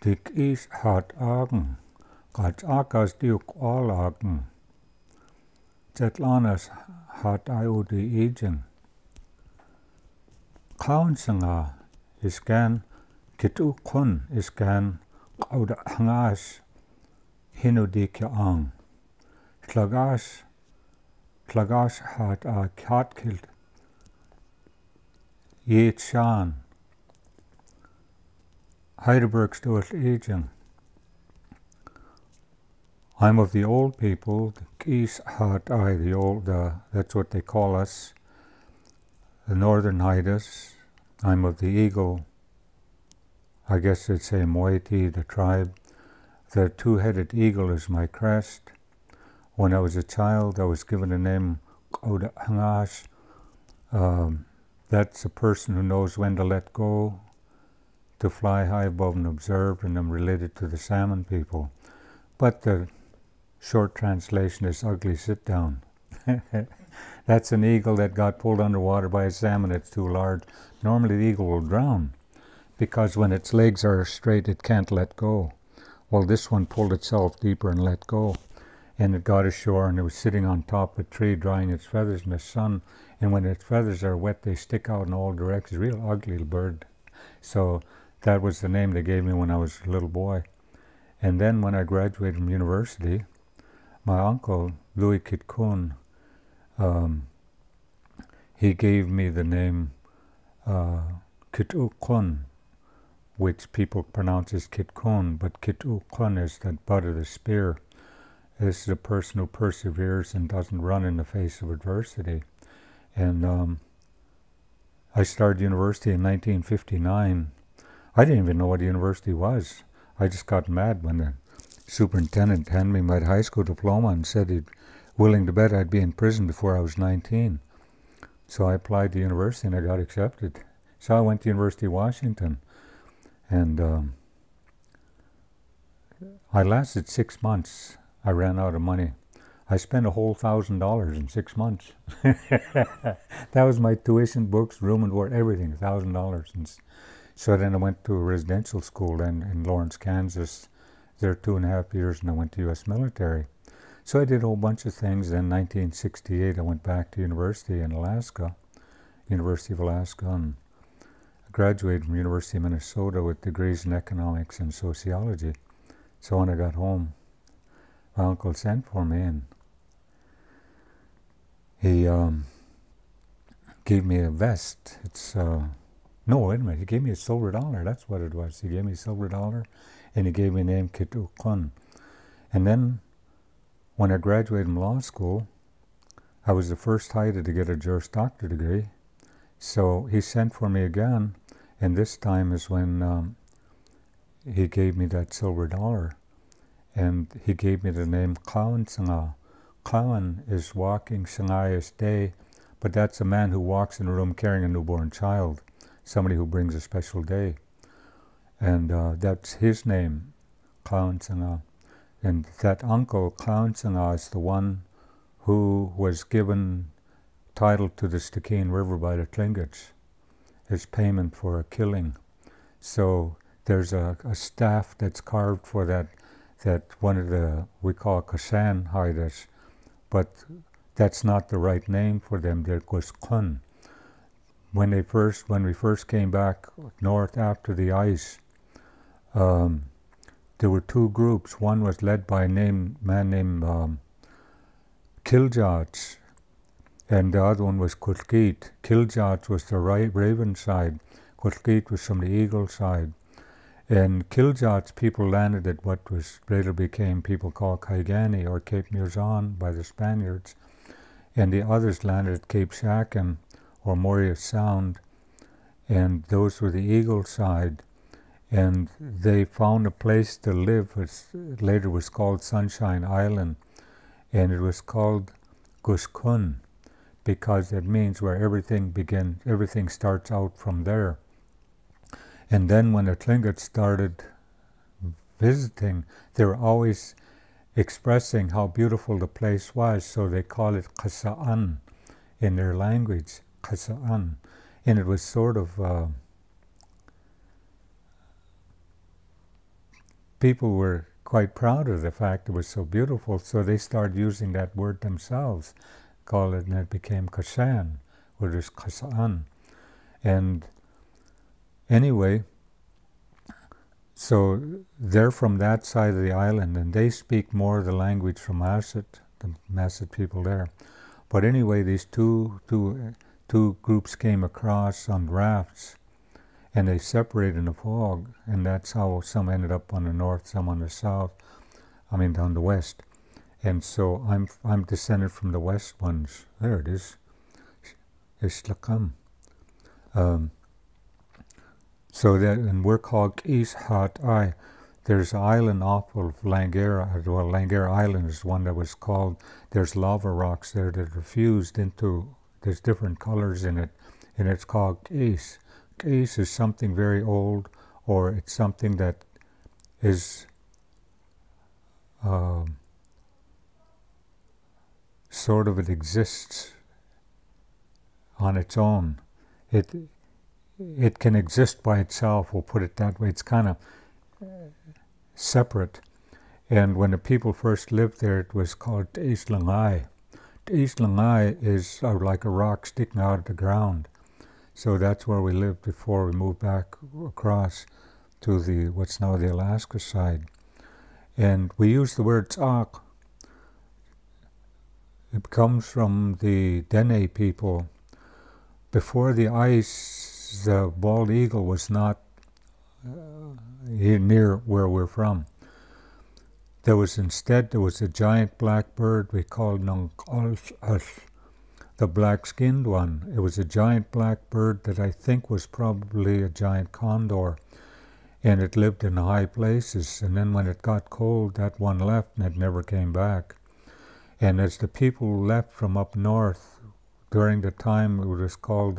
Dik is hat agen, gat akas diuk all agen. Zetlanas hat iudi egen. Kaunsanga is gan kitu kun is gan gauda hangas hinudikya ang. Klagas hat a katkild yet shan. Heidelberg stoot aging. I'm of the old people. The geese hat I the old. That's what they call us. The northern Haidas. I'm of the eagle. I guess they'd say Moiety, the tribe. The two-headed eagle is my crest. When I was a child, I was given the name Gauda Hangash. That's a person who knows when to let go, to fly high above and observe, and I'm related to the salmon people. But the short translation is ugly sit down. That's an eagle that got pulled underwater by a salmon that's too large. Normally the eagle will drown because when its legs are straight it can't let go. Well, this one pulled itself deeper and let go, and it got ashore, and it was sitting on top of a tree drying its feathers in the sun, and when its feathers are wet they stick out in all directions. Real ugly little bird. So that was the name they gave me when I was a little boy. And then when I graduated from university, my uncle, Louis Kitkun, he gave me the name Kitukun, which people pronounce as Kitkun, but Kitukun is the butt of the spear. This is a person who perseveres and doesn't run in the face of adversity. And I started university in 1959. I didn't even know what a university was. I just got mad when the superintendent handed me my high school diploma and said he'd willing to bet I'd be in prison before I was 19. So I applied to university and I got accepted. So I went to University of Washington, and I lasted 6 months. I ran out of money. I spent a whole $1,000 in 6 months. That was my tuition, books, room and board, everything, $1,000. And so then I went to a residential school then in Lawrence, Kansas. There 2.5 years, and I went to U.S. military. So I did a whole bunch of things. Then in 1968, I went back to university in Alaska, University of Alaska, and I graduated from University of Minnesota with degrees in economics and sociology. So when I got home, my uncle sent for me, and he gave me a vest. No, wait a minute, he gave me a silver dollar, that's what it was. He gave me a silver dollar, and he gave me the name Kitukun. And then, when I graduated from law school, I was the first Haida to get a Juris Doctor degree. So he sent for me again, and this time is when he gave me that silver dollar. And he gave me the name Kawan Sanga. Kawan is walking, Sangai is day, but that's a man who walks in a room carrying a newborn child, somebody who brings a special day. And that's his name, Kawan Sanga. And that uncle, Kawan Sanga, is the one who was given title to the Stikine River by the Tlingits as payment for a killing. So there's a staff that's carved for that one of the, we call Kasan Haidas, but that's not the right name for them. They're Guskun. When we first came back north after the ice, there were two groups. One was led by a man named Kiljats, and the other one was Kutkit. Kiljats was the raven side. Kutkit was from the eagle side. And Kiljats people landed at what was later became people called Kaigani or Cape Mirzan by the Spaniards, and the others landed at Cape Shaken or Moria Sound, and those were the eagle side. And they found a place to live, which later was called Sunshine Island, and it was called Guskun because it means where everything begins, everything starts out from there. And then when the Tlingits started visiting, they were always expressing how beautiful the place was, so they call it Kasa'an in their language, Kasa'an. And it was sort of people were quite proud of the fact it was so beautiful, so they started using that word themselves, called it, and it became Kashan, which is Kasan. And anyway, so they're from that side of the island, and they speak more of the language from Masset, the Masset people there. But anyway, these two groups came across on rafts, and they separated in the fog, and that's how some ended up on the north, some on the south. I mean, down the west. And so I'm descended from the west ones. There it is. Ishlakam. So that, and we're called East Hat I. There's an island off of Langara. Well, Langara Island is one that was called. There's lava rocks there that are fused into. There's different colors in it, and it's called East. East is something very old, or it's something that is sort of, it exists on its own. It can exist by itself, we'll put it that way. It's kind of separate. And when the people first lived there, it was called Islangai. Islangai is like a rock sticking out of the ground. So that's where we lived before we moved back across to the what's now the Alaska side. And we use the word tsak. It comes from the Dene people. Before the ice, the bald eagle was not near where we're from. There was a giant black bird we called Nunkalsh, the black-skinned one. It was a giant black bird that I think was probably a giant condor, and it lived in high places. And then when it got cold, that one left and it never came back. And as the people left from up north during the time, it was called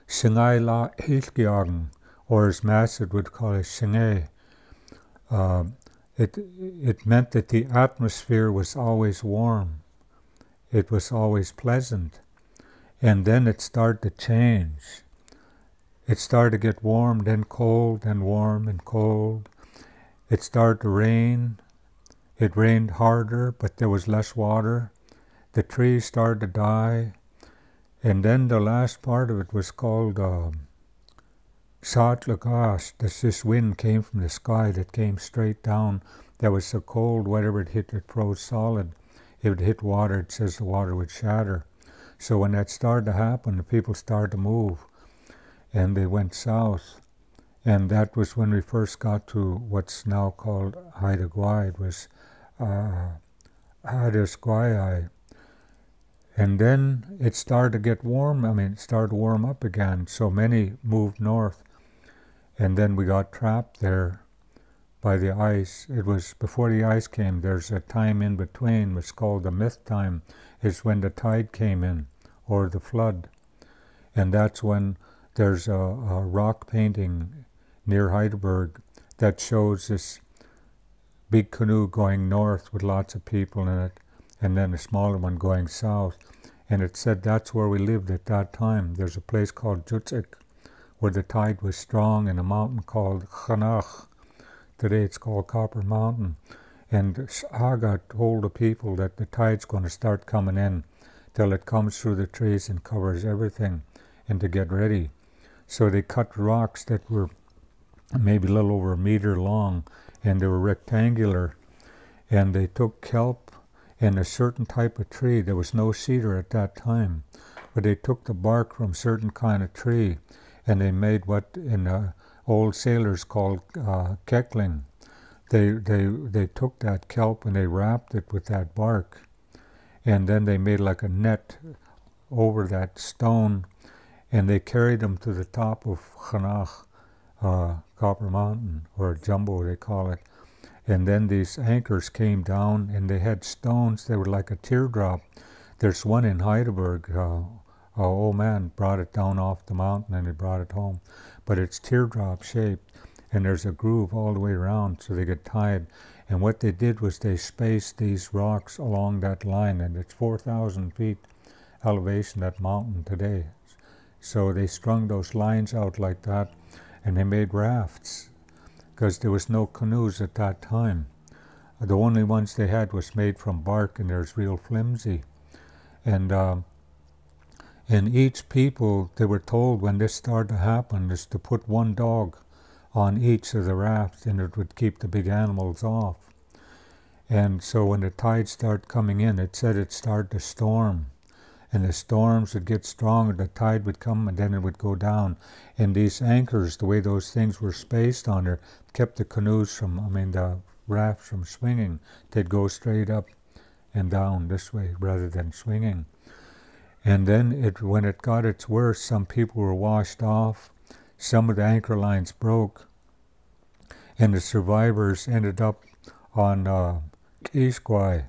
Singai La Hilkiagen, or as Masset would call it, Singai. It meant that the atmosphere was always warm. It was always pleasant. And then it started to change. It started to get warm, then cold, then warm and cold. It started to rain. It rained harder, but there was less water. The trees started to die. And then the last part of it was called Sat Lagash. This wind came from the sky that came straight down. That was so cold, whatever it hit, it froze solid. If it would hit water, it says the water would shatter. So when that started to happen, the people started to move, and they went south. And that was when we first got to what's now called Haida Gwaii. It was Haida Gwaii. And then it started to get warm. It started to warm up again. So many moved north. And then we got trapped there by the ice. It was before the ice came. There's a time in between, what's called the myth time, is when the tide came in, or the flood. And that's when there's a rock painting near Heidelberg that shows this big canoe going north with lots of people in it, and then a smaller one going south. And it said that's where we lived at that time. There's a place called Jutsik, where the tide was strong, and a mountain called Chanach. Today it's called Copper Mountain. And Aga told the people that the tide's going to start coming in till it comes through the trees and covers everything, and to get ready. So they cut rocks that were maybe a little over a meter long, and they were rectangular. And they took kelp and a certain type of tree. There was no cedar at that time, but they took the bark from certain kind of tree, and they made what in old sailors called keckling. They took that kelp and they wrapped it with that bark, and then they made like a net over that stone, and they carried them to the top of Chanach, Copper Mountain, or Jumbo they call it. And then these anchors came down, and they had stones. They were like a teardrop. There's one in Heidelberg. An old man brought it down off the mountain, and he brought it home. But it's teardrop shaped, and there's a groove all the way around, so they get tied. And what they did was they spaced these rocks along that line, and it's 4,000 feet elevation, that mountain today. So they strung those lines out like that, and they made rafts because there was no canoes at that time. The only ones they had was made from bark, and there's real flimsy. And each people, they were told when this started to happen, is to put one dog on each of the rafts, and it would keep the big animals off. And so when the tide started coming in, it said it started to storm. And the storms would get stronger, the tide would come, and then it would go down. And these anchors, the way those things were spaced on there, kept the canoes from, the rafts from swinging. They'd go straight up and down this way rather than swinging. And then when it got its worst, some people were washed off. Some of the anchor lines broke. And the survivors ended up on Quisquay,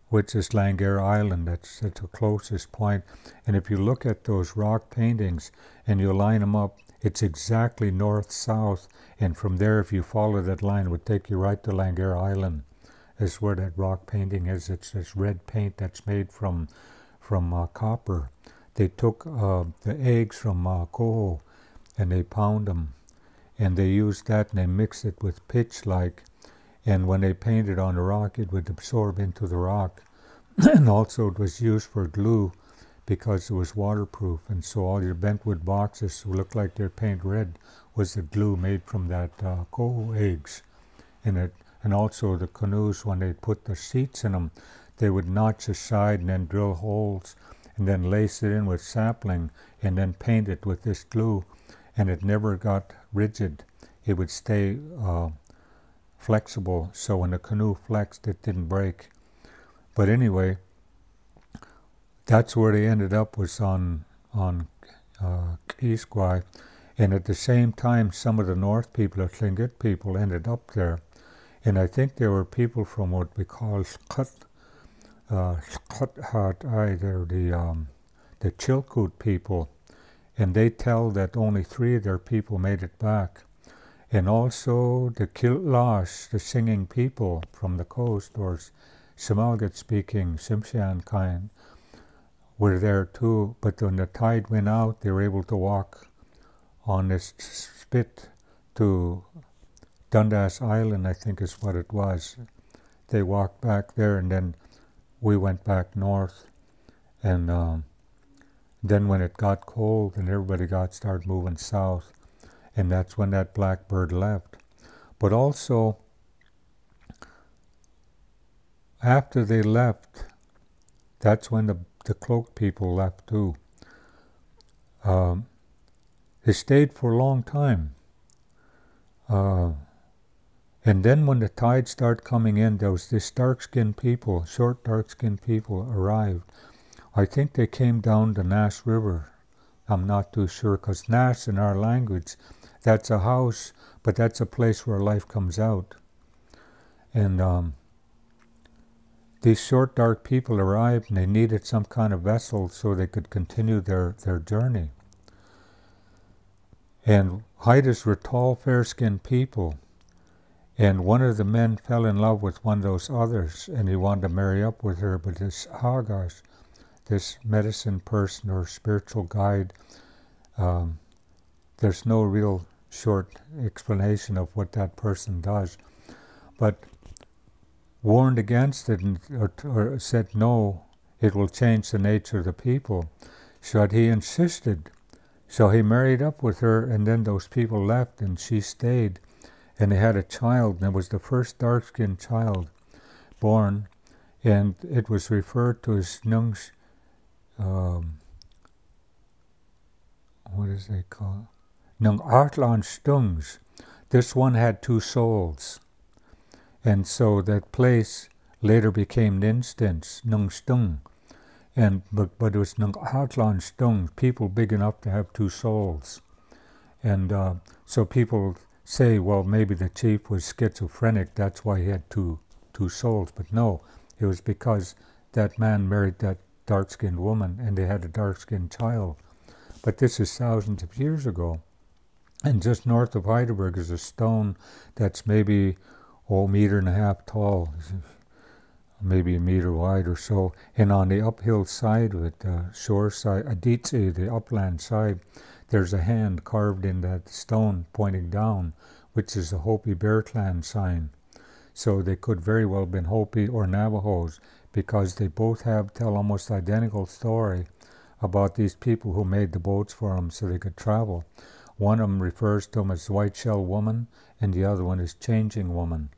which is Langare Island. That's the closest point. And if you look at those rock paintings and you line them up, it's exactly north-south. And from there, if you follow that line, it would take you right to Langare Island. Is where that rock painting is. It's this red paint that's made from copper. They took the eggs from coho and they pound them. And they used that and they mixed it with pitch and when they painted on the rock, it would absorb into the rock. And also it was used for glue because it was waterproof. And so all your bentwood boxes who looked like they're painted red was the glue made from that coho eggs in it. And also the canoes, when they put the seats in them, they would notch the side and then drill holes and then lace it in with sapling and then paint it with this glue. And it never got rigid. It would stay flexible, so when the canoe flexed, it didn't break. But anyway, that's where they ended up, was on Quisquay. And at the same time, some of the North people, the Tlingit people, ended up there. And I think there were people from what we call they're the Chilkoot people. And they tell that only 3 of their people made it back. And also the Kiltlash, the singing people from the coast, or Simalgat-speaking Tsimshian kind, were there too. But when the tide went out, they were able to walk on this spit to Dundas Island, I think is what it was. They walked back there, and then we went back north. And then when it got cold and everybody started moving south, and that's when that blackbird left. But also, after they left, that's when the cloaked people left too. They stayed for a long time. And then when the tide started coming in, there was this dark-skinned people, short dark-skinned people arrived. I think they came down the Nass River. I'm not too sure, because Nass in our language, that's a house, but that's a place where life comes out. And these short, dark people arrived, and they needed some kind of vessel so they could continue their journey. And Haidas were tall, fair-skinned people. And one of the men fell in love with one of those others, and he wanted to marry up with her, but this Hagash, this medicine person or spiritual guide, there's no real short explanation of what that person does, but warned against it or said no, it will change the nature of the people. So he insisted. So he married up with her, and then those people left and she stayed, and they had a child, and it was the first dark-skinned child born, and it was referred to as Nung's, what is they call? Nung Artlan Stungs. This one had 2 souls. And so that place later became Ninstins, Nung Stung. But it was Nung Artlan Stung, people big enough to have 2 souls. And so people say, well, maybe the chief was schizophrenic, that's why he had two souls. But no, it was because that man married that dark-skinned woman, and they had a dark-skinned child. But this is thousands of years ago. And just north of Heidelberg is a stone that's maybe a meter and a half tall, maybe a meter wide or so. And on the uphill side of it, the shore side, Aditse, the upland side, there's a hand carved in that stone pointing down, which is the Hopi Bear Clan sign. So they could very well have been Hopi or Navajos, because they both tell almost identical story about these people who made the boats for them so they could travel. One of them refers to them as White Shell Woman, and the other one is Changing Woman.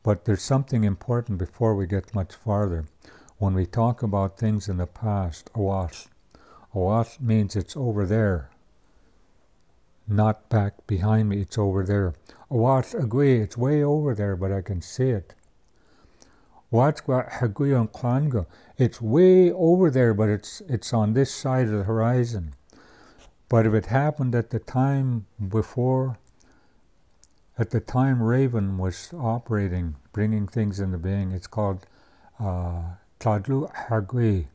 But there's something important before we get much farther. When we talk about things in the past, awat. Awat means it's over there, not back behind me, it's over there. Awat agui, it's way over there, but I can see it. Watskwa hagui on klanga, it's way over there, but it's on this side of the horizon. But if it happened at the time before, at the time Raven was operating, bringing things into being, it's called Tladlu Hagui.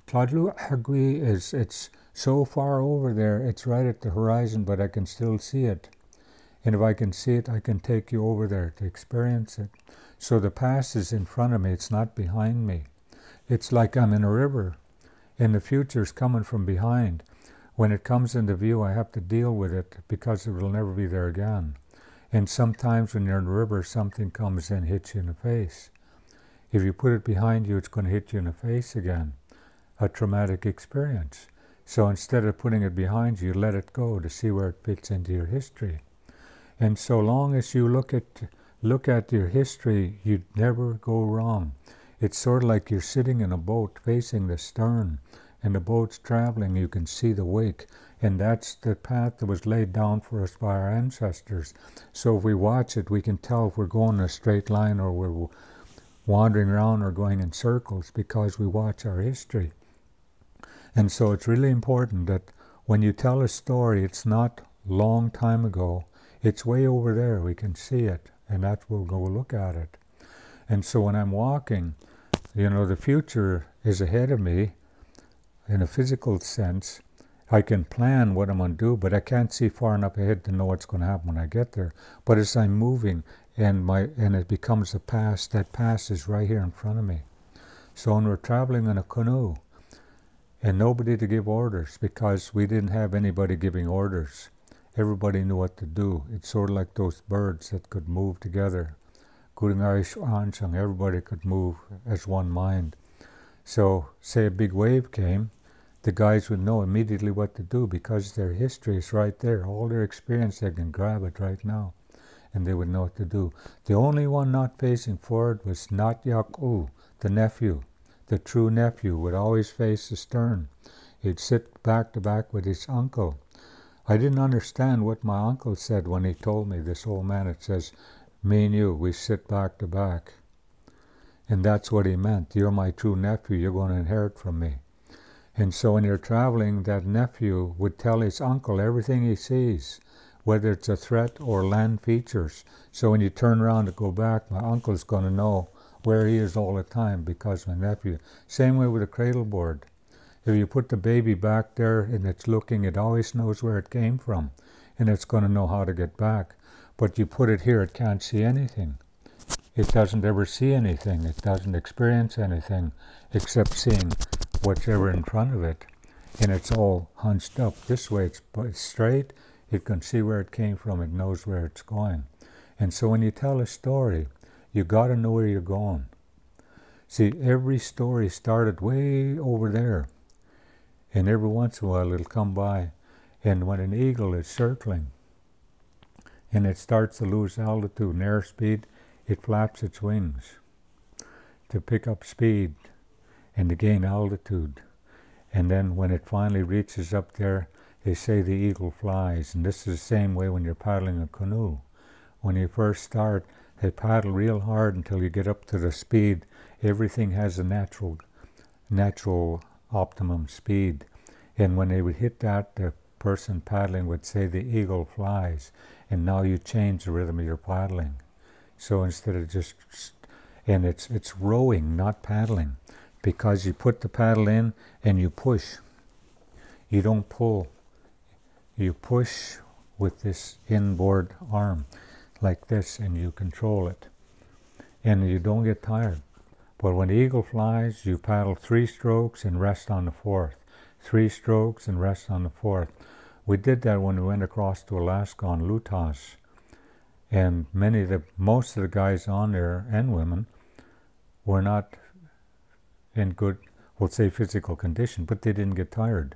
Tladlu Hagui it's so far over there, it's right at the horizon, but I can still see it. And if I can see it, I can take you over there to experience it. So the past is in front of me, it's not behind me. It's like I'm in a river, and the future's coming from behind. When it comes into view, I have to deal with it because it will never be there again. And sometimes when you're in the river, something comes in and hits you in the face. If you put it behind you, it's going to hit you in the face again. A traumatic experience. So instead of putting it behind you, let it go to see where it fits into your history. And so long as you look at your history, you'd never go wrong. It's sort of like you're sitting in a boat facing the stern, and the boat's traveling, you can see the wake, and that's the path that was laid down for us by our ancestors. So if we watch it, we can tell if we're going in a straight line or we're wandering around or going in circles, because we watch our history. And so it's really important that when you tell a story, it's not long time ago, it's way over there, we can see it, and that's where we'll go look at it. And so when I'm walking, the future is ahead of me in a physical sense. I can plan what I'm going to do, but I can't see far enough ahead to know what's going to happen when I get there. But as I'm moving and it becomes the past, that past is right here in front of me. So when we're traveling in a canoe, and nobody to give orders, because we didn't have anybody giving orders. Everybody knew what to do. It's sort of like those birds that could move together. Everybody could move as one mind. So, say a big wave came, the guys would know immediately what to do because their history is right there. All their experience, they can grab it right now, and they would know what to do. The only one not facing forward was Nat Yak-U, the nephew. The true nephew would always face the stern. He'd sit back to back with his uncle. I didn't understand what my uncle said when he told me, this old man, it says, me and you, we sit back to back. And that's what he meant. You're my true nephew, you're going to inherit from me. And so when you're traveling, that nephew would tell his uncle everything he sees, whether it's a threat or land features. So when you turn around to go back, my uncle's going to know where he is all the time because my nephew. Same way with a cradle board. If you put the baby back there and it's looking, it always knows where it came from, and it's going to know how to get back. But you put it here, it can't see anything. It doesn't ever see anything. It doesn't experience anything except seeing what's ever in front of it. And it's all hunched up. This way it's straight. It can see where it came from. It knows where it's going. And so when you tell a story, you got to know where you're going. See, every story started way over there. And every once in a while it'll come by. And when an eagle is circling and it starts to lose altitude and airspeed, it flaps its wings to pick up speed and to gain altitude. And then when it finally reaches up there, they say the eagle flies. And this is the same way when you're paddling a canoe. When you first start, they paddle real hard until you get up to the speed. Everything has a natural optimum speed. And when they would hit that, the person paddling would say the eagle flies. And now you change the rhythm of your paddling. So instead of just, and it's rowing, not paddling, because you put the paddle in and you push. You don't pull. You push with this inboard arm like this, and you control it. And you don't get tired. But when the eagle flies, you paddle 3 strokes and rest on the 4th. 3 strokes and rest on the 4th. We did that when we went across to Alaska on Lutas, and most of the guys on there and women were not in good, we'll say, physical condition, but they didn't get tired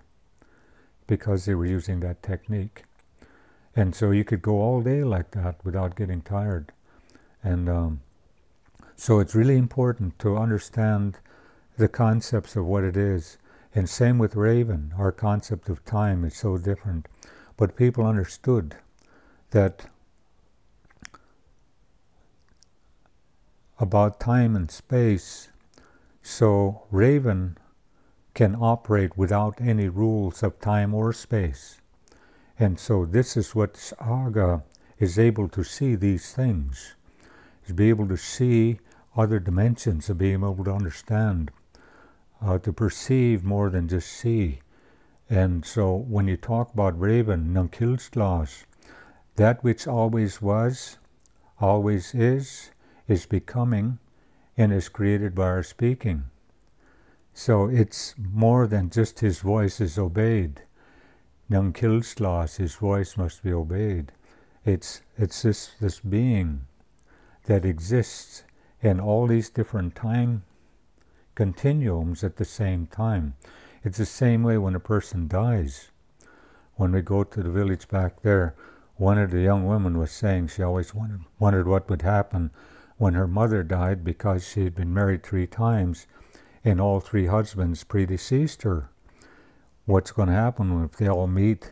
because they were using that technique. And so you could go all day like that without getting tired. And so it's really important to understand the concepts of what it is. And same with Raven, our concept of time is so different. But people understood that about time and space, so Raven can operate without any rules of time or space. And so this is what Saga is able to see, these things, is be able to see other dimensions, of being able to understand, to perceive more than just see. And so when you talk about Raven, Nankilslas, that which always was, always is becoming, and is created by our speaking. So it's more than just his voice is obeyed. Nankilslas, his voice must be obeyed. It's this being that exists in all these different time continuums at the same time. It's the same way when a person dies. When we go to the village back there, one of the young women was saying she always wondered what would happen when her mother died, because she had been married 3 times and all 3 husbands predeceased her. What's going to happen if they all meet?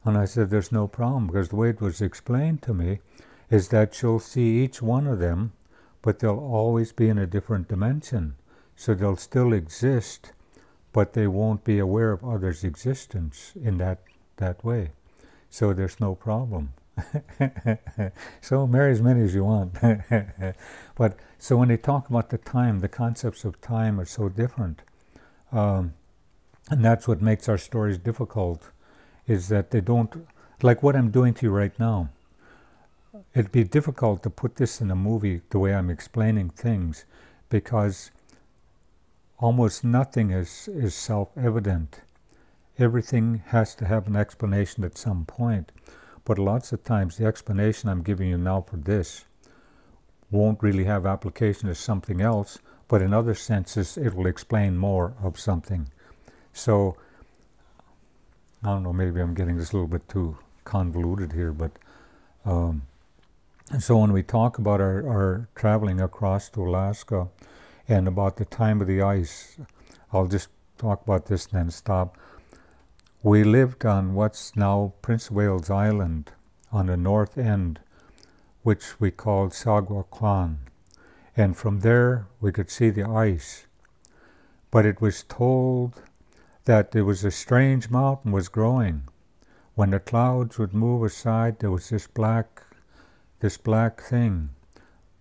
And I said, there's no problem, because the way it was explained to me is that she'll see each one of them, but they'll always be in a different dimension. So they'll still exist, but they won't be aware of others' existence in that way. So there's no problem. So marry as many as you want. But so when they talk about the time, the concepts of time are so different. And that's what makes our stories difficult, is that they don't, like what I'm doing to you right now. It'd be difficult to put this in a movie the way I'm explaining things, because almost nothing is self-evident. Everything has to have an explanation at some point. But lots of times the explanation I'm giving you now for this won't really have application to something else, but in other senses it will explain more of something. So, I don't know, maybe I'm getting this a little bit too convoluted here, but so when we talk about our traveling across to Alaska and about the time of the ice, I'll just talk about this and then stop. We lived on what's now Prince of Wales Island on the north end, which we called Sagwa. And from there we could see the ice. But it was told that there was a strange mountain was growing. When the clouds would move aside, there was this black thing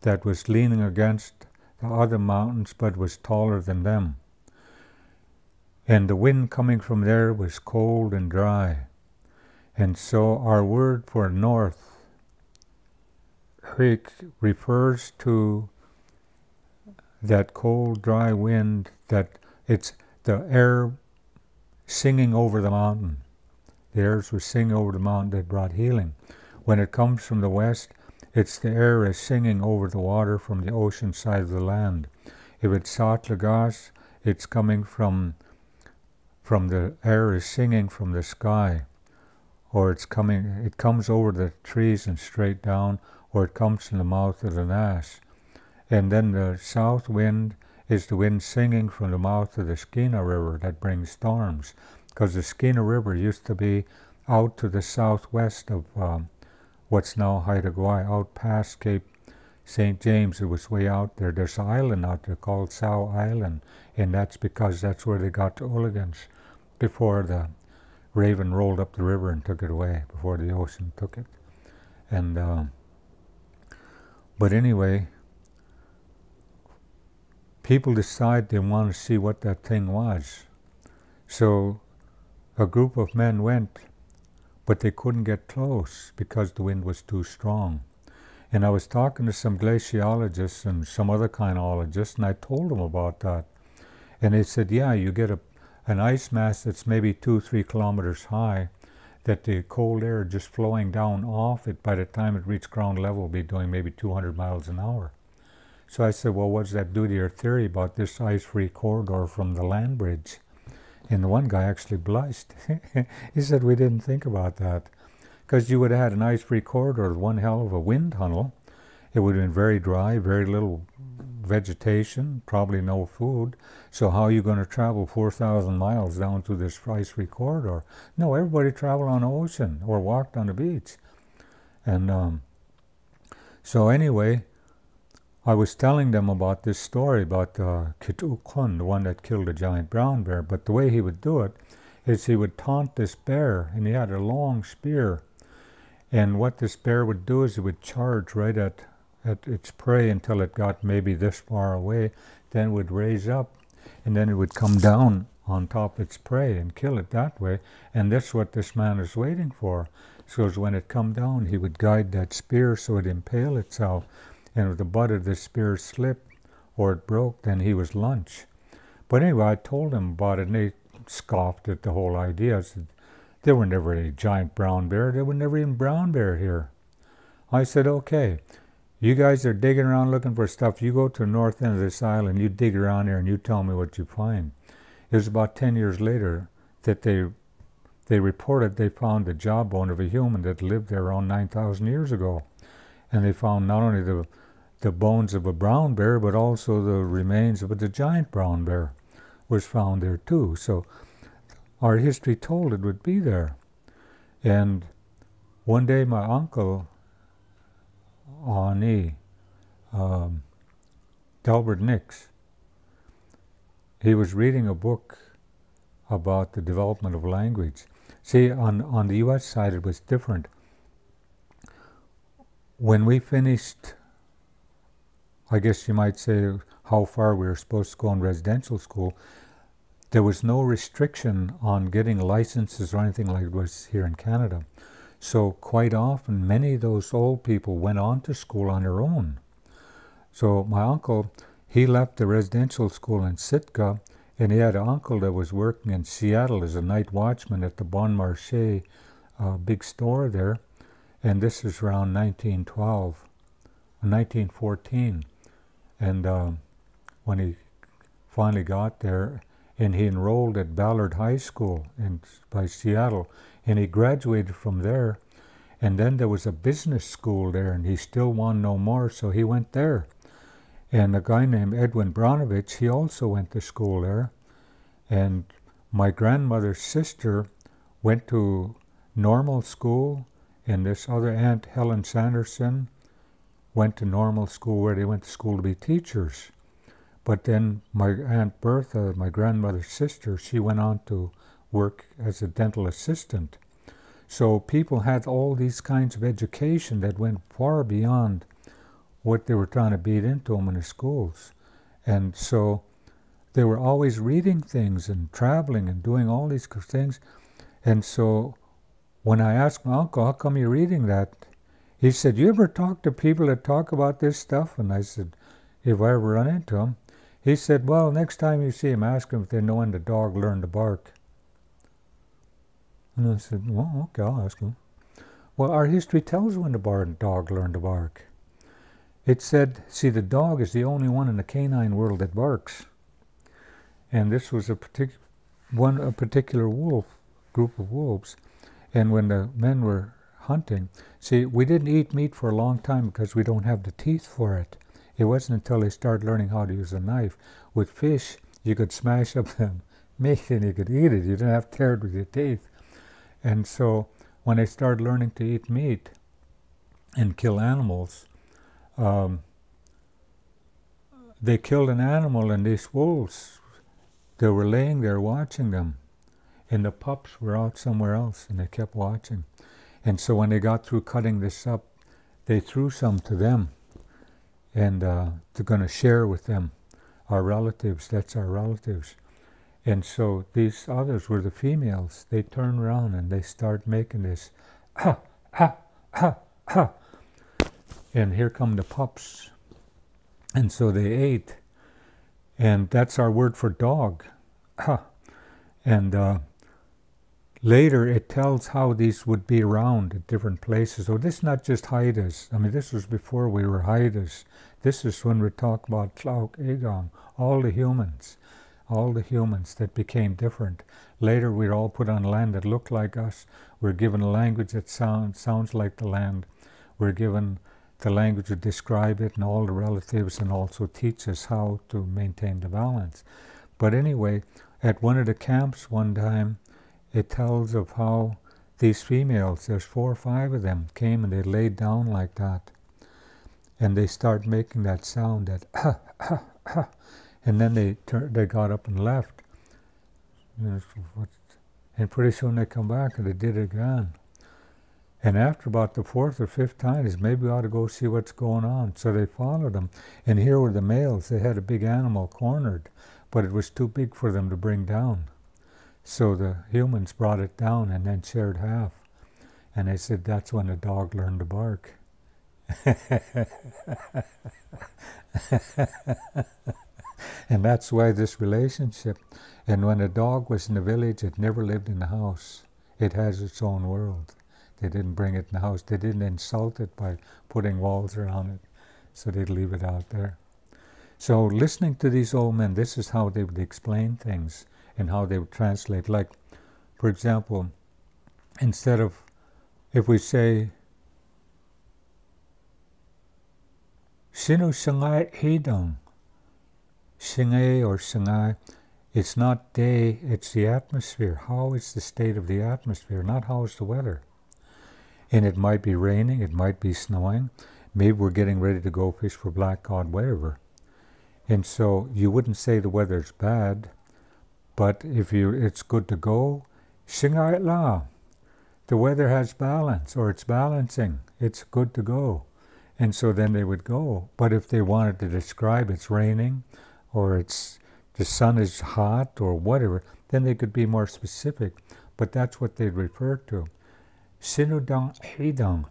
that was leaning against the other mountains, but was taller than them. And the wind coming from there was cold and dry. And so our word for north refers to that cold, dry wind, that it's the air singing over the mountain. The airs were singing over the mountain that brought healing. When it comes from the west, it's the air is singing over the water from the ocean side of the land. If it's Sat Lagas, it's coming from the air is singing from the sky, or it comes over the trees and straight down, or it comes from the mouth of the Nass. And then the south wind is the wind singing from the mouth of the Skeena River that brings storms, because the Skeena River used to be out to the southwest of what's now Haida Gwaii, out past Cape St. James. It was way out there. There's an island out there called Sow Island, and that's because that's where they got to Oligans before the Raven rolled up the river and took it away, before the ocean took it. And but anyway, people decide they want to see what that thing was. So a group of men went, but they couldn't get close because the wind was too strong. And I was talking to some glaciologists and some other kinologists, and I told them about that. And they said, yeah, you get an ice mass that's maybe 2-3 kilometers high, that the cold air just flowing down off it, by the time it reached ground level, would be doing maybe 200 miles an hour. So I said, well, what does that do to your theory about this ice-free corridor from the land bridge? And the one guy actually blushed. He said, we didn't think about that. Because you would have had an ice-free corridor with one hell of a wind tunnel. It would have been very dry, very little vegetation, probably no food. So how are you going to travel 4,000 miles down through this ice-free corridor? No, everybody traveled on the ocean or walked on the beach. And so anyway, I was telling them about this story about Kitukun, the one that killed a giant brown bear. But the way he would do it is he would taunt this bear, and he had a long spear. And what this bear would do is it would charge right at its prey until it got maybe this far away, then it would raise up, and then it would come down on top of its prey and kill it that way. And that's what this man is waiting for. So when it come down, he would guide that spear so it impale itself. And if the butt of the spear slipped or it broke, then he was lunch. But anyway, I told them about it, and they scoffed at the whole idea. I said, there were never any giant brown bear. There were never even brown bear here. I said, okay, you guys are digging around looking for stuff. You go to the north end of this island, you dig around here, and you tell me what you find. It was about 10 years later that they reported they found the jawbone of a human that lived there around 9,000 years ago. And they found not only the bones of a brown bear, but also the remains of the giant brown bear was found there too. So our history told it would be there. And one day my uncle, Ani, Delbert Nix, he was reading a book about the development of language. See, on the U.S. side it was different. When we finished, I guess you might say, how far we were supposed to go in residential school, there was no restriction on getting licenses or anything like it was here in Canada. So quite often, many of those old people went on to school on their own. So my uncle, he left the residential school in Sitka, and he had an uncle that was working in Seattle as a night watchman at the Bon Marché big store there. And this is around 1912, 1914. And when he finally got there, and he enrolled at Ballard High School by Seattle, and he graduated from there. And then there was a business school there, and he still wanted to know more, so he went there. And a guy named Edwin Bronovich, he also went to school there. And my grandmother's sister went to normal school, and this other aunt, Helen Sanderson, went to normal school where they went to school to be teachers. But then my Aunt Bertha, my grandmother's sister, she went on to work as a dental assistant. So people had all these kinds of education that went far beyond what they were trying to beat into them in the schools. And so they were always reading things and traveling and doing all these things. And so when I asked my uncle, how come you're reading that? He said, you ever talk to people that talk about this stuff? And I said, if I ever run into them. He said, well, next time you see him, ask him if they know when the dog learned to bark. And I said, well, okay, I'll ask him. Well, our history tells when the dog learned to bark. It said, see, the dog is the only one in the canine world that barks. And this was a particular wolf, group of wolves. And when the men were hunting, see, we didn't eat meat for a long time because we don't have the teeth for it. It wasn't until they started learning how to use a knife. With fish, you could smash up the meat and you could eat it. You didn't have to tear it with your teeth. And so when they started learning to eat meat and kill animals, they killed an animal, and these wolves, they were laying there watching them. And the pups were out somewhere else, and they kept watching. And so when they got through cutting this up, they threw some to them. And they're going to share with them, our relatives, that's our relatives. And so these others were the females. They turn around and they start making this, ha, ha, ha, ha. And here come the pups. And so they ate. And that's our word for dog, ha. And later it tells how these would be around at different places. So this is not just Haidas. I mean, this was before we were Haidas. This is when we talk about Tlauk Egong, all the humans that became different. Later we're all put on land that looked like us. We're given a language that sounds like the land. We're given the language to describe it and all the relatives, and also teach us how to maintain the balance. But anyway, at one of the camps one time, it tells of how these females, there's 4 or 5 of them, came and they laid down like that. And they start making that sound, that and then they got up and left. And pretty soon they come back and they did it again. And after about the 4th or 5th time, is maybe we ought to go see what's going on. So they followed them. And here were the males. They had a big animal cornered, but it was too big for them to bring down. So the humans brought it down and then shared half. And they said that's when the dog learned to bark. And that's why this relationship. And when a dog was in the village, it never lived in the house. It has its own world. They didn't bring it in the house. They didn't insult it by putting walls around it. So they'd leave it out there. So listening to these old men, this is how they would explain things and how they would translate. Like, for example, instead of, if we say, Sinu Sangai Hidong, Shingai or Sangai, it's not day, it's the atmosphere. How is the state of the atmosphere, not how is the weather. And it might be raining, it might be snowing, maybe we're getting ready to go fish for black cod, whatever. And so you wouldn't say the weather's bad, but if it's good to go, Shingai La, the weather has balance, or it's balancing, it's good to go. And so then they would go. But if they wanted to describe it's raining, or the sun is hot, or whatever, then they could be more specific. But that's what they'd refer to. Sinudang Hidang.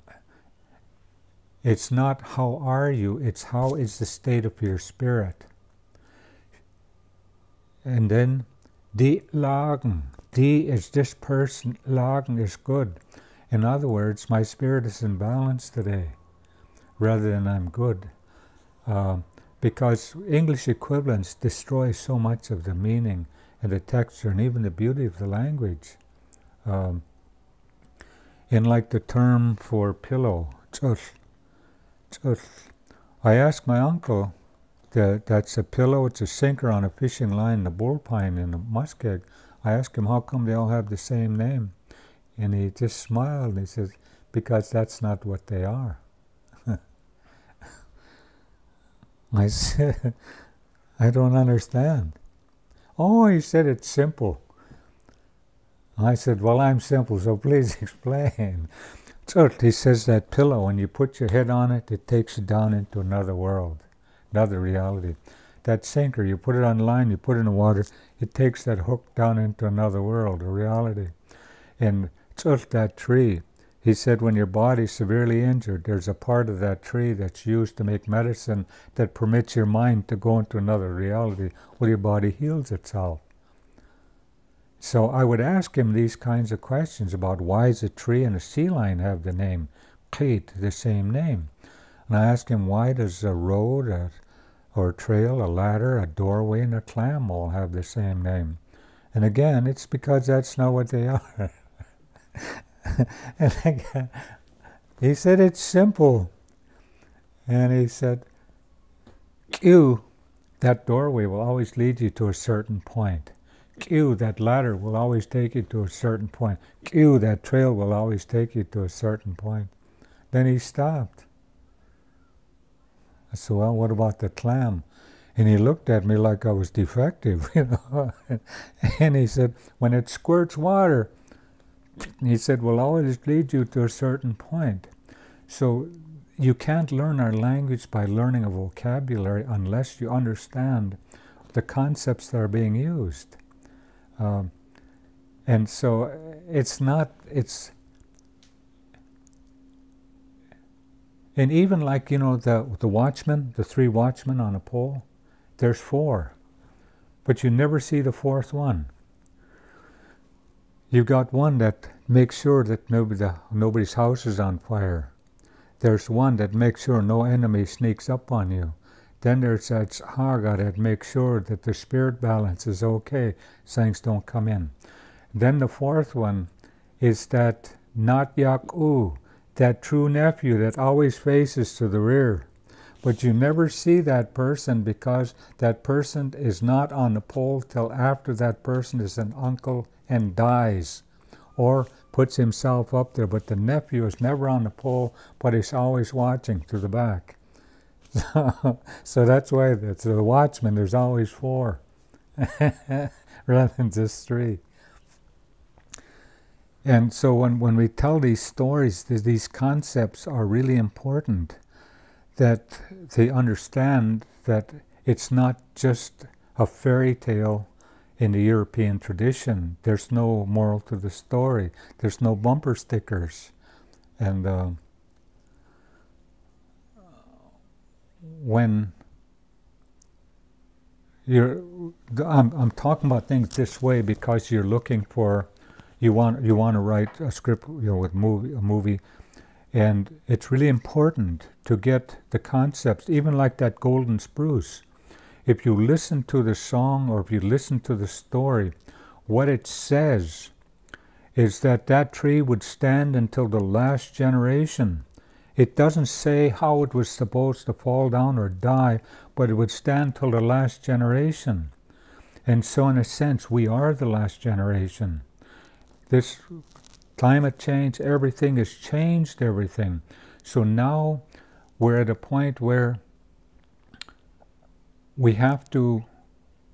It's not how are you, it's how is the state of your spirit. And then Di Lagen. Di is this person, Lagen is good. In other words, my spirit is in balance today, rather than I'm good. Because English equivalents destroy so much of the meaning and the texture and even the beauty of the language. In like the term for pillow, I asked my uncle, that's a pillow, it's a sinker on a fishing line, a bullpine and a muskeg. I asked him, how come they all have the same name? And he just smiled and he says, because that's not what they are. I said, I don't understand. Oh, he said, it's simple. I said, well, I'm simple, so please explain. So he says that pillow, when you put your head on it, it takes you down into another world, another reality. That sinker, you put it on the line, you put it in the water, it takes that hook down into another world, a reality. And that tree, he said when your body's severely injured, there's a part of that tree that's used to make medicine that permits your mind to go into another reality. Well, your body heals itself. So I would ask him these kinds of questions about why does a tree and a sea lion have the name Kate, the same name? And I asked him, why does a road or a trail, a ladder, a doorway, and a clam all have the same name? And again, it's because that's not what they are. And again, he said, it's simple. And he said, Q, that doorway will always lead you to a certain point. Q, that ladder will always take you to a certain point. Q, that trail will always take you to a certain point. Then he stopped. I said, well, what about the clam? And he looked at me like I was defective, you know. And he said, when it squirts water, he said, will always lead you to a certain point. So you can't learn our language by learning a vocabulary unless you understand the concepts that are being used. And so and even like, you know, the watchmen, the 3 watchmen on a pole, there's 4, but you never see the 4th one. You got one that makes sure that nobody's house is on fire. There's one that makes sure no enemy sneaks up on you. Then there's that Haga that makes sure that the spirit balance is okay, things don't come in. Then the fourth one is that not Yak-U, that true nephew that always faces to the rear. But you never see that person because that person is not on the pole till after that person is an uncle and dies or puts himself up there. But the nephew is never on the pole, but he's always watching to the back. So that's why the watchman, there's always 4 rather than just 3. And so when we tell these stories, these concepts are really important, that they understand that it's not just a fairy tale in the European tradition. There's no moral to the story. There's no bumper stickers. And when I'm talking about things this way because you're looking for, you want to write a script, with a movie, and it's really important to get the concepts, even like that golden spruce. If you listen to the song or if you listen to the story, what it says is that tree would stand until the last generation. It doesn't say how it was supposed to fall down or die, but it would stand till the last generation. And so in a sense, we are the last generation. This climate change, everything has changed everything. So now we're at a point where we have to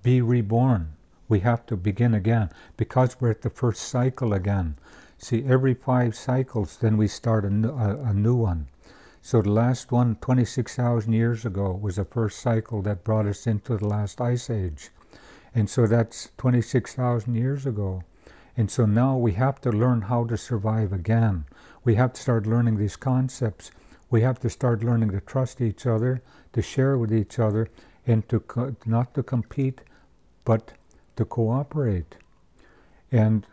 be reborn. We have to begin again because we're at the first cycle again. See, every 5 cycles, then we start a new one. So the last one, 26,000 years ago, was the first cycle that brought us into the last ice age. And so that's 26,000 years ago. And so now we have to learn how to survive again. We have to start learning these concepts. We have to start learning to trust each other, to share with each other, and to not to compete, but to cooperate. And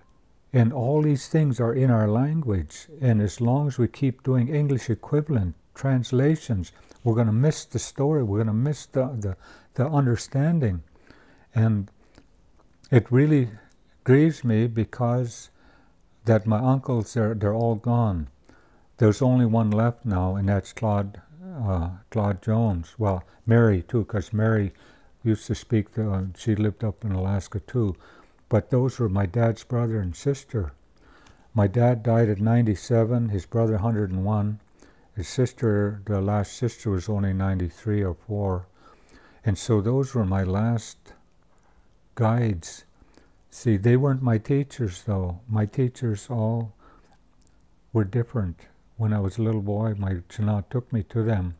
all these things are in our language. And as long as we keep doing English equivalent translations, we're going to miss the story. We're going to miss the understanding. And it really grieves me because that my uncles, they're all gone. There's only one left now, and that's Claude Jones. Well, Mary too, because Mary used to speak, she lived up in Alaska too. But those were my dad's brother and sister. My dad died at 97, his brother 101. His sister, the last sister, was only 93 or 4. And so those were my last guides. See, they weren't my teachers though. My teachers all were different. When I was a little boy, my Chana took me to them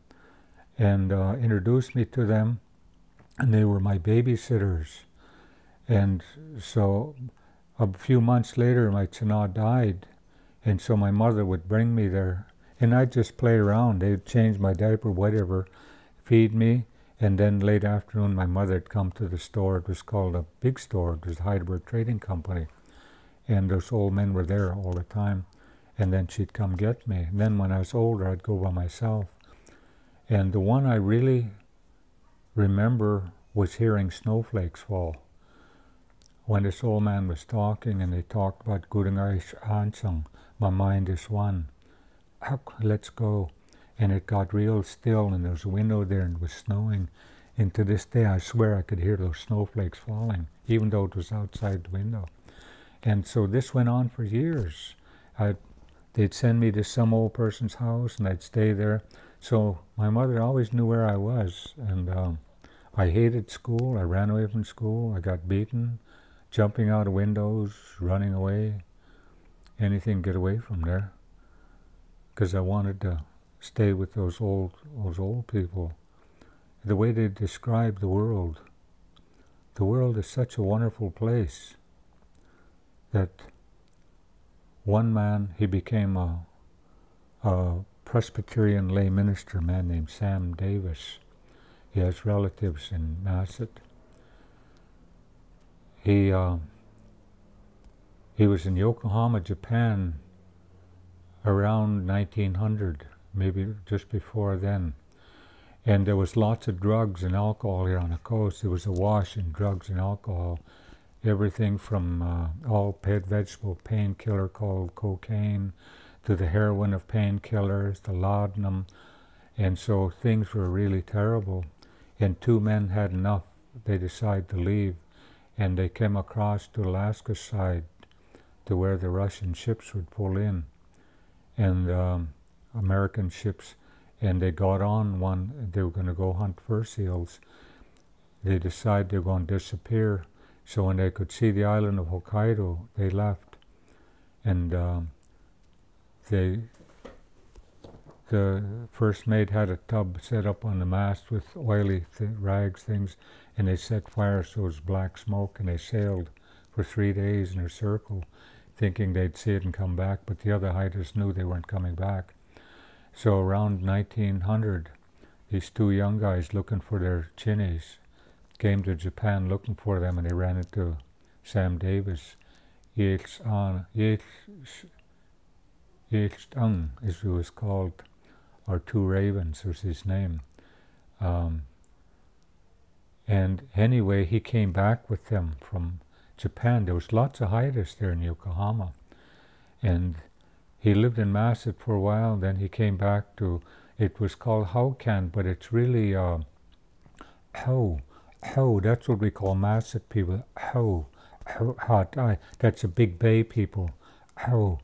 and introduced me to them, and they were my babysitters. And so a few months later, my Chana died, and so my mother would bring me there, and I'd just play around. They'd change my diaper, whatever, feed me, and then late afternoon, my mother had come to the store. It was called a big store. It was the Heidelberg Trading Company, and those old men were there all the time, and then she'd come get me. And then when I was older, I'd go by myself. And the one I really remember was hearing snowflakes fall. When this old man was talking, and they talked about Gudengarish Ansung, my mind is one. Let's go. And it got real still, and there was a window there, and it was snowing. And to this day, I swear I could hear those snowflakes falling, even though it was outside the window. And so this went on for years. They'd send me to some old person's house, and I'd stay there. So my mother always knew where I was, and I hated school. I ran away from school. I got beaten, jumping out of windows, running away, anything to get away from there, because I wanted to stay with those old people. The way they describe the world is such a wonderful place that one man, he became a Presbyterian lay minister, a man named Sam Davis. He has relatives in Masset. He He was in Yokohama, Japan, around 1900, maybe just before then. And there was lots of drugs and alcohol here on the coast. There was a wash in drugs and alcohol. Everything from all vegetable painkiller called cocaine to the heroin of painkillers, the laudanum. And so things were really terrible. And two men had enough. They decided to leave. And they came across to Alaska side to where the Russian ships would pull in. And American ships. And they got on one. They were going to go hunt fur seals. They decided they were going to disappear. So when they could see the island of Hokkaido, they left. And the first mate had a tub set up on the mast with oily rags, things, and they set fire so it was black smoke, and they sailed for 3 days in a circle, thinking they'd see it and come back, but the other hiders knew they weren't coming back. So around 1900, these two young guys looking for their chinnies came to Japan looking for them, and they ran into Sam Davis. Yeats-Ung, as he was called, or Two Ravens was his name. And anyway, he came back with them from Japan. There was lots of hiders there in Yokohama. And he lived in Masset for a while, then he came back to, it was called Haukan, but it's really Hau, that's what we call Masset people. Hau, that's a Big Bay people. Hau.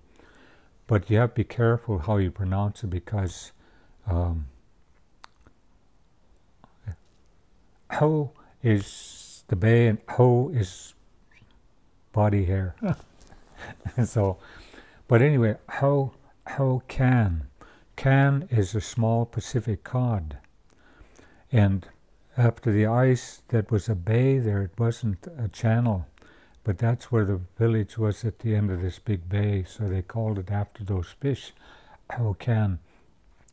But you have to be careful how you pronounce it, because Hau is the bay and Ho is body hair. So, but anyway, how can is a small Pacific cod, and after the ice, that was a bay there. It wasn't a channel, but that's where the village was at the end of this big bay. So they called it after those fish, how can.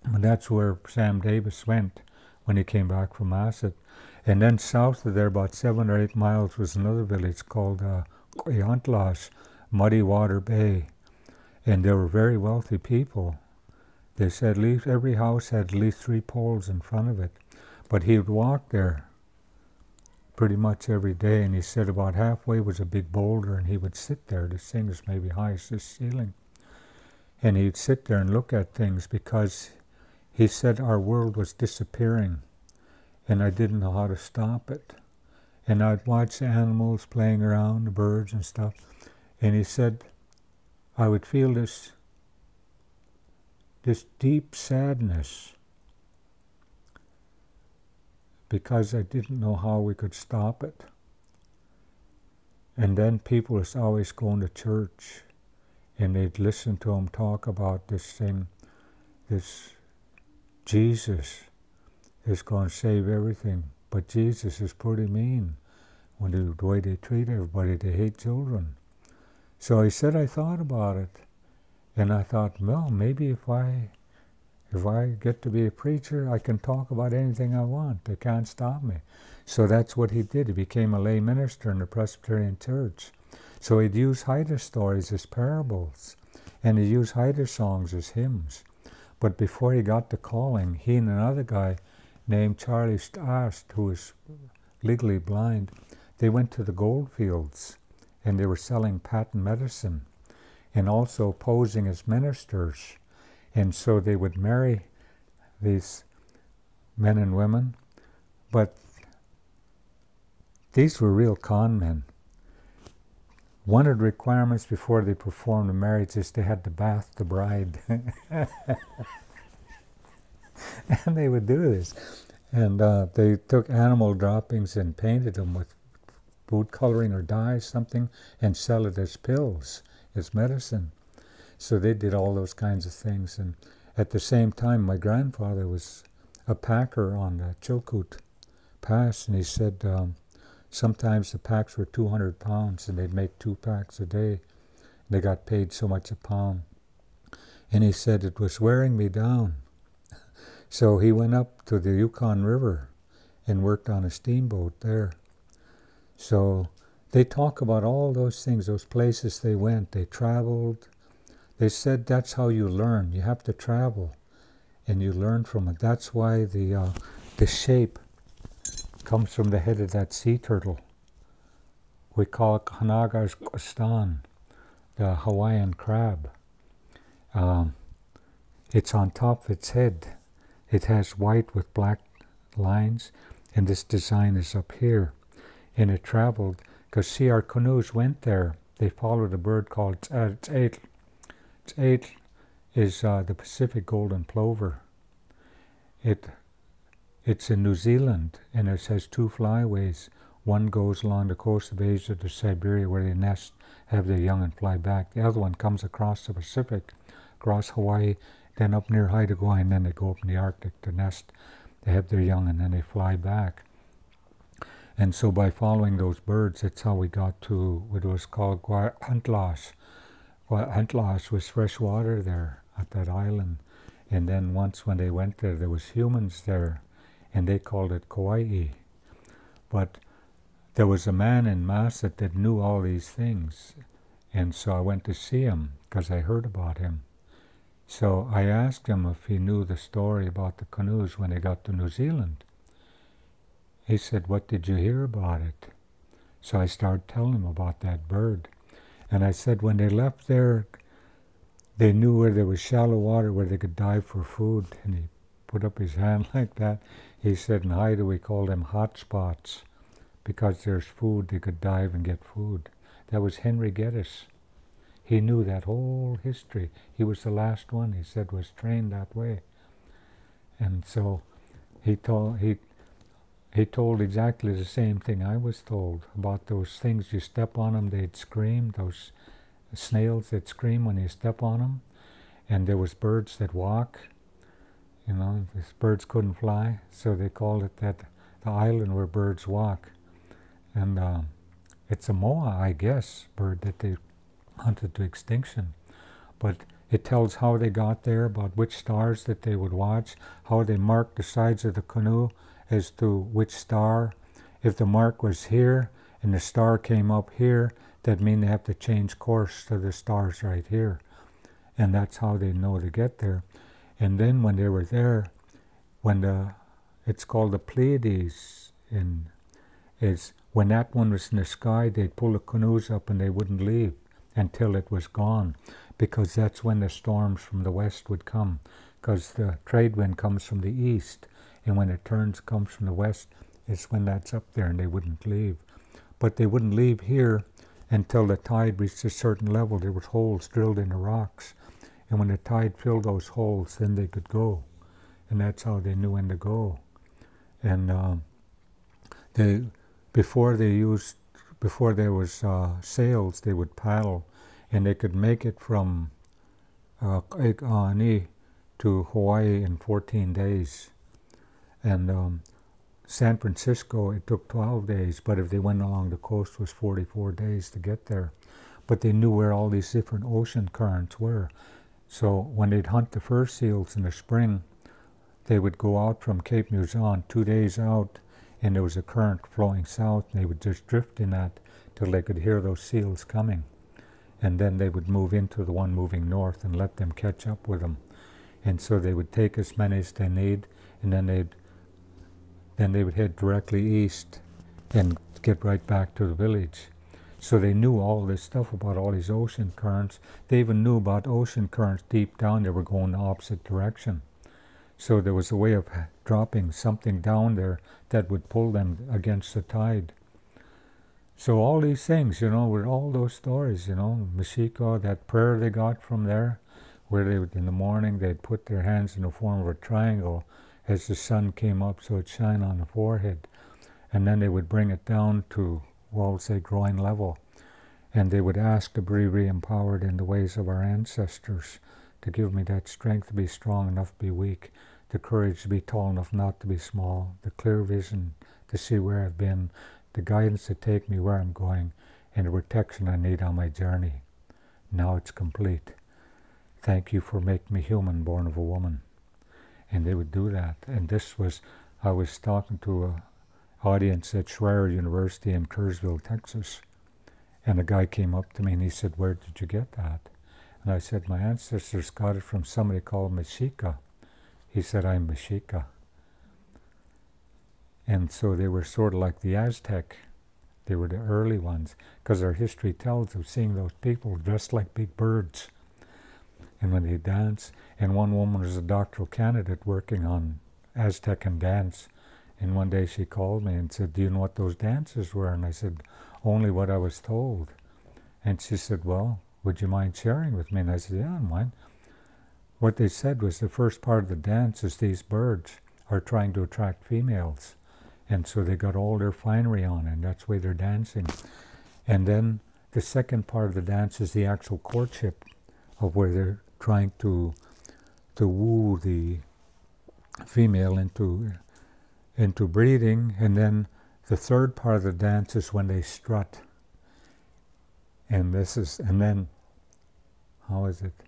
And that's where Sam Davis went when he came back from Masset. And then south of there, about 7 or 8 miles, was another village called Qoyantlas, Muddy Water Bay. And they were very wealthy people. They said at least every house had at least 3 poles in front of it. But he would walk there pretty much every day, and he said about halfway was a big boulder, and he would sit there. This thing is maybe high as this ceiling. And he'd sit there and look at things, because he said our world was disappearing, and I didn't know how to stop it. And I'd watch the animals playing around, the birds and stuff, and he said I would feel this deep sadness, because I didn't know how we could stop it. And then people was always going to church, and they'd listen to him talk about this thing, this Jesus is going to save everything. But Jesus is pretty mean when the way they treat everybody. They hate children. So he said, I thought about it, and I thought, well, maybe if I get to be a preacher, I can talk about anything I want. They can't stop me. So that's what he did. He became a lay minister in the Presbyterian Church. So he'd use Haida stories as parables, and he'd use Haida songs as hymns. But before he got the calling, he and another guy named Charlie Stast, who was legally blind, they went to the gold fields, and they were selling patent medicine and also posing as ministers. And so they would marry these men and women, but these were real con men. One of the requirements before they performed the marriage is they had to bath the bride. And they would do this. And they took animal droppings and painted them with food coloring or dye, something, and sell it as pills, as medicine. So they did all those kinds of things. And at the same time, my grandfather was a packer on the Chilkoot Pass, and he said sometimes the packs were 200 pounds, and they'd make 2 packs a day. They got paid so much a pound. And he said it was wearing me down. So he went up to the Yukon River and worked on a steamboat there. So they talk about all those things, those places they went, they traveled. They said that's how you learn. You have to travel, and you learn from it. That's why the shape comes from the head of that sea turtle. We call it Hanagar's Stan, the Hawaiian crab. It's on top of its head. It has white with black lines, and this design is up here. And it traveled, because see, our canoes went there. They followed a bird called T'aitl. T'aitl is the Pacific golden plover. It's in New Zealand, and it has two flyways. One goes along the coast of Asia to Siberia, where they nest, have their young, and fly back. The other one comes across the Pacific, across Hawaii, then up near Haida Gwaii, and then they go up in the Arctic to nest. They have their young, and then they fly back. And so by following those birds, that's how we got to what was called Huntlaws. Huntlaws was fresh water there at that island. And then once when they went there was humans there, and they called it Kauai. But there was a man in Masset that knew all these things. And so I went to see him because I heard about him. So I asked him if he knew the story about the canoes when they got to New Zealand. He said, "What did you hear about it?" So I started telling him about that bird. And I said, when they left there, they knew where there was shallow water where they could dive for food. And he put up his hand like that. He said, in Haida we call them hot spots, because there's food, they could dive and get food. That was Henry Geddes. He knew that whole history. He was the last one, he said, was trained that way. And so he told exactly the same thing I was told about those things. You step on them, they'd scream. Those snails that scream when you step on them. And there was birds that walk. You know, these birds couldn't fly, so they called it that, the island where birds walk. And it's a moa, I guess, bird that they hunted to extinction. But it tells how they got there, about which stars that they would watch, how they marked the sides of the canoe as to which star. If the mark was here and the star came up here, that means they have to change course to the stars right here. And that's how they know to get there. And then when they were there, it's called the Pleiades, is when that one was in the sky, they'd pull the canoes up and they wouldn't leave until it was gone, because that's when the storms from the west would come, because the trade wind comes from the east, and when it comes from the west, it's when that's up there, and they wouldn't leave. But they wouldn't leave here until the tide reached a certain level. There was holes drilled in the rocks, and when the tide filled those holes, then they could go, and that's how they knew when to go. And before there was sails, they would paddle, and they could make it from Kaekani to Hawaii in 14 days. And San Francisco, it took 12 days, but if they went along the coast, it was 44 days to get there. But they knew where all these different ocean currents were. So when they'd hunt the fur seals in the spring, they would go out from Cape Muzon 2 days out, and there was a current flowing south, and they would just drift in that till they could hear those seals coming. And then they would move into the one moving north and let them catch up with them. And so they would take as many as they need, and then they would head directly east and get right back to the village. So they knew all this stuff about all these ocean currents. They even knew about ocean currents deep down. They were going the opposite direction. So there was a way of dropping something down there that would pull them against the tide. So all these things, with all those stories, Mexico, that prayer they got from there, where they would, in the morning, they'd put their hands in the form of a triangle as the sun came up so it'd shine on the forehead. And then they would bring it down to, say, groin level. And they would ask to be re-empowered in the ways of our ancestors, to give me that strength to be strong enough to be weak, the courage to be tall enough not to be small, the clear vision to see where I've been, the guidance to take me where I'm going, and the protection I need on my journey. Now it's complete. Thank you for making me human, born of a woman. And they would do that. And I was talking to an audience at Schreier University in Kerrsville, Texas, And a guy came up to me and he said, "Where did you get that?" And I said, "My ancestors got it from somebody called Mexica." He said, "I'm Mexica." And so they were sort of like the Aztec. They were the early ones, because our history tells of seeing those people dressed like big birds. And when they dance, and one woman was a doctoral candidate working on Aztec and dance. And one day she called me and said, "Do you know what those dances were?" And I said, "Only what I was told." And she said, "Well, would you mind sharing with me?" And I said, "Yeah, I don't mind." What they said was the first part of the dance is these birds are trying to attract females. And so they got all their finery on, and that's why they're dancing. And then the second part of the dance is the actual courtship, of where they're trying to woo the female into breeding. And then the third part of the dance is when they strut. And then, how is it?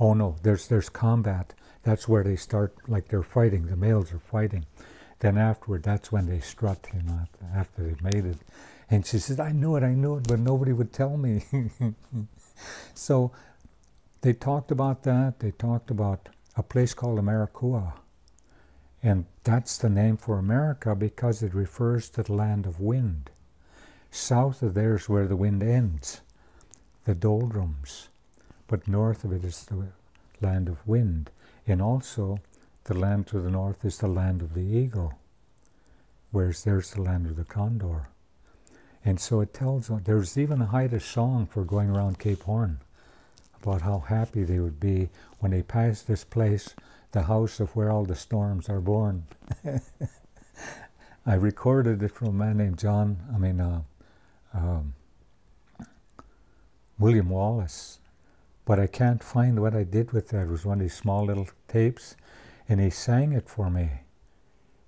Oh no, there's combat. That's where they start, like they're fighting, the males are fighting. Then afterward, that's when they strut, after they've mated. And she said, I knew it, but nobody would tell me. So they talked about that. They talked about a place called Americua. And that's the name for America because it refers to the land of wind. South of there is where the wind ends, the doldrums. But north of it is the land of wind. And also, the land to the north is the land of the eagle, whereas there's the land of the condor. And so it tells, there's even a Haida song for going around Cape Horn about how happy they would be when they pass this place, the house of where all the storms are born. I recorded it from a man named William Wallace, but I can't find what I did with that. It was one of these small little tapes. And he sang it for me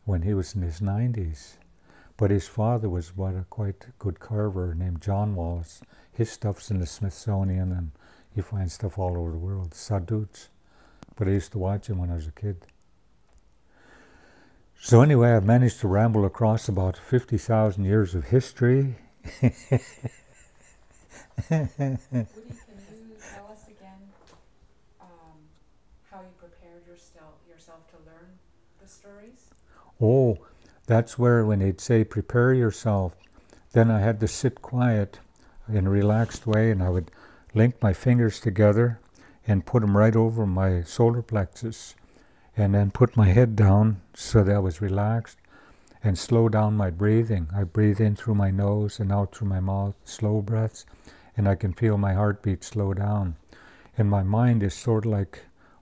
when he was in his 90s. But his father was quite a good carver named John Wallace. His stuff's in the Smithsonian, and you find stuff all over the world, Saduts. But I used to watch him when I was a kid. So anyway, I've managed to ramble across about 50,000 years of history. Woody, can you tell us again how you prepared yourself to learn the stories? Oh, that's where when they'd say, prepare yourself, then I had to sit quiet in a relaxed way, and I would link my fingers together and put them right over my solar plexus, and then put my head down so that I was relaxed, and slow down my breathing. I breathe in through my nose and out through my mouth, slow breaths, and I can feel my heartbeat slow down. And my mind is sort of like,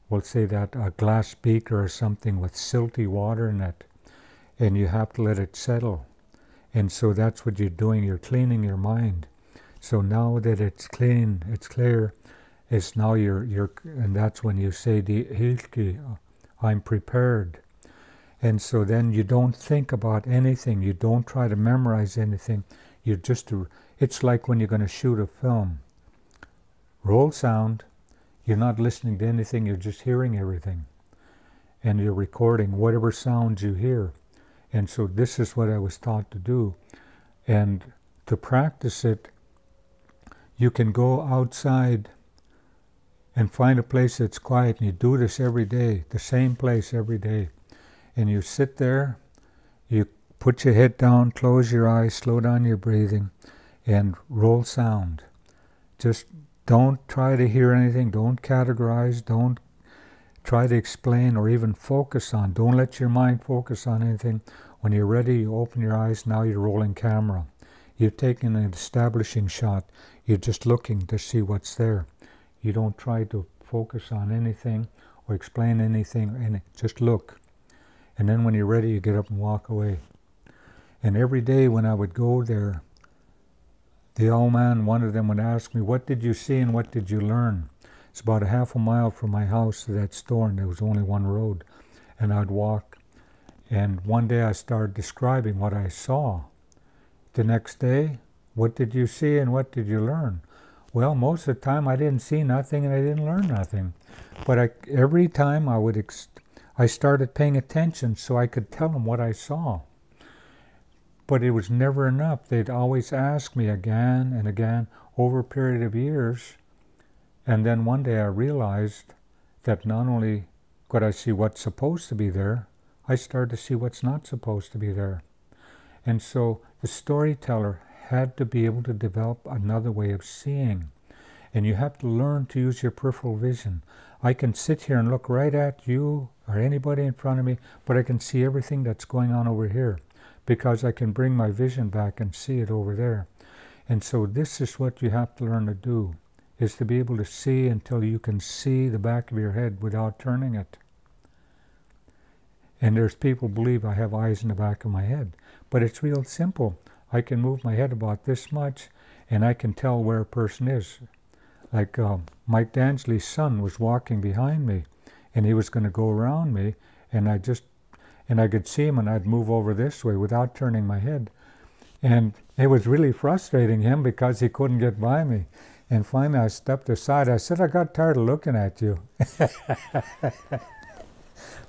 we'll say that a glass beaker or something with silty water in it, and you have to let it settle. And so that's what you're doing, you're cleaning your mind. So now that it's clean, it's clear, it's now and that's when you say, Hilki, I'm prepared. And so then you don't think about anything, you don't try to memorize anything, you just, it's like when you're going to shoot a film. Roll sound, you're not listening to anything, you're just hearing everything. And you're recording whatever sounds you hear. And so this is what I was taught to do. And to practice it, you can go outside and find a place that's quiet, and you do this every day, the same place every day. And you sit there, you put your head down, close your eyes, slow down your breathing, and roll sound. Just don't try to hear anything, don't categorize, don't try to explain or even focus on. Don't let your mind focus on anything. When you're ready, you open your eyes, now you're rolling camera. You're taking an establishing shot. You're just looking to see what's there. You don't try to focus on anything or explain anything, just look. And then when you're ready, you get up and walk away. And every day when I would go there, the old man, one of them would ask me, what did you see and what did you learn? It's about a half a mile from my house to that store, and there was only one road. And I'd walk. And one day I started describing what I saw. The next day, what did you see and what did you learn? Well, most of the time I didn't see nothing and I didn't learn nothing. But every time I started paying attention so I could tell them what I saw. But it was never enough. They'd always ask me again and again over a period of years. And then one day I realized that not only could I see what's supposed to be there, I started to see what's not supposed to be there. And so the storyteller had to be able to develop another way of seeing. And you have to learn to use your peripheral vision. I can sit here and look right at you or anybody in front of me, but I can see everything that's going on over here because I can bring my vision back and see it over there. And so this is what you have to learn to do, is to be able to see until you can see the back of your head without turning it. And there's people who believe I have eyes in the back of my head, but it's real simple. I can move my head about this much and I can tell where a person is. Like Mike Dansley's son was walking behind me and he was going to go around me, and I could see him and I'd move over this way without turning my head. And it was really frustrating him because he couldn't get by me. And finally I stepped aside. I said, I got tired of looking at you.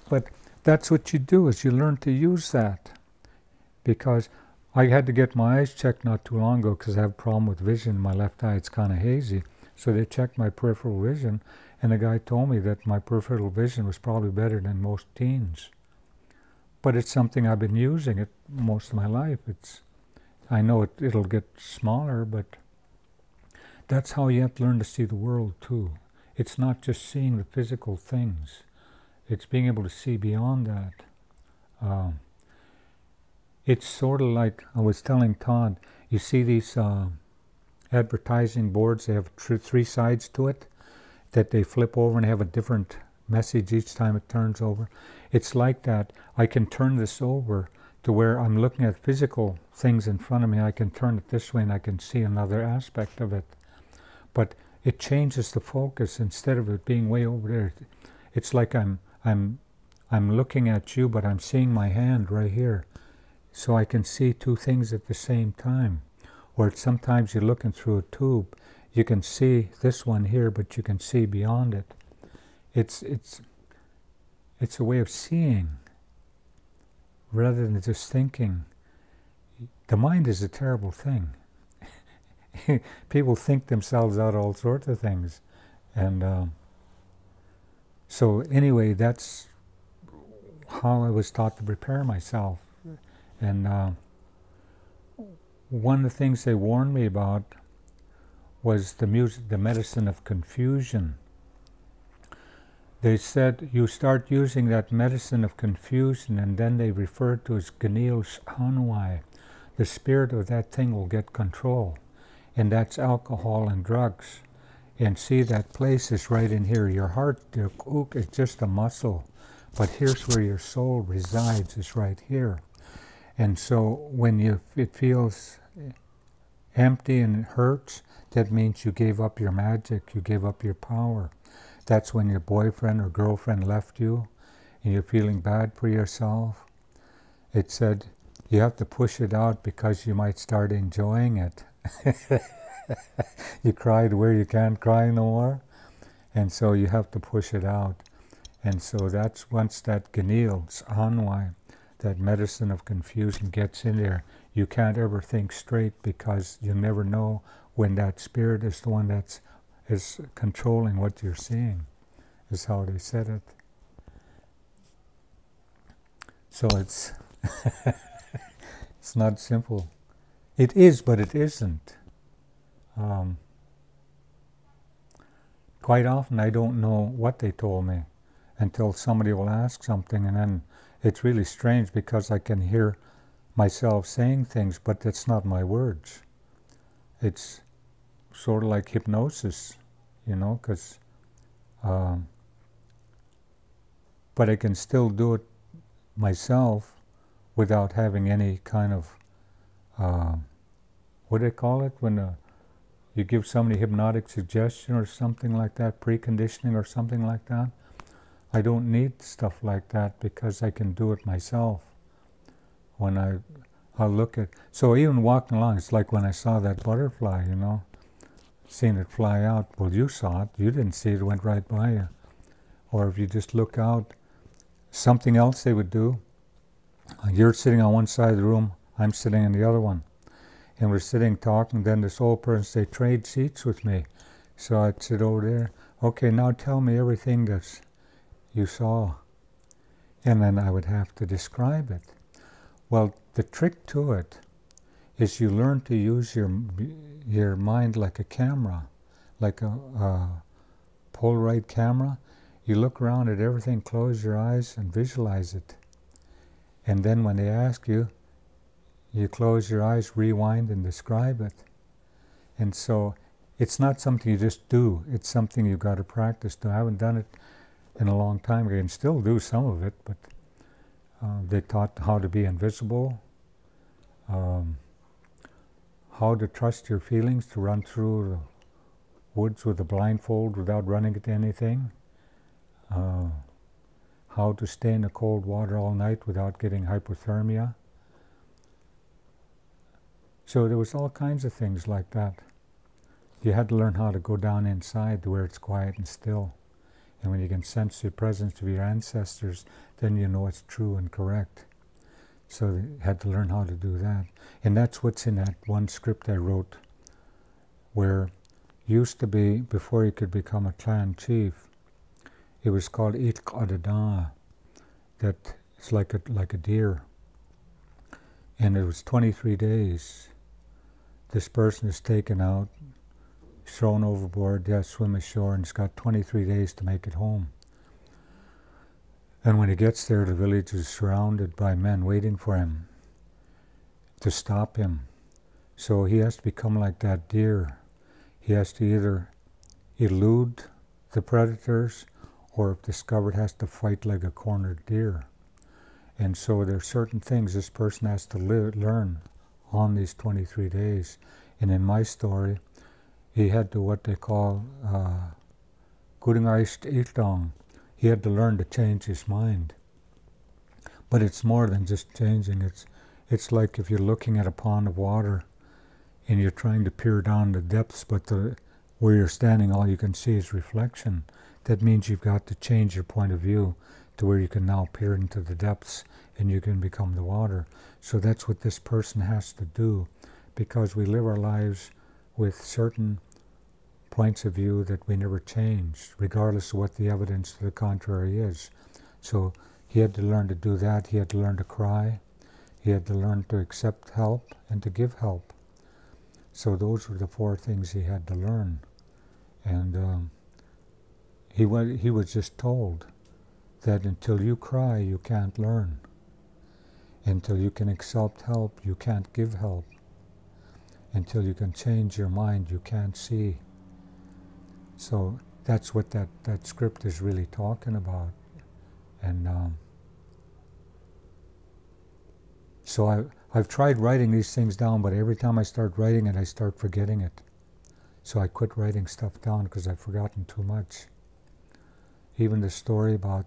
But that's what you do, is you learn to use that. Because I had to get my eyes checked not too long ago because I have a problem with vision in my left eye. It's kind of hazy. So they checked my peripheral vision, and the guy told me that my peripheral vision was probably better than most teens. But it's something I've been using it most of my life. I know it'll get smaller, but that's how you have to learn to see the world too. It's not just seeing the physical things. It's being able to see beyond that. It's sort of like, I was telling Todd, you see these advertising boards, they have three sides to it that they flip over and have a different message each time it turns over. It's like that. I can turn this over to where I'm looking at physical things in front of me. I can turn it this way and I can see another aspect of it. But it changes the focus. Instead of it being way over there, it's like I'm looking at you, but I'm seeing my hand right here. So I can see two things at the same time. Or sometimes you're looking through a tube. You can see this one here, but you can see beyond it. It's a way of seeing rather than just thinking. The mind is a terrible thing. People think themselves out all sorts of things. And so anyway, that's how I was taught to prepare myself. And one of the things they warned me about was the medicine of confusion. They said you start using that medicine of confusion, and then they referred to as Ganil Hanwai. The spirit of that thing will get control, and that's alcohol and drugs. And see, that place is right in here. Your heart, your kook, is just a muscle, but here's where your soul resides, is right here. And so when it feels empty and it hurts, that means you gave up your magic, you gave up your power. That's when your boyfriend or girlfriend left you and you're feeling bad for yourself. It said you have to push it out because you might start enjoying it. You cried where you can't cry no more, and so you have to push it out. And so that's once that Ganil, Anwai, that medicine of confusion gets in there, you can't ever think straight because you never know when that spirit is the one that is controlling what you're seeing, is how they said it. So it's it's not simple. It is, but it isn't. Quite often I don't know what they told me until somebody will ask something, and then it's really strange because I can hear myself saying things, but that's not my words. It's sort of like hypnosis, you know, because but I can still do it myself without having any kind of what do they call it when you give somebody hypnotic suggestion or something like that, preconditioning or something like that. I don't need stuff like that because I can do it myself. When I'll look at, so even walking along, it's like when I saw that butterfly, you know, seeing it fly out. Well, you saw it, you didn't see it, it went right by you. Or if you just look out, something else they would do, you're sitting on one side of the room, I'm sitting in the other one. And we're sitting talking, then this old person say, trade seats with me. So I'd sit over there. Okay, now tell me everything that you saw. And then I would have to describe it. Well, the trick to it is you learn to use your mind like a camera, like a Polaroid camera. You look around at everything, close your eyes and visualize it. And then when they ask you, you close your eyes, rewind and describe it. And so it's not something you just do, it's something you've got to practice. I haven't done it in a long time. I can still do some of it, but they taught how to be invisible, how to trust your feelings, to run through the woods with a blindfold without running into anything, how to stay in the cold water all night without getting hypothermia. So there was all kinds of things like that. You had to learn how to go down inside to where it's quiet and still. And when you can sense the presence of your ancestors, then you know it's true and correct. So you had to learn how to do that. And that's what's in that one script I wrote, where used to be, before you could become a clan chief, it was called Itq Adada, that it's like a deer. And it was 23 days. This person is taken out, thrown overboard, swim ashore, and it's got 23 days to make it home. And when he gets there, the village is surrounded by men waiting for him to stop him. So he has to become like that deer. He has to either elude the predators, or if discovered, has to fight like a cornered deer. And so there are certain things this person has to learn on these 23 days. And in my story, he had to what they call Gudingeist. He had to learn to change his mind. But it's more than just changing. It's like if you're looking at a pond of water and you're trying to peer down the depths, but where you're standing, all you can see is reflection. That means you've got to change your point of view to where you can now peer into the depths and you can become the water. So that's what this person has to do, because we live our lives with certain points of view that we never change, regardless of what the evidence to the contrary is. So he had to learn to do that. He had to learn to cry. He had to learn to accept help and to give help. So those were the 4 things he had to learn. And he was just told that until you cry, you can't learn. Until you can accept help, you can't give help. Until you can change your mind, you can't see. So that's what that script is really talking about. And so I've tried writing these things down, but every time I start writing it, I start forgetting it. So I quit writing stuff down because I've forgotten too much. Even the story about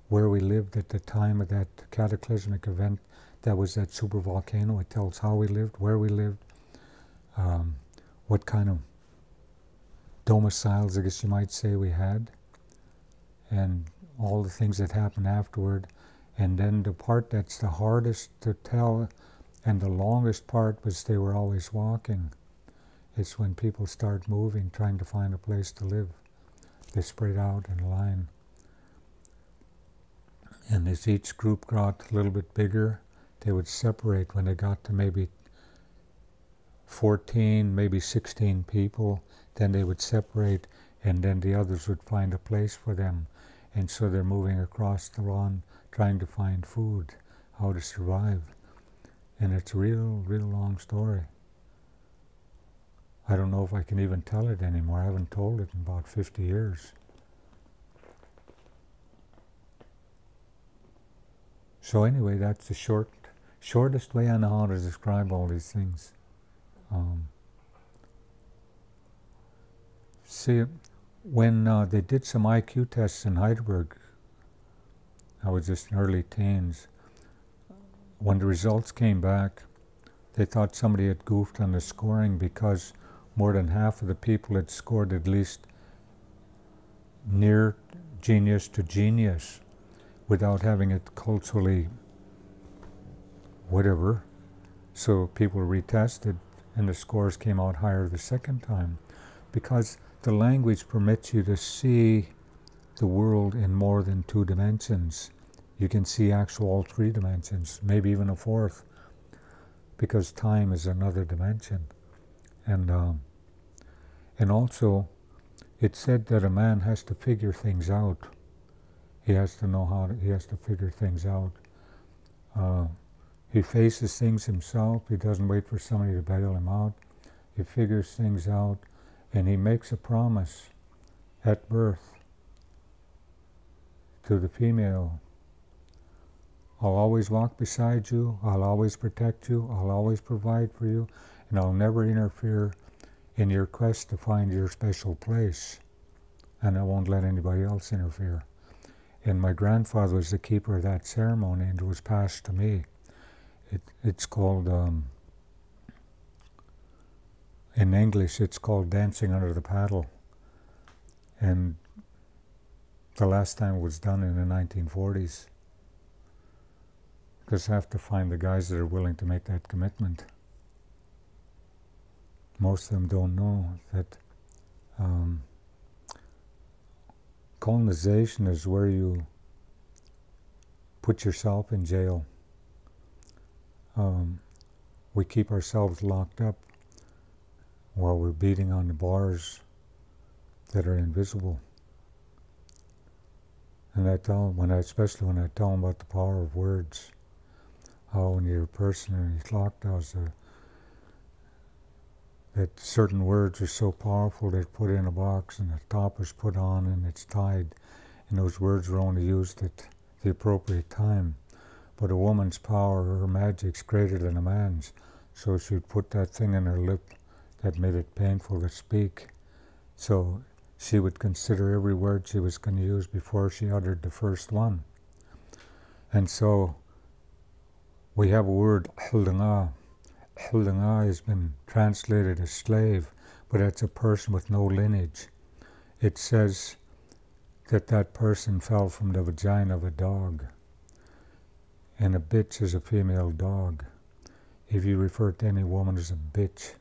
where we lived at the time of that cataclysmic event, that was that supervolcano. It tells how we lived, where we lived, what kind of domiciles, I guess you might say, we had, and all the things that happened afterward. And then the part that's the hardest to tell and the longest part was they were always walking. It's when people start moving, trying to find a place to live. They spread out in a line. And as each group got a little bit bigger, they would separate. When they got to maybe 14, maybe 16 people, then they would separate, and then the others would find a place for them. And so they're moving across the lawn, trying to find food, how to survive. And it's a real long story. I don't know if I can even tell it anymore. I haven't told it in about 50 years. So anyway, that's the shortest way I know how to describe all these things. See, when they did some IQ tests in Heidelberg, I was just in early teens. When the results came back, they thought somebody had goofed on the scoring because more than half of the people had scored at least near genius to genius without having it culturally whatever. So people retested, and the scores came out higher the second time, because the language permits you to see the world in more than 2 dimensions. You can see actual 3 dimensions, maybe even a 4th, because time is another dimension. And also, it said that a man has to figure things out. He has to know he has to figure things out. He faces things himself. He doesn't wait for somebody to bail him out. He figures things out, and he makes a promise at birth to the female. I'll always walk beside you, I'll always protect you, I'll always provide for you, and I'll never interfere in your quest to find your special place. And I won't let anybody else interfere. And my grandfather was the keeper of that ceremony, and it was passed to me. It's called, in English, it's called dancing under the paddle. And the last time it was done in the 1940s. Because I have to find the guys that are willing to make that commitment. Most of them don't know that colonization is where you put yourself in jail. We keep ourselves locked up while we're beating on the bars that are invisible. And I tell them, especially when I tell them about the power of words, how when you're a person and he's locked out, that certain words are so powerful they're put in a box and the top is put on and it's tied, and those words are only used at the appropriate time. But a woman's power, her magic's greater than a man's, so she'd put that thing in her lip that made it painful to speak. So she would consider every word she was going to use before she uttered the first one. And so we have a word, Hildanga. Hildanga has been translated as slave, but it's a person with no lineage. It says that that person fell from the vagina of a dog. And a bitch is a female dog. If you refer to any woman as a bitch,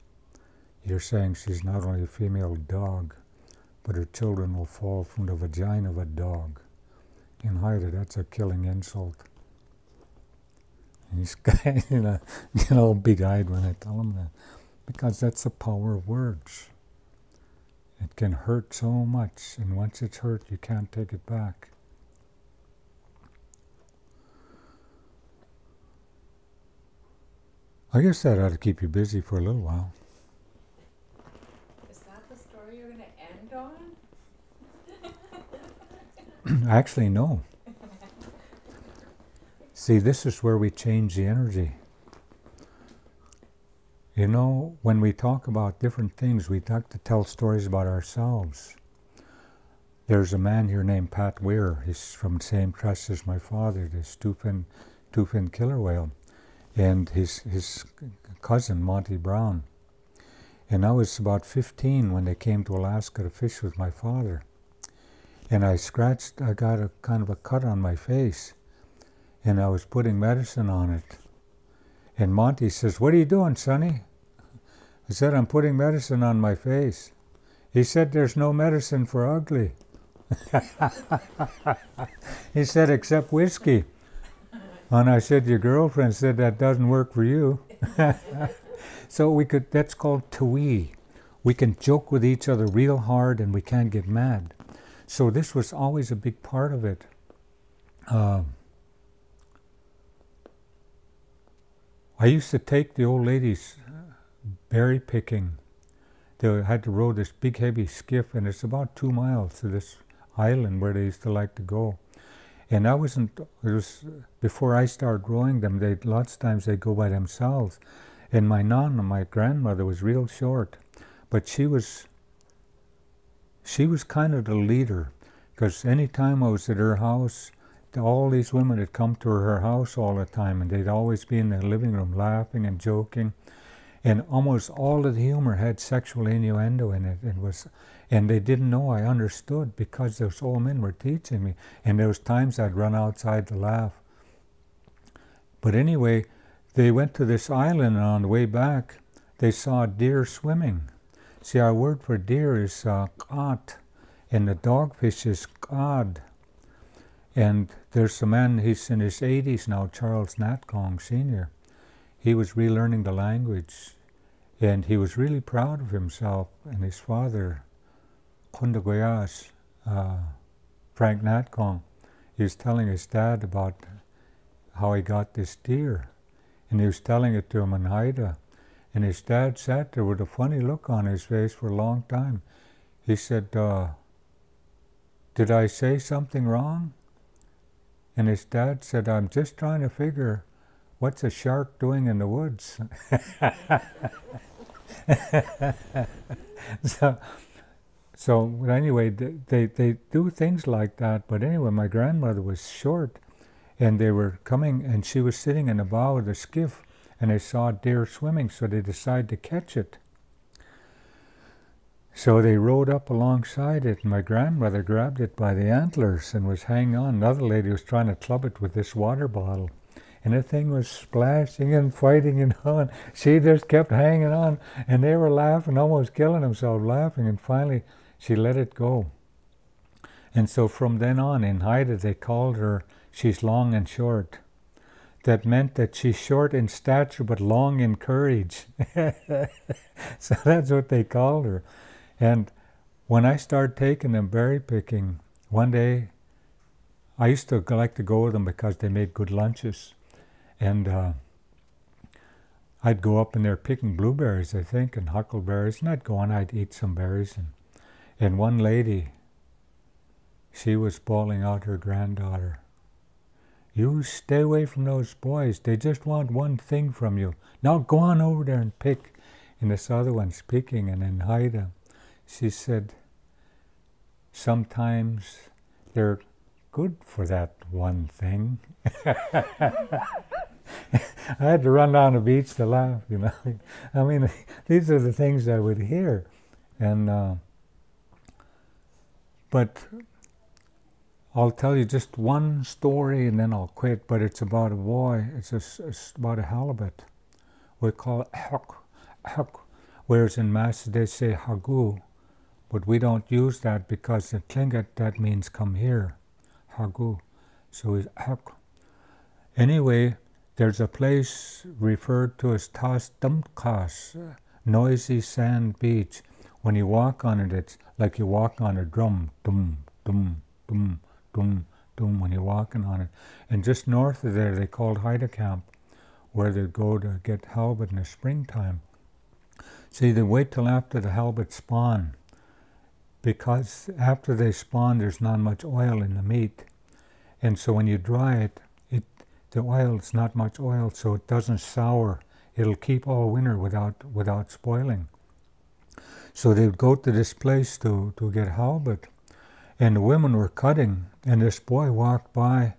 you're saying she's not only a female dog, but her children will fall from the vagina of a dog. In Haida, that's a killing insult. And these guys, get all big-eyed when I tell them that, because that's the power of words. It can hurt so much, and once it's hurt, you can't take it back. I guess that ought to keep you busy for a little while. Is that the story you're going to end on? Actually, no. See, this is where we change the energy. You know, when we talk about different things, we like to tell stories about ourselves. There's a man here named Pat Weir. He's from the same trust as my father, this two-fin killer whale, and his cousin, Monty Brown. And I was about 15 when they came to Alaska to fish with my father. And I got a kind of a cut on my face, and I was putting medicine on it. And Monty says, "What are you doing, Sonny?" I said, "I'm putting medicine on my face." He said, "There's no medicine for ugly." He said, "Except whiskey." And I said, "Your girlfriend said that doesn't work for you." So that's called tui. We can joke with each other real hard and we can't get mad. So this was always a big part of it. I used to take the old ladies berry picking. They had to row this big heavy skiff, and it's about 2 miles to this island where they used to like to go. And it was before I started rowing them, lots of times they'd go by themselves. And my grandmother was real short, but she was kind of the leader, because any time I was at her house, all these women had come to her house all the time, and they'd always be in the living room laughing and joking. And almost all of the humor had sexual innuendo in it. And they didn't know I understood, because those old men were teaching me. And there was times I'd run outside to laugh. But anyway, they went to this island, and on the way back, they saw a deer swimming. See, our word for deer is qat, and the dogfish is qad. And there's a man, he's in his 80s now, Charles Natkong Sr. He was relearning the language, and he was really proud of himself and his father, Kundagoyas, Frank Natkong. He was telling his dad about how he got this deer, and he was telling it to him in Haida. And his dad sat there with a funny look on his face for a long time. He said, did I say something wrong? And his dad said, I'm just trying to figure what's a shark doing in the woods? So anyway, they do things like that. But anyway, my grandmother was short, and they were coming, and she was sitting in the bow of the skiff, and they saw a deer swimming, so they decided to catch it. So they rowed up alongside it, and my grandmother grabbed it by the antlers and was hanging on. Another lady was trying to club it with this water bottle, and the thing was splashing and fighting and on. She just kept hanging on, and they were laughing, almost killing themselves laughing, and finally she let it go. And so from then on, in Haida, they called her, she's long and short. That meant that she's short in stature but long in courage. So that's what they called her. And when I started taking them berry picking, one day I used to like to go with them because they made good lunches. And I'd go up in there picking blueberries, I think, and huckleberries, and I'd go on, I'd eat some berries. And one lady, she was bawling out her granddaughter, you stay away from those boys. They just want one thing from you. Now go on over there and pick. And this other one's picking, and in Haida, she said, sometimes they're good for that one thing. I had to run down the beach to laugh, you know. I mean, these are the things I would hear. And but I'll tell you just one story and then I'll quit, but it's about a boy. It's about a halibut. We call it huk, whereas in Mass they say hagu, but we don't use that because in Tlingit that means come here, hagu. So it's huk. Anyway, there's a place referred to as Tas Dumkas, noisy sand beach. When you walk on it, it's like you walk on a drum, dum, dum, dum, dum, dum, when you're walking on it. And just north of there, they called Haida Camp, where they'd go to get halibut in the springtime. See, they wait till after the halibut spawn, because after they spawn, there's not much oil in the meat. And so when you dry it, the oil, it's not much oil, so it doesn't sour. It'll keep all winter without spoiling. So they would go to this place to get halibut, and the women were cutting, and this boy walked by,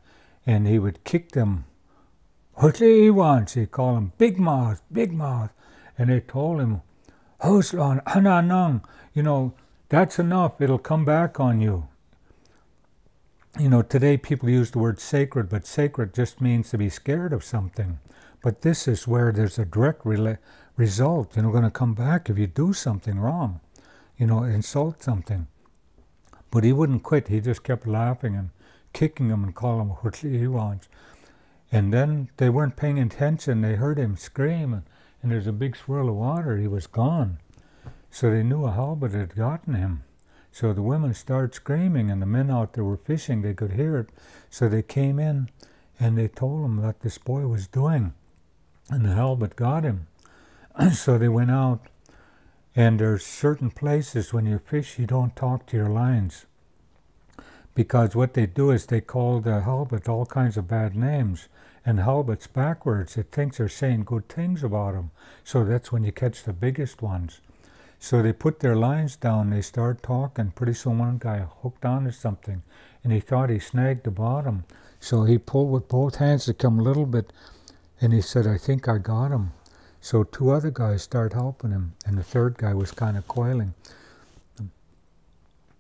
and he would kick them. What do he want? He called him big mouth, and they told him, Hoslan, Hananang, that's enough. It'll come back on you. Today people use the word sacred, but sacred just means to be scared of something. But this is where there's a direct result, going to come back if you do something wrong, insult something. But he wouldn't quit. He just kept laughing and kicking him and calling him what he wants. And then they weren't paying attention. They heard him scream, and there's a big swirl of water. He was gone. So they knew a halibut had gotten him. So the women started screaming, and the men out there were fishing. They could hear it. So they came in, and they told him what this boy was doing. And the halibut got him. So they went out. And there's certain places when you fish, you don't talk to your lines. Because what they do is they call the halibut all kinds of bad names. And halibut's backwards. It thinks they're saying good things about them. So that's when you catch the biggest ones. So they put their lines down, they start talking. Pretty soon one guy hooked onto something, and he thought he snagged the bottom. So he pulled with both hands to come a little bit, and he said, I think I got him. So two other guys started helping him, and the third guy was kind of coiling.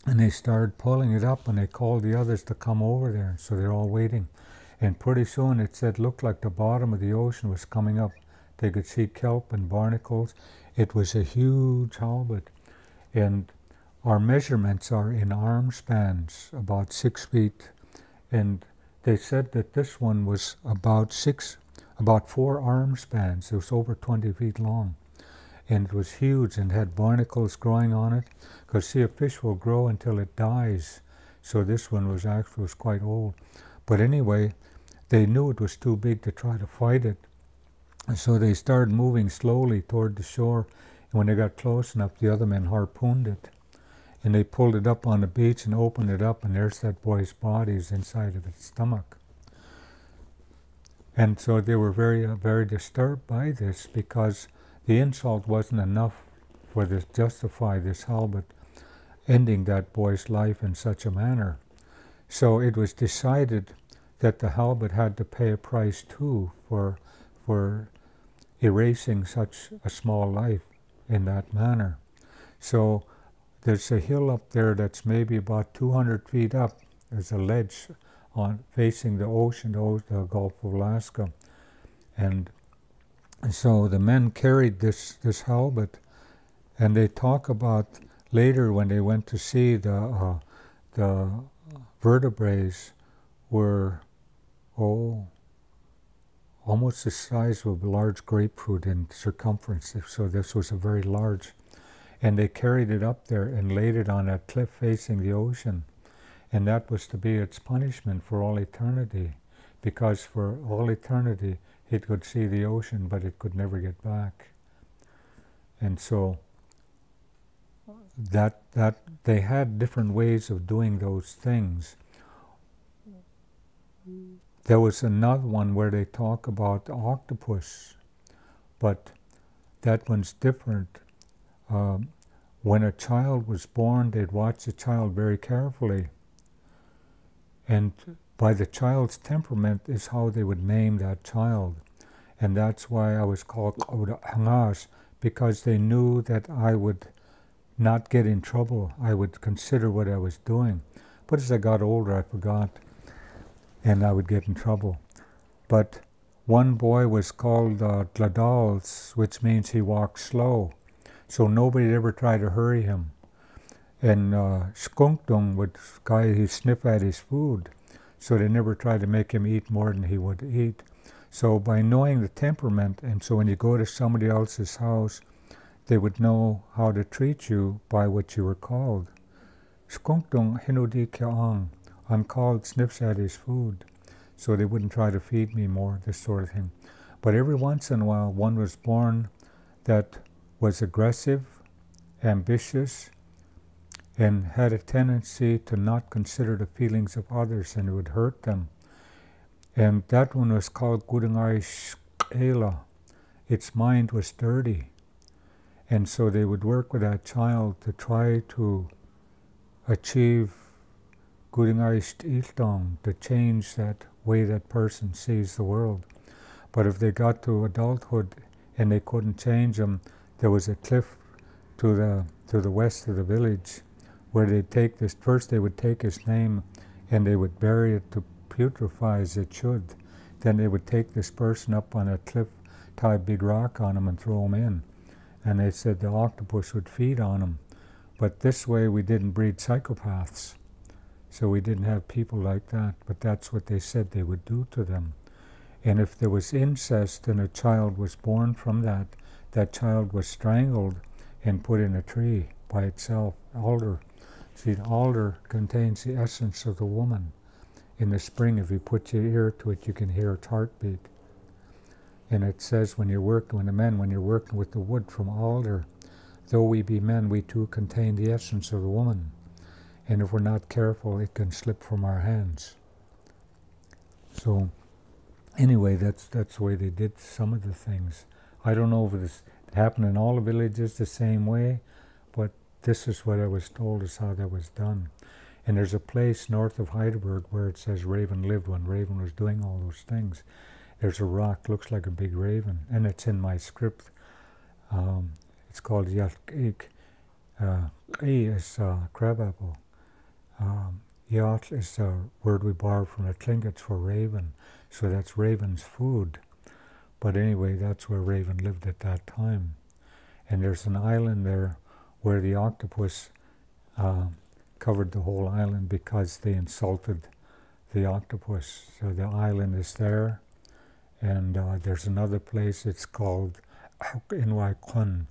And they started pulling it up, and they called the others to come over there. So they're all waiting. And pretty soon it said looked like the bottom of the ocean was coming up. They could see kelp and barnacles. It was a huge halibut. And our measurements are in arm spans, about 6 feet. And they said that this one was about 4 arm spans. It was over 20 feet long. And it was huge and had barnacles growing on it. Because see, a fish will grow until it dies. So this one was quite old. But anyway, they knew it was too big to try to fight it. And so they started moving slowly toward the shore. And when they got close enough, the other men harpooned it. And they pulled it up on the beach and opened it up, and there's that boy's body inside of its stomach. And so they were very, very disturbed by this, because the insult wasn't enough for this justify this halibut ending that boy's life in such a manner. So it was decided that the halibut had to pay a price too for erasing such a small life in that manner. So there's a hill up there that's maybe about 200 feet up. There's a ledge on facing the ocean, the Gulf of Alaska. And so the men carried this halibut, and they talk about later when they went to see the vertebrae were almost the size of a large grapefruit in circumference. So this was a very large. And they carried it up there and laid it on a cliff facing the ocean. And that was to be its punishment for all eternity, because for all eternity it could see the ocean, but it could never get back. And so that they had different ways of doing those things. There was another one where they talk about the octopus, but that one's different. When a child was born, they'd watch the child very carefully. And by the child's temperament is how they would name that child. And that's why I was called Hangas, because they knew that I would not get in trouble. I would consider what I was doing. But as I got older, I forgot, and I would get in trouble. But one boy was called Gladals, which means he walked slow. So nobody ever tried to hurry him. And Skunkdung would he'd sniff at his food, so they never tried to make him eat more than he would eat. So by knowing the temperament, and so when you go to somebody else's house, they would know how to treat you by what you were called. Skunkdung hinudi kiang. I'm called sniffs at his food. So they wouldn't try to feed me more, this sort of thing. But every once in a while, one was born that was aggressive, ambitious, and had a tendency to not consider the feelings of others, and it would hurt them. And that one was called Gudangai Shkela. Its mind was dirty. And so they would work with that child to try to achieve Gudangai Stiltong, to change that way that person sees the world. But if they got to adulthood and they couldn't change them, there was a cliff to the west of the village where they'd take this, first they would take his name and they would bury it to putrefy as it should. Then they would take this person up on a cliff, tie a big rock on him and throw him in. And they said the octopus would feed on him. But this way we didn't breed psychopaths. So we didn't have people like that, but that's what they said they would do to them. And if there was incest and a child was born from that, that child was strangled and put in a tree by itself, alder. See, the alder contains the essence of the woman. In the spring, if you put your ear to it, you can hear its heartbeat. And it says when you're working with the wood from alder, though we be men, we too contain the essence of the woman. And if we're not careful, it can slip from our hands. So, anyway, that's the way they did some of the things. I don't know if it happened in all the villages the same way, but this is what I was told is how that was done. And there's a place north of Heidelberg where it says Raven lived when Raven was doing all those things. There's a rock, looks like a big raven, and it's in my script. It's called Yalkik. Is crabapple. Yacht is a word we borrowed from the Tlingits for raven, so that's raven's food. But anyway, that's where Raven lived at that time. And there's an island there where the octopus covered the whole island because they insulted the octopus. So the island is there, and there's another place, it's called Inwaikun.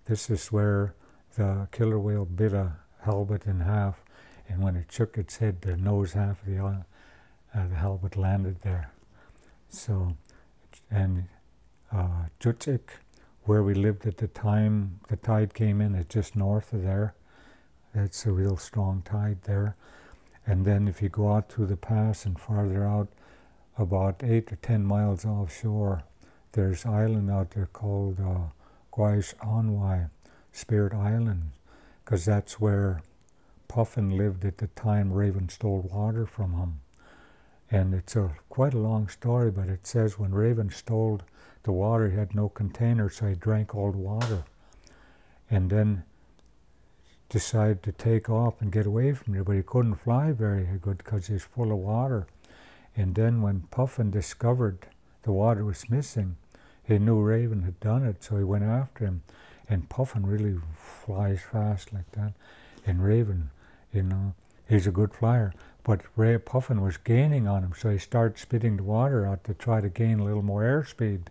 This is where the killer whale bit a halibut in half, and when it shook its head, the nose half of the halibut landed there. So, and Jutsik, where we lived at the time the tide came in, it's just north of there. It's a real strong tide there. And then if you go out through the pass and farther out, about 8 or 10 miles offshore, there's an island out there called Guaish Anwai, Spirit Island, because that's where Puffin lived at the time Raven stole water from him. And it's quite a long story, but it says when Raven stole the water, he had no container, so he drank all the water. And then decided to take off and get away from there, but he couldn't fly very good because he was full of water. And then when Puffin discovered the water was missing, he knew Raven had done it, so he went after him. And Puffin really flies fast like that. And Raven, he's a good flyer. But Puffin was gaining on him, so he started spitting the water out to try to gain a little more airspeed.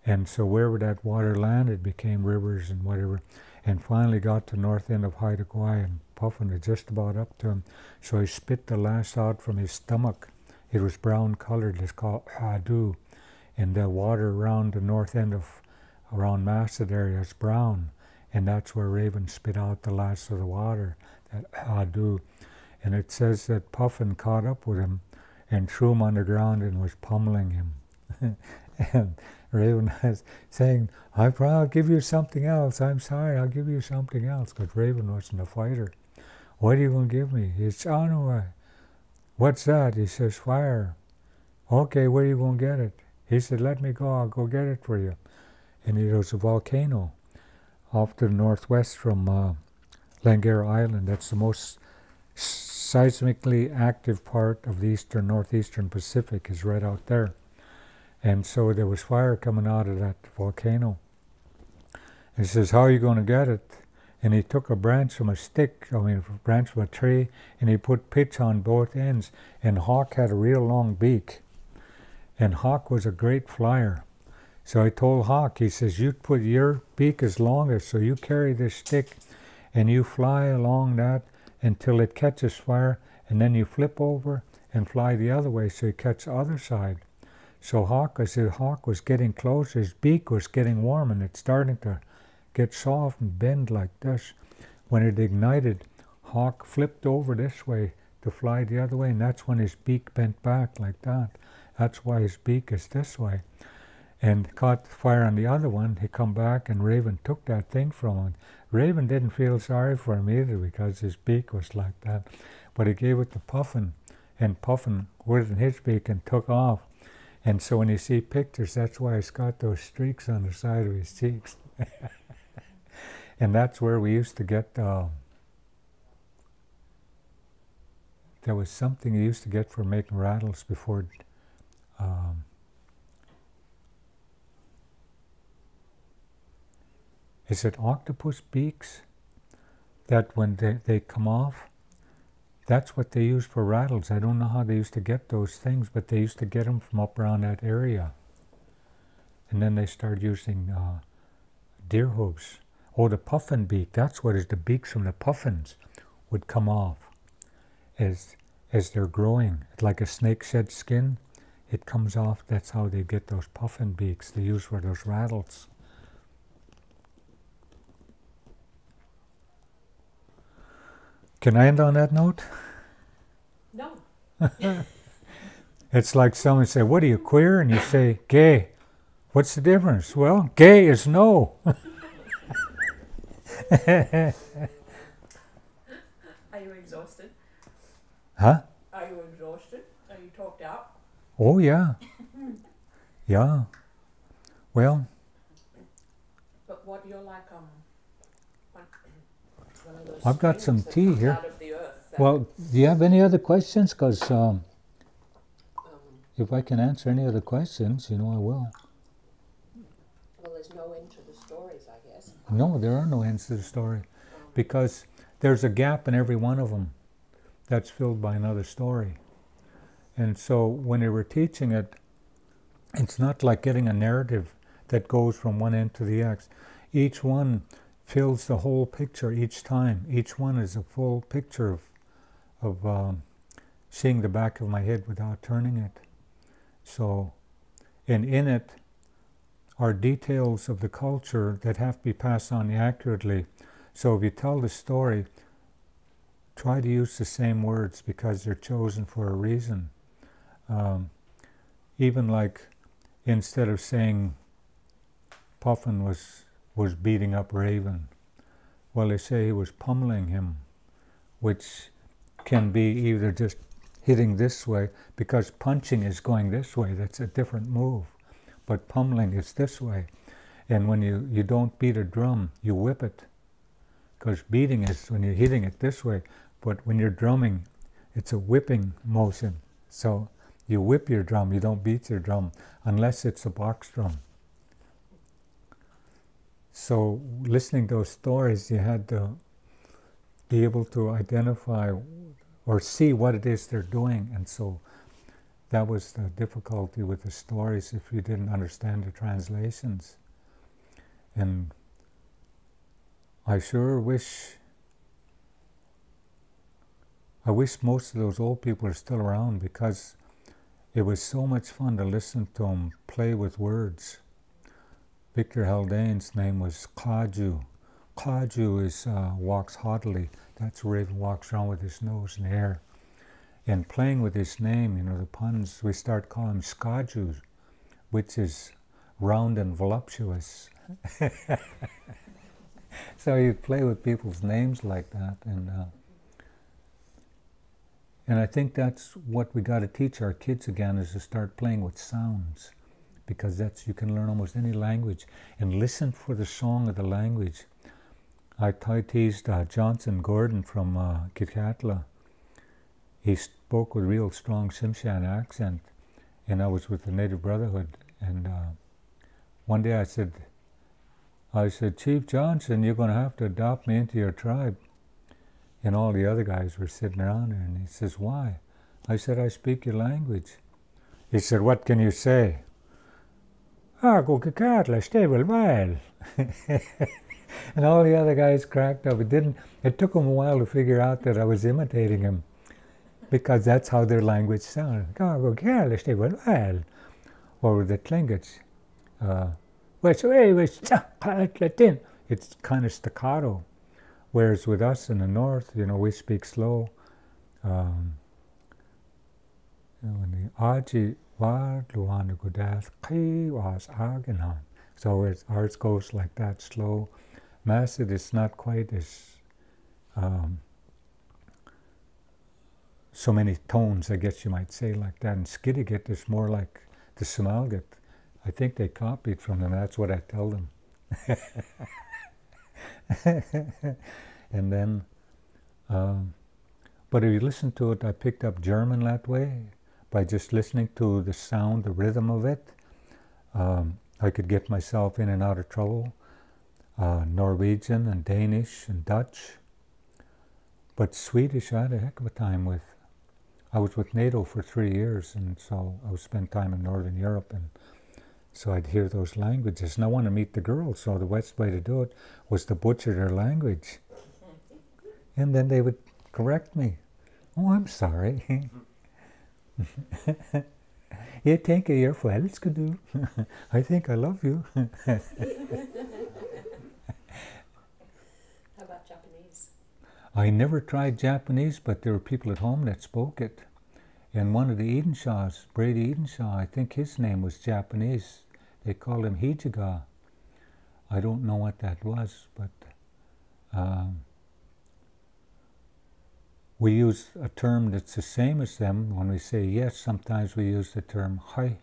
And so wherever that water landed became rivers and whatever. And finally got to north end of Haida Gwaii, and Puffin was just about up to him. So he spit the last out from his stomach. It was brown colored, it's called hadu. And the water around the north end of, around Masset area is brown. And that's where Raven spit out the last of the water, that hadu. And it says that Puffin caught up with him and threw him on the ground and was pummeling him. And Raven was saying, I'll give you something else. I'm sorry, I'll give you something else. Because Raven wasn't a fighter. What are you going to give me? He says, oh, no, what's that? He says, fire. Okay, where are you going to get it? He said, let me go, I'll go get it for you. And it was a volcano off to the northwest from Langara Island. That's the most seismically active part of the northeastern Pacific, is right out there. And so there was fire coming out of that volcano. And he says, how are you going to get it? And he took a branch from a branch from a tree, and he put pitch on both ends. And Hawk had a real long beak. And Hawk was a great flyer. So I told Hawk, he says, you put your beak as long as, so you carry this stick, and you fly along that until it catches fire, and then you flip over and fly the other way so you catch the other side. So Hawk, as the Hawk was getting closer, his beak was getting warm, and it's starting to get soft and bend like this. When it ignited, Hawk flipped over this way to fly the other way, and that's when his beak bent back like that. That's why his beak is this way. And caught fire on the other one. He come back, and Raven took that thing from him. Raven didn't feel sorry for him either because his beak was like that. But he gave it to Puffin, and Puffin went in his beak and took off. And so when you see pictures, that's why he's got those streaks on the side of his cheeks. And that's where we used to get, there was something you used to get for making rattles before, is it octopus beaks? That when they come off, that's what they use for rattles. I don't know how they used to get those things, but they used to get them from up around that area. And then they started using deer hooves. Oh, the puffin beak, that's what is the beaks from the puffins would come off as they're growing. It's like a snake sheds skin. It comes off, that's how they get those puffin beaks they use for those rattles. Can I end on that note? No. It's like someone say, what are you, queer? And you say, gay. What's the difference? Well, gay is no. Are you exhausted? Huh? Are you exhausted? Are you talked out? Oh, yeah. Yeah. Well. But what you're like, one of those I've got some springs that tea comes here. out of the earth Well, do you have any other questions? Because Um, if I can answer any other questions, I will. well, there's no end to the stories, I guess. No, there are no ends to the story. Because there's a gap in every one of them that's filled by another story. And so when they were teaching it, it's not like getting a narrative that goes from one end to the next. Each one fills the whole picture each time. Each one is a full picture of seeing the back of my head without turning it. So, and in it are details of the culture that have to be passed on accurately. So if you tell the story, try to use the same words because they're chosen for a reason. Even like, instead of saying Puffin was beating up Raven, well, they say he was pummeling him, which can be either just hitting this way, because punching is going this way, that's a different move, but pummeling is this way. And when you don't beat a drum, you whip it, because beating is when you're hitting it this way, but when you're drumming, it's a whipping motion. So you whip your drum, you don't beat your drum, unless it's a box drum. So listening to those stories, you had to be able to identify or see what it is they're doing. And so that was the difficulty with the stories if you didn't understand the translations. And I sure wish most of those old people are still around, because it was so much fun to listen to them play with words. Victor Haldane's name was Kaju. Kaju is walks haughtily. That's where Raven walks around with his nose in the air. And playing with his name, the puns, we start calling him Skaju, which is round and voluptuous. So you play with people's names like that. And I think that's what we got to teach our kids again, is to start playing with sounds. Because you can learn almost any language and listen for the song of the language. I teased Johnson Gordon from Gitcatla. He spoke with real strong Tsimshian accent, and I was with the Native Brotherhood. And one day I said, Chief Johnson, you're going to have to adopt me into your tribe. And all the other guys were sitting around there, and he says, why? I said, I speak your language. He said, what can you say? Go Gitcatla, stay well. And all the other guys cracked up. It took them a while to figure out that I was imitating him, because that's how their language sounded. Go Gitcatla, stay well. Or the Tlingits. It's kind of staccato. Whereas with us in the north, we speak slow. When the Aji so ours goes like that, slow. Massid is not quite as so many tones, I guess you might say, like that. And Skidegit is more like the Somalgit. I think they copied from them, that's what I tell them. And then, but if you listen to it, I picked up German that way, by just listening to the sound, the rhythm of it. I could get myself in and out of trouble. Norwegian and Danish and Dutch. But Swedish I had a heck of a time with. I was with NATO for 3 years, and so I would spend time in Northern Europe, and so I'd hear those languages. And I wanted to meet the girls, so the best way to do it was to butcher their language. And then they would correct me. Oh, I'm sorry. Jag tänker jag själv ska du. I think I love you. How about Japanese? I never tried Japanese, but there were people at home that spoke it. And one of the Edenshaws, Brady Edenshaw, I think his name was Japanese. They called him Hijiga. I don't know what that was, but we use a term that's the same as them. When we say yes, sometimes we use the term hai,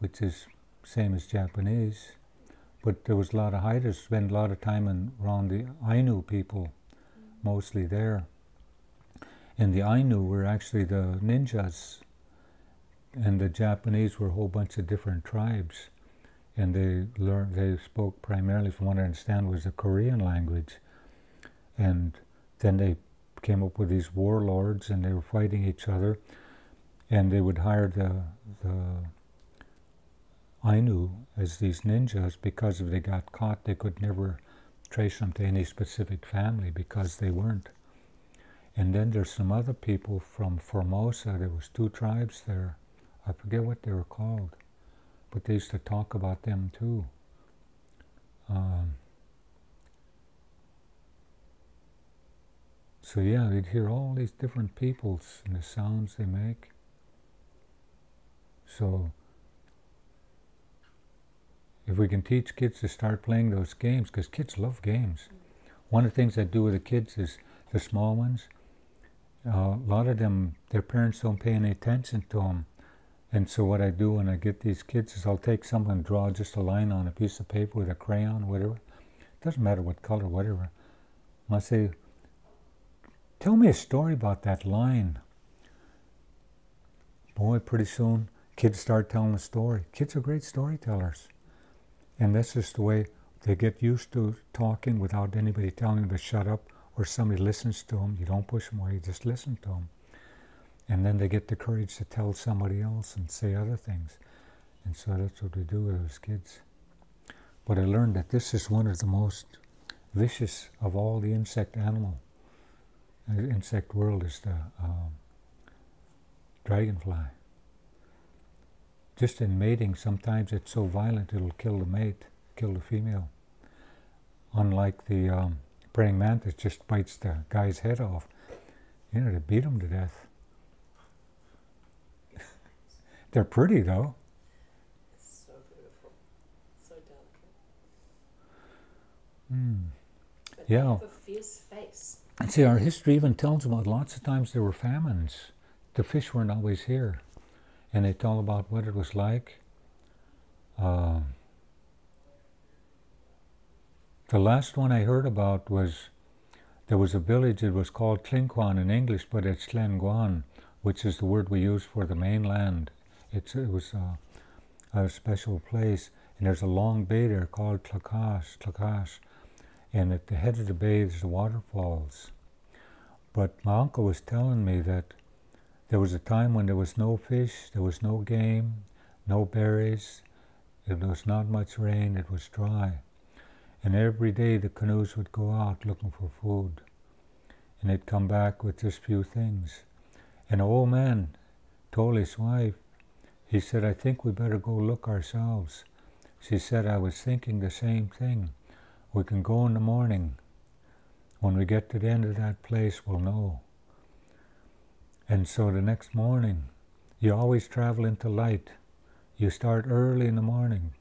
which is same as Japanese. But there was a lot of Haiders, spent a lot of time around the Ainu people, mostly there. And the Ainu were actually the ninjas, and the Japanese were a whole bunch of different tribes. And they spoke primarily, from what I understand, was the Korean language. And then they came up with these warlords, and they were fighting each other. And they would hire the Ainu as these ninjas, because if they got caught, they could never trace them to any specific family, because they weren't. And then there's some other people from Formosa. There was 2 tribes there. I forget what they were called, but they used to talk about them too. So yeah, you'd hear all these different peoples and the sounds they make. So if we can teach kids to start playing those games, because kids love games. One of the things I do with the kids is, the small ones, a lot of them, their parents don't pay any attention to them. And so what I do when I get these kids is I'll take someone and draw just a line on a piece of paper with a crayon, whatever. Doesn't matter what color, whatever. I'll say, tell me a story about that line. Boy, pretty soon, kids start telling a story. Kids are great storytellers. And that's just the way they get used to talking without anybody telling them to shut up, or somebody listens to them. You don't push them away, you just listen to them. And then they get the courage to tell somebody else and say other things. And so that's what we do with those kids. But I learned that this is one of the most vicious of all the insect world is the dragonfly. Just in mating, sometimes it's so violent it'll kill the mate, kill the female. Unlike the praying mantis, just bites the guy's head off. You know, they beat him to death. They're pretty though. It's so beautiful, so delicate. But Yeah. they have a fierce face. And see, our history even tells about lots of times there were famines. The fish weren't always here. And they tell about what it was like. The last one I heard about was, there was a village, it was called Tlinquan in English, but it's Tlenguan, which is the word we use for the mainland. It was a special place, and there's a long bay there called Tlakash, and at the head of the bay there's the waterfalls. But my uncle was telling me that there was a time when there was no fish, there was no game, no berries, there was not much rain, it was dry. And every day the canoes would go out looking for food. And they'd come back with just few things. And an old man told his wife, he said, I think we better go look ourselves. She said, I was thinking the same thing. We can go in the morning. When we get to the end of that place, we'll know. And so the next morning, you always travel into light. You start early in the morning.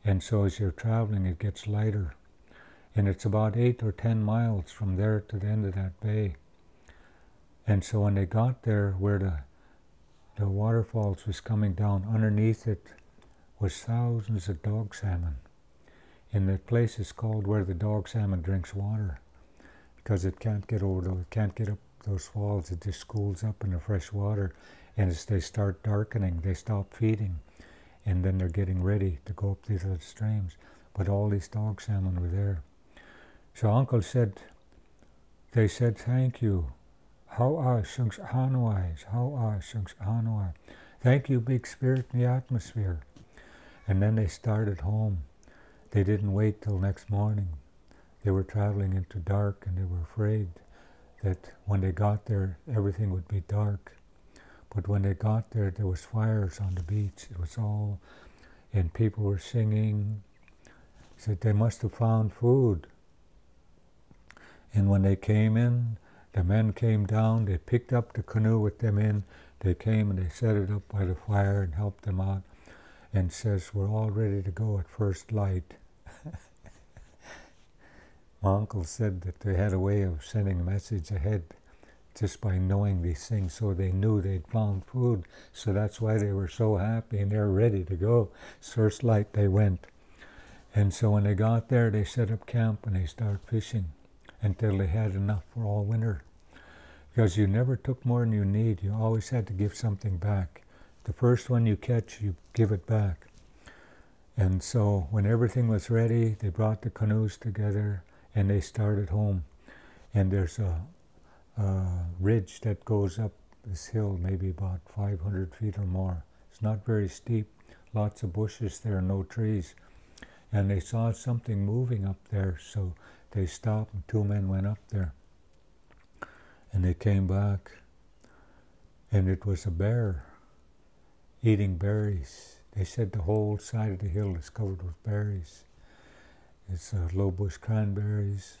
And so as you're traveling, it gets lighter. And it's about 8 or 10 miles from there to the end of that bay. And so when they got there, where the waterfalls was coming down, underneath it was thousands of dog salmon. And the place is called where the dog salmon drinks water, because it can't get up those falls. It just schools up in the fresh water. And as they start darkening, they stop feeding. And then they're getting ready to go up these other streams. But all these dog salmon were there. So Uncle said, they said, thank you. Thank you, Big Spirit in the atmosphere. And then they started home. They didn't wait till next morning. They were traveling into dark, and they were afraid that when they got there, everything would be dark. But when they got there, there was fires on the beach. It was all, and people were singing. Said they must have found food. And when they came in, the men came down, they picked up the canoe with them in, they came and they set it up by the fire and helped them out, and says, we're all ready to go at first light. My uncle said that they had a way of sending a message ahead just by knowing these things, so they knew they'd found food, so that's why they were so happy and they're ready to go. First light they went. And so when they got there, they set up camp and they started fishing until they had enough for all winter. because you never took more than you need. You always had to give something back. The first one you catch, you give it back. And so when everything was ready, they brought the canoes together and they started home. And there's a ridge that goes up this hill, maybe about 500 feet or more. It's not very steep, lots of bushes there, no trees. And they saw something moving up there, so they stopped and 2 men went up there. And they came back, and it was a bear eating berries. They said the whole side of the hill is covered with berries. It's low bush cranberries,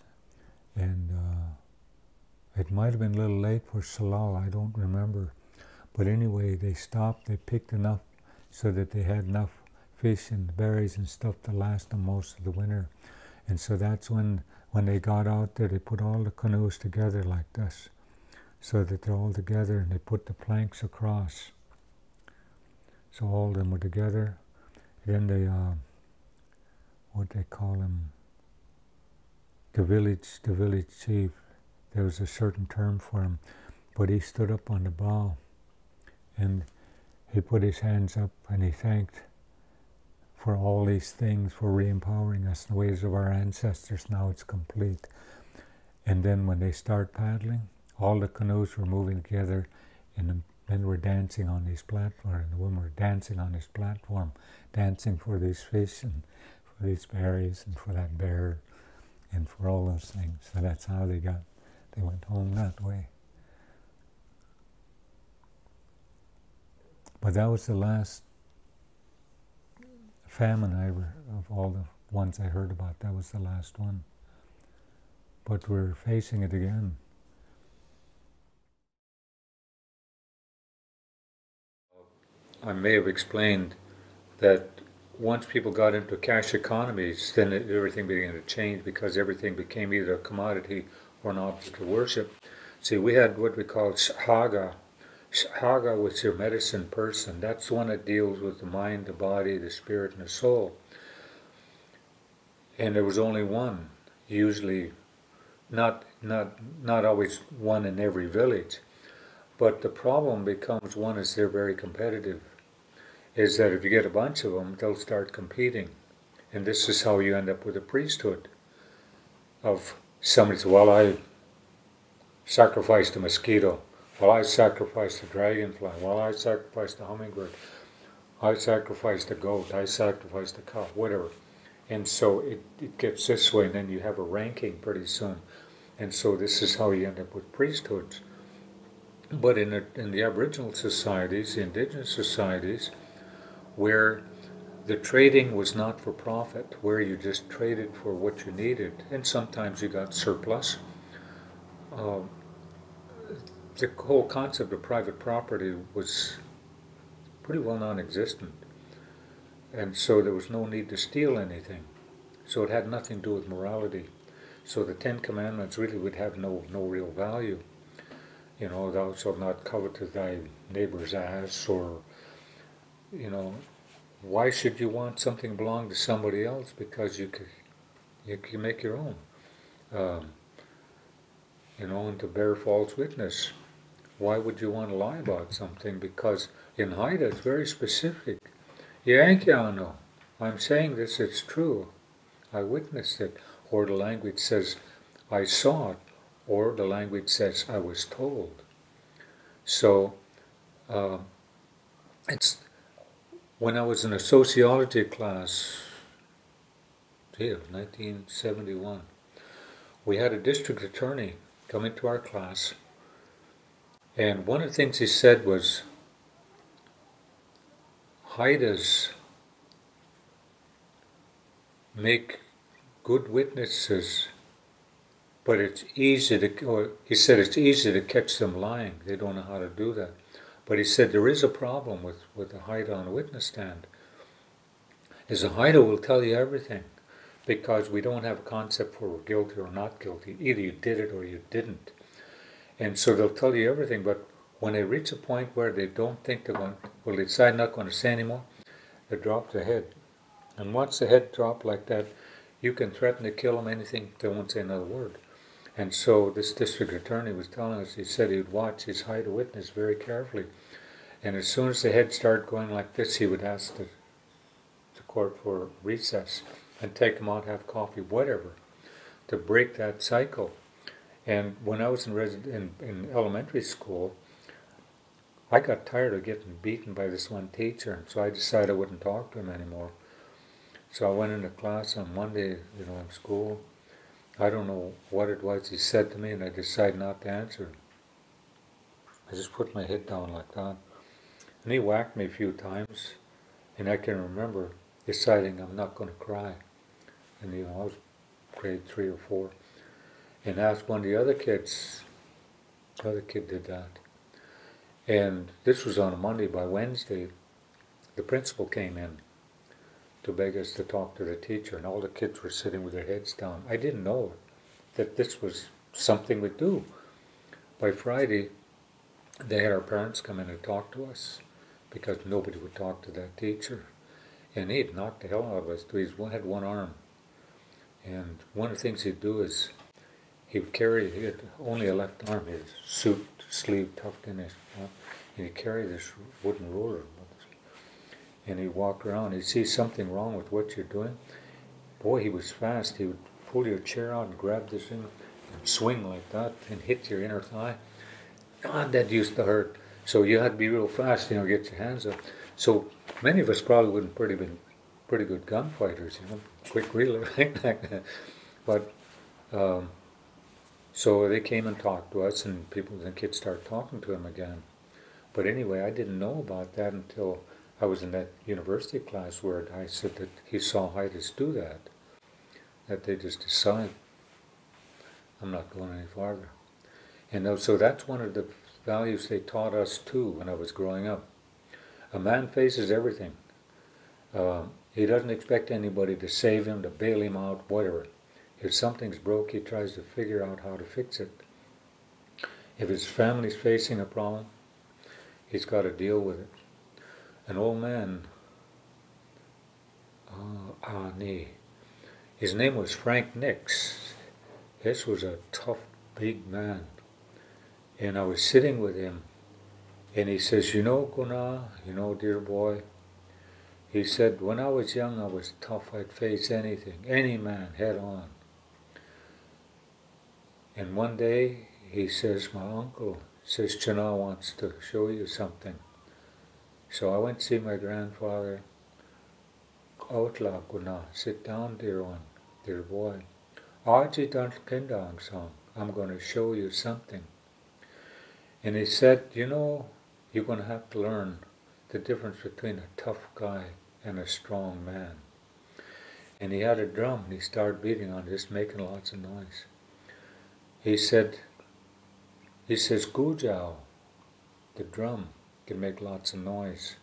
and it might have been a little late for salal, I don't remember. But anyway, they stopped, they picked enough so that they had enough fish and berries and stuff to last them most of the winter. And so that's when they got out there, they put all the canoes together like this, so that they're all together, and they put the planks across. So all of them were together. And then they, what they call him, the village chief, there was a certain term for him, but he stood up on the bow and he put his hands up and he thanked for all these things, for re-empowering us in the ways of our ancestors. Now it's complete. And then when they start paddling, all the canoes were moving together, and the men were dancing on these platforms, and the women were dancing on this platform, dancing for these fish and for these berries and for that bear and for all those things. So that's how they went home that way. But that was the last famine of all the ones I heard about. That was the last one. But we're facing it again. I may have explained that once people got into cash economies, then everything began to change, because everything became either a commodity or an object of worship. See, we had what we call Haga. Haga was your medicine person. That's the one that deals with the mind, the body, the spirit, and the soul. And there was only one, usually not always one in every village. But the problem becomes, one is they're very competitive, is that if you get a bunch of them, they'll start competing. And this is how you end up with a priesthood of somebody says, well, I sacrificed a mosquito. Well, I sacrificed a dragonfly. Well, I sacrificed a hummingbird. I sacrificed a goat. I sacrificed a cow, whatever. And so it gets this way, and then you have a ranking pretty soon. And so this is how you end up with priesthoods. But in the Aboriginal societies, the indigenous societies, where the trading was not for profit, where you just traded for what you needed, and sometimes you got surplus, the whole concept of private property was pretty well non-existent. And so there was no need to steal anything. So it had nothing to do with morality. So the Ten Commandments really would have no real value. You know, thou shalt not covet thy neighbor's ass, or, you know, why should you want something belong to somebody else? Because you can make your own. You know, and to bear false witness. Why would you want to lie about something? Because in Haida it's very specific. Yankiano, I'm saying this, it's true. I witnessed it. Or the language says, I saw it. Or the language says, I was told. So, it's when I was in a sociology class, 1971, we had a district attorney come into our class, and one of the things he said was, Haidas make good witnesses, but it's easy to, or he said it's easy to catch them lying. They don't know how to do that. But he said there is a problem with the Haida on a witness stand. Is a Haida will tell you everything, because we don't have a concept for guilty or not guilty. Either you did it or you didn't. And so they'll tell you everything, but when they reach a point where they don't think they're going, well, they decide not going to say anymore, they drop the head. And once the head drops like that, you can threaten to kill them, anything, they won't say another word. And so this district attorney was telling us, he said he'd watch his hide a witness very carefully. And as soon as the head started going like this, he would ask the court for recess and take them out, have coffee, whatever, to break that cycle. And when I was in elementary school, I got tired of getting beaten by this one teacher, and so I decided I wouldn't talk to him anymore. So I went into class on Monday, in school. I don't know what it was he said to me, and I decided not to answer. I just put my head down like that. And he whacked me a few times, and I can remember deciding I'm not going to cry. And I was grade 3 or 4. And asked one of the other kids, the other kid did that. And this was on a Monday. By Wednesday, the principal came in to beg us to talk to the teacher, and all the kids were sitting with their heads down. I didn't know that this was something we do. By Friday, they had our parents come in and talk to us because nobody would talk to that teacher. And he'd knocked the hell out of us. He had one arm. And one of the things he'd do is he had only a left arm, his suit sleeve tucked in his mouth, and he'd carry this wooden ruler. And he'd walk around, he'd see something wrong with what you're doing. Boy, he was fast. He would pull your chair out and grab this thing and swing like that and hit your inner thigh. God, that used to hurt. So you had to be real fast, get your hands up. So many of us probably wouldn't been pretty good gunfighters, quick reeler like that. But so they came and talked to us, and the kids started talking to him again. But anyway, I didn't know about that until I was in that university class where I said that he saw Hydus do that they just decide, I'm not going any farther. And so that's one of the values they taught us too when I was growing up. A man faces everything. He doesn't expect anybody to save him, to bail him out, whatever. If something's broke, he tries to figure out how to fix it. If his family's facing a problem, he's got to deal with it. An old man, his name was Frank Nix. This was a tough, big man. And I was sitting with him, and he says, Guna, dear boy, he said, when I was young, I was tough. I'd face anything, any man, head on. And one day, he says, my uncle says, Chana wants to show you something. So I went to see my grandfather. Outla Guna, sit down, dear one, dear boy. Aji dan kendang song, I'm going to show you something. And he said, you're going to have to learn the difference between a tough guy and a strong man. And he had a drum, and he started beating on it, just making lots of noise. He says, Gujao, the drum, can make lots of noise,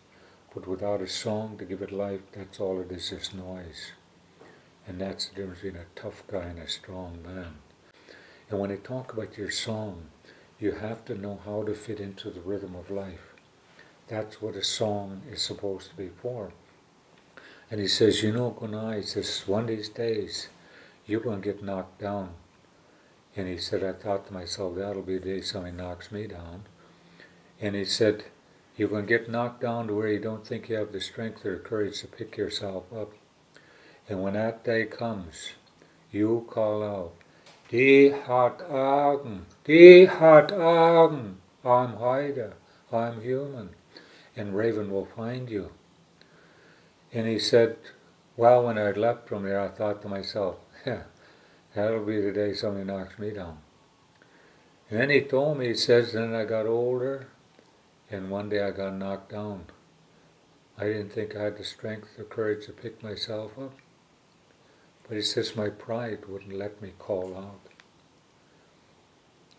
but without a song to give it life, that's all it is noise. And that's the difference between a tough guy and a strong man. And when they talk about your song, you have to know how to fit into the rhythm of life. That's what a song is supposed to be for. And he says, Gunai, he says, one of these days, you're going to get knocked down. And he said, I thought to myself, that'll be the day somebody knocks me down. And he said, you're going to get knocked down to where you don't think you have the strength or the courage to pick yourself up. And when that day comes, you call out, Die hat Augen, I'm Haida, I'm human. And Raven will find you. And he said, well, when I left from there, I thought to myself, that'll be the day somebody knocks me down. And then he told me, he says, then I got older, and one day I got knocked down. I didn't think I had the strength or courage to pick myself up. But he says, my pride wouldn't let me call out.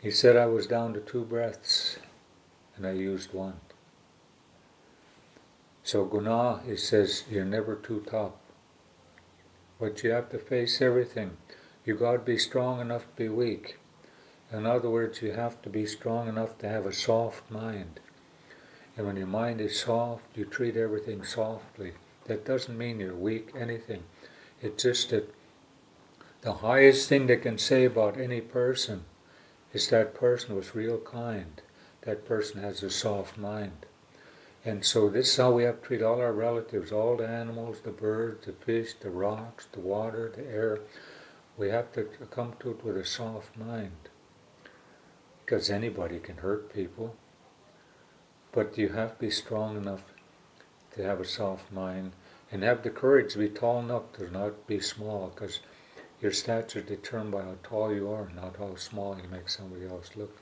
He said I was down to 2 breaths, and I used 1. So Guna, he says, you're never too tough. But you have to face everything. You got to be strong enough to be weak. In other words, you have to be strong enough to have a soft mind. And when your mind is soft, you treat everything softly. That doesn't mean you're weak, anything. It's just that The highest thing they can say about any person is that person was real kind. That person has a soft mind. And so this is how we have to treat all our relatives, all the animals, the birds, the fish, the rocks, the water, the air. We have to come to it with a soft mind. Because anybody can hurt people. But you have to be strong enough to have a soft mind and have the courage to be tall enough to not be small, because your stature is determined by how tall you are, not how small you make somebody else look.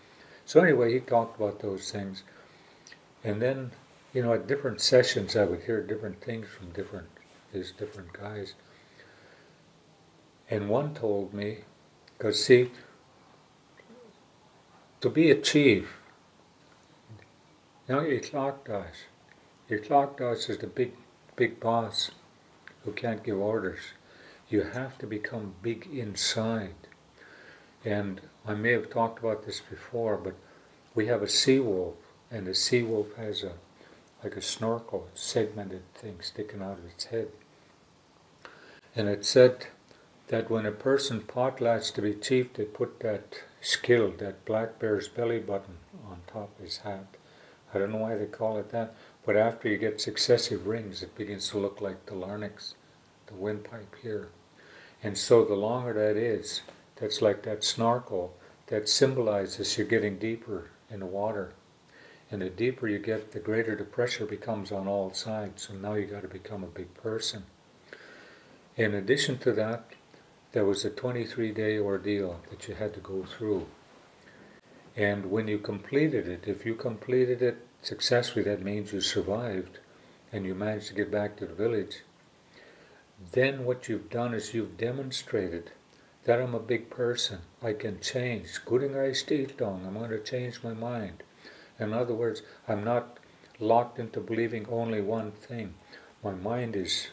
So anyway, he talked about those things. And then, at different sessions I would hear different things from these different guys. And one told me, because see, to be a chief, Itlakdas is the big boss who can't give orders. You have to become big inside. And I may have talked about this before, but we have a sea wolf, and the sea wolf has like a snorkel, segmented thing sticking out of its head. And it said that when a person potlatched to be chief, they put that skill, that black bear's belly button, on top of his hat. I don't know why they call it that, but after you get successive rings, it begins to look like the larynx, the windpipe here. And so the longer that is, that's like that snorkel, that symbolizes you're getting deeper in the water. And the deeper you get, the greater the pressure becomes on all sides. So now you got to become a big person. In addition to that, there was a 23-day ordeal that you had to go through. And when you completed it, if you completed it successfully, that means you survived and you managed to get back to the village. Then what you've done is you've demonstrated that I'm a big person. I can change. I'm going to change my mind. In other words, I'm not locked into believing only one thing. My mind is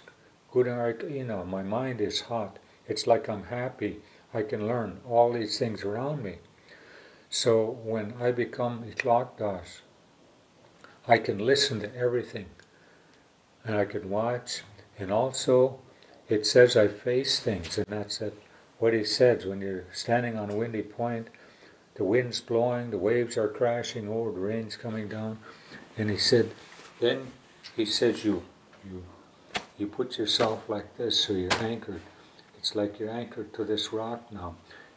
my mind is hot. It's like I'm happy. I can learn all these things around me. So when I become Itlakdas, I can listen to everything. And I can watch. And also, it says I face things. And that's what he says. When you're standing on a windy point, the wind's blowing, the waves are crashing over, the rain's coming down. And he said, then he says you put yourself like this, so you're anchored. It's like you're anchored to this rock now.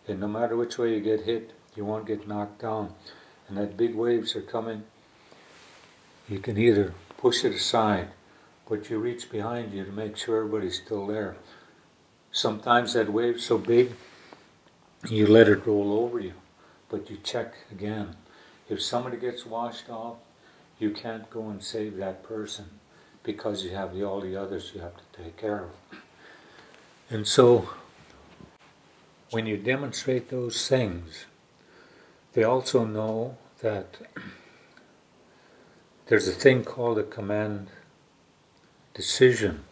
And no matter which way you get hit, you won't get knocked down. And that big waves are coming. You can either push it aside, but you reach behind you to make sure everybody's still there. Sometimes that wave's so big, you let it roll over you, but you check again. If somebody gets washed off, you can't go and save that person because you have all the others you have to take care of. And so, when you demonstrate those things, they also know that there's a thing called a command decision.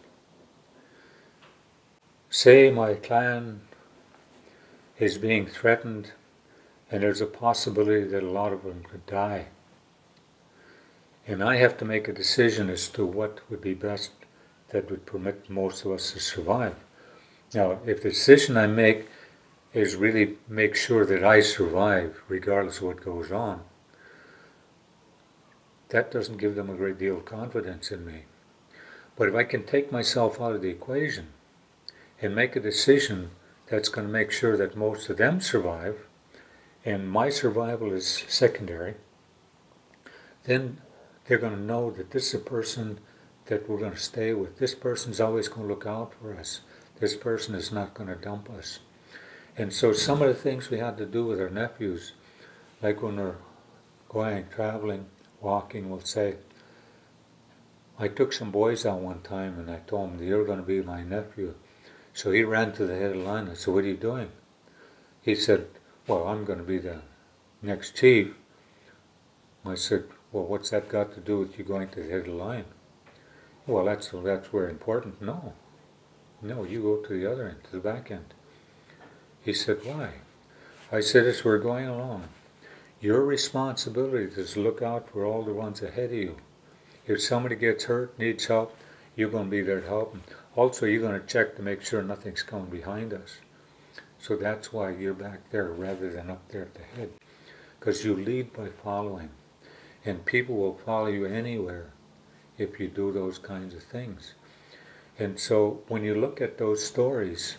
Say my clan is being threatened and there's a possibility that a lot of them could die. And I have to make a decision as to what would be best that would permit most of us to survive. Now, if the decision I make is really make sure that I survive regardless of what goes on, that doesn't give them a great deal of confidence in me. But if I can take myself out of the equation and make a decision that's going to make sure that most of them survive, and my survival is secondary, then they're going to know that this is a person that we're going to stay with. This person's always going to look out for us. This person is not going to dump us. And so some of the things we had to do with our nephews, like when we're going, traveling, walking, we'll say, I took some boys out one time and I told them, you're going to be my nephew. So he ran to the head of the line. I said, what are you doing? He said, well, I'm going to be the next chief. I said, well, what's that got to do with you going to the head of the line? Well, that's very important. No, you go to the other end, to the back end. He said, why? I said, as we're going along, your responsibility is to look out for all the ones ahead of you. If somebody gets hurt, needs help, you're going to be there to help them. Also, you're going to check to make sure nothing's coming behind us. So that's why you're back there rather than up there at the head. Because you lead by following. And people will follow you anywhere if you do those kinds of things. And so when you look at those stories,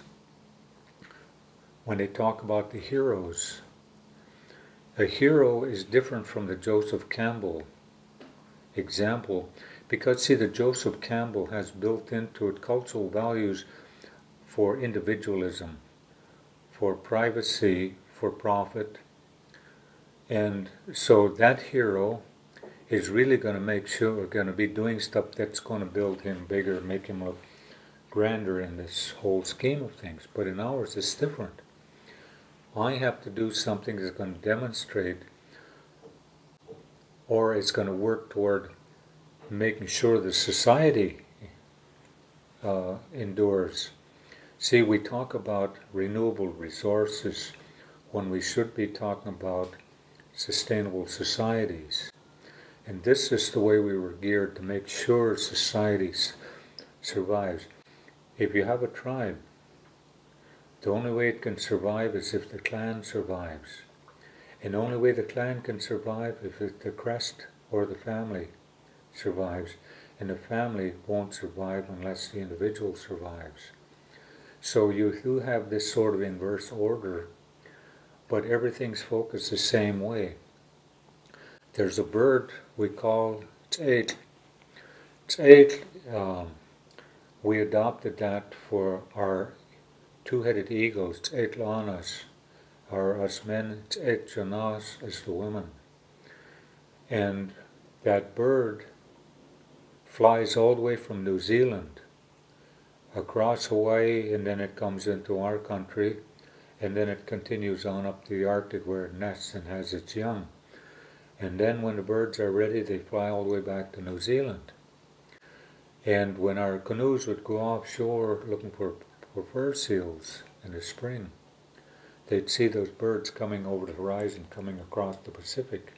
when they talk about the heroes, a hero is different from the Joseph Campbell example, because see, the Joseph Campbell has built into it cultural values for individualism, for privacy, for profit. And so that hero is really going to make sure we're going to be doing stuff that's going to build him bigger, make him look grander in this whole scheme of things. But in ours, it's different. I have to do something that's going to demonstrate, or it's going to work toward making sure the society endures. See, we talk about renewable resources when we should be talking about sustainable societies. And this is the way we were geared to make sure society survives. If you have a tribe, the only way it can survive is if the clan survives. And the only way the clan can survive is if the crest or the family survives. And the family won't survive unless the individual survives. So you do have this sort of inverse order, but everything's focused the same way. There's a bird we call t'ek. T'ek, we adopted that for our two-headed eagles, t'ek lanas, are us men, t'ek janas is the women. And that bird flies all the way from New Zealand across Hawaii, and then it comes into our country, and then it continues on up to the Arctic where it nests and has its young. And then when the birds are ready, they fly all the way back to New Zealand. And when our canoes would go offshore looking for fur seals in the spring, they'd see those birds coming over the horizon, coming across the Pacific.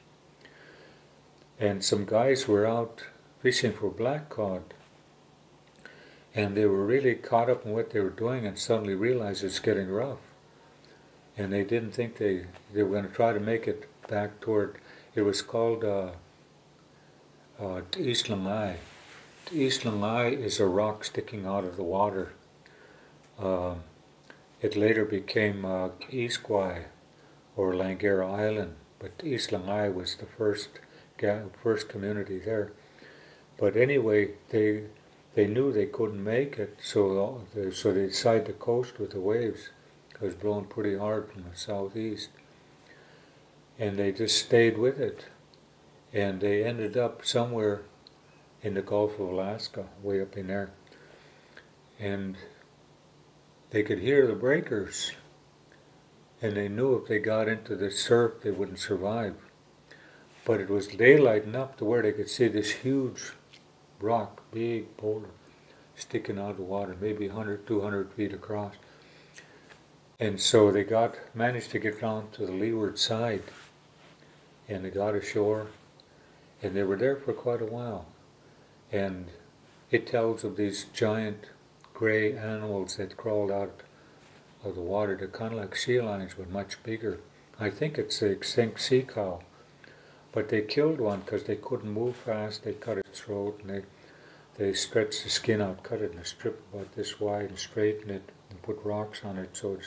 And some guys were out fishing for black cod, and they were really caught up in what they were doing and suddenly realized it's getting rough. And they didn't think they were going to try to make it back toward, it was called East Langai. East Langai is a rock sticking out of the water. It later became Iskwai, or Langara Island, but East Langai was the first community there. But anyway, they knew they couldn't make it, so they decided to coast with the waves. It was blowing pretty hard from the southeast. And they just stayed with it. And they ended up somewhere in the Gulf of Alaska, way up in there. And they could hear the breakers. And they knew if they got into the surf, they wouldn't survive. But it was daylight enough to where they could see this huge rock, big boulder, sticking out of the water, maybe 100, 200 feet across. And so they managed to get down to the leeward side, and they got ashore, and they were there for quite a while. And it tells of these giant gray animals that crawled out of the water. They're kind of like sea lions, but much bigger. I think it's the extinct sea cow. But they killed one because they couldn't move fast. They cut its throat, and they stretched the skin out, cut it in a strip about this wide, and straightened it, and put rocks on it so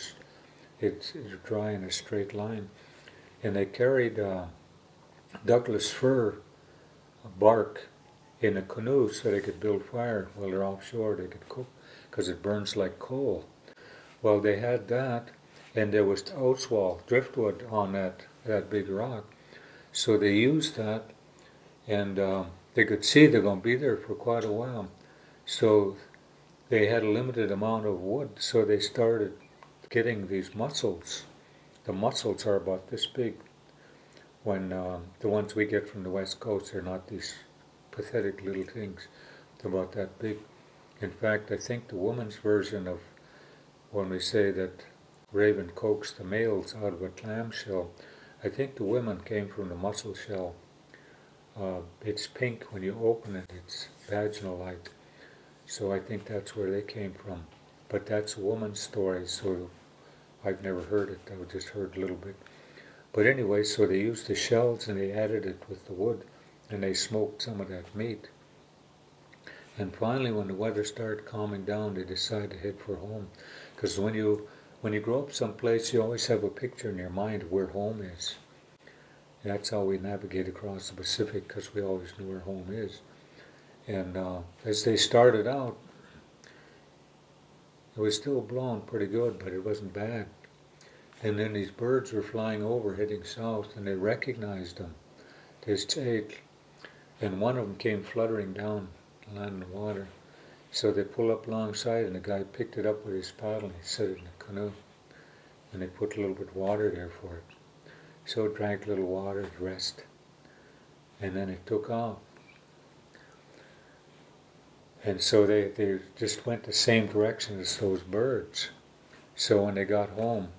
it's dry in a straight line. And they carried Douglas fir bark in a canoe so they could build fire while they're offshore. They could cook because it burns like coal. Well, they had that, and there was outswall, driftwood on that big rock. So they used that, and they could see they're going to be there for quite a while. So they had a limited amount of wood, so they started getting these mussels. The mussels are about this big. When the ones we get from the West Coast, they're not these pathetic little things. They're about that big. In fact, I think the woman's version of when we say that raven coaxed the males out of a clamshell, I think the women came from the mussel shell. It's pink when you open it, it's vaginal-like. So I think that's where they came from. But that's a woman's story, so I've never heard it. I just heard a little bit. But anyway, so they used the shells and they added it with the wood, and they smoked some of that meat. And finally, when the weather started calming down, they decided to head for home. Because when you grow up someplace, you always have a picture in your mind of where home is. And that's how we navigate across the Pacific, because we always knew where home is. And as they started out, it was still blowing pretty good, but it wasn't bad. And then these birds were flying over, heading south, and they recognized them. There's 8, and one of them came fluttering down, land in the water. So they pulled up alongside, and the guy picked it up with his paddle, and he set it in the canoe. And they put a little bit of water there for it. So it drank a little water, it rested. And then it took off. And so they just went the same direction as those birds. So when they got home,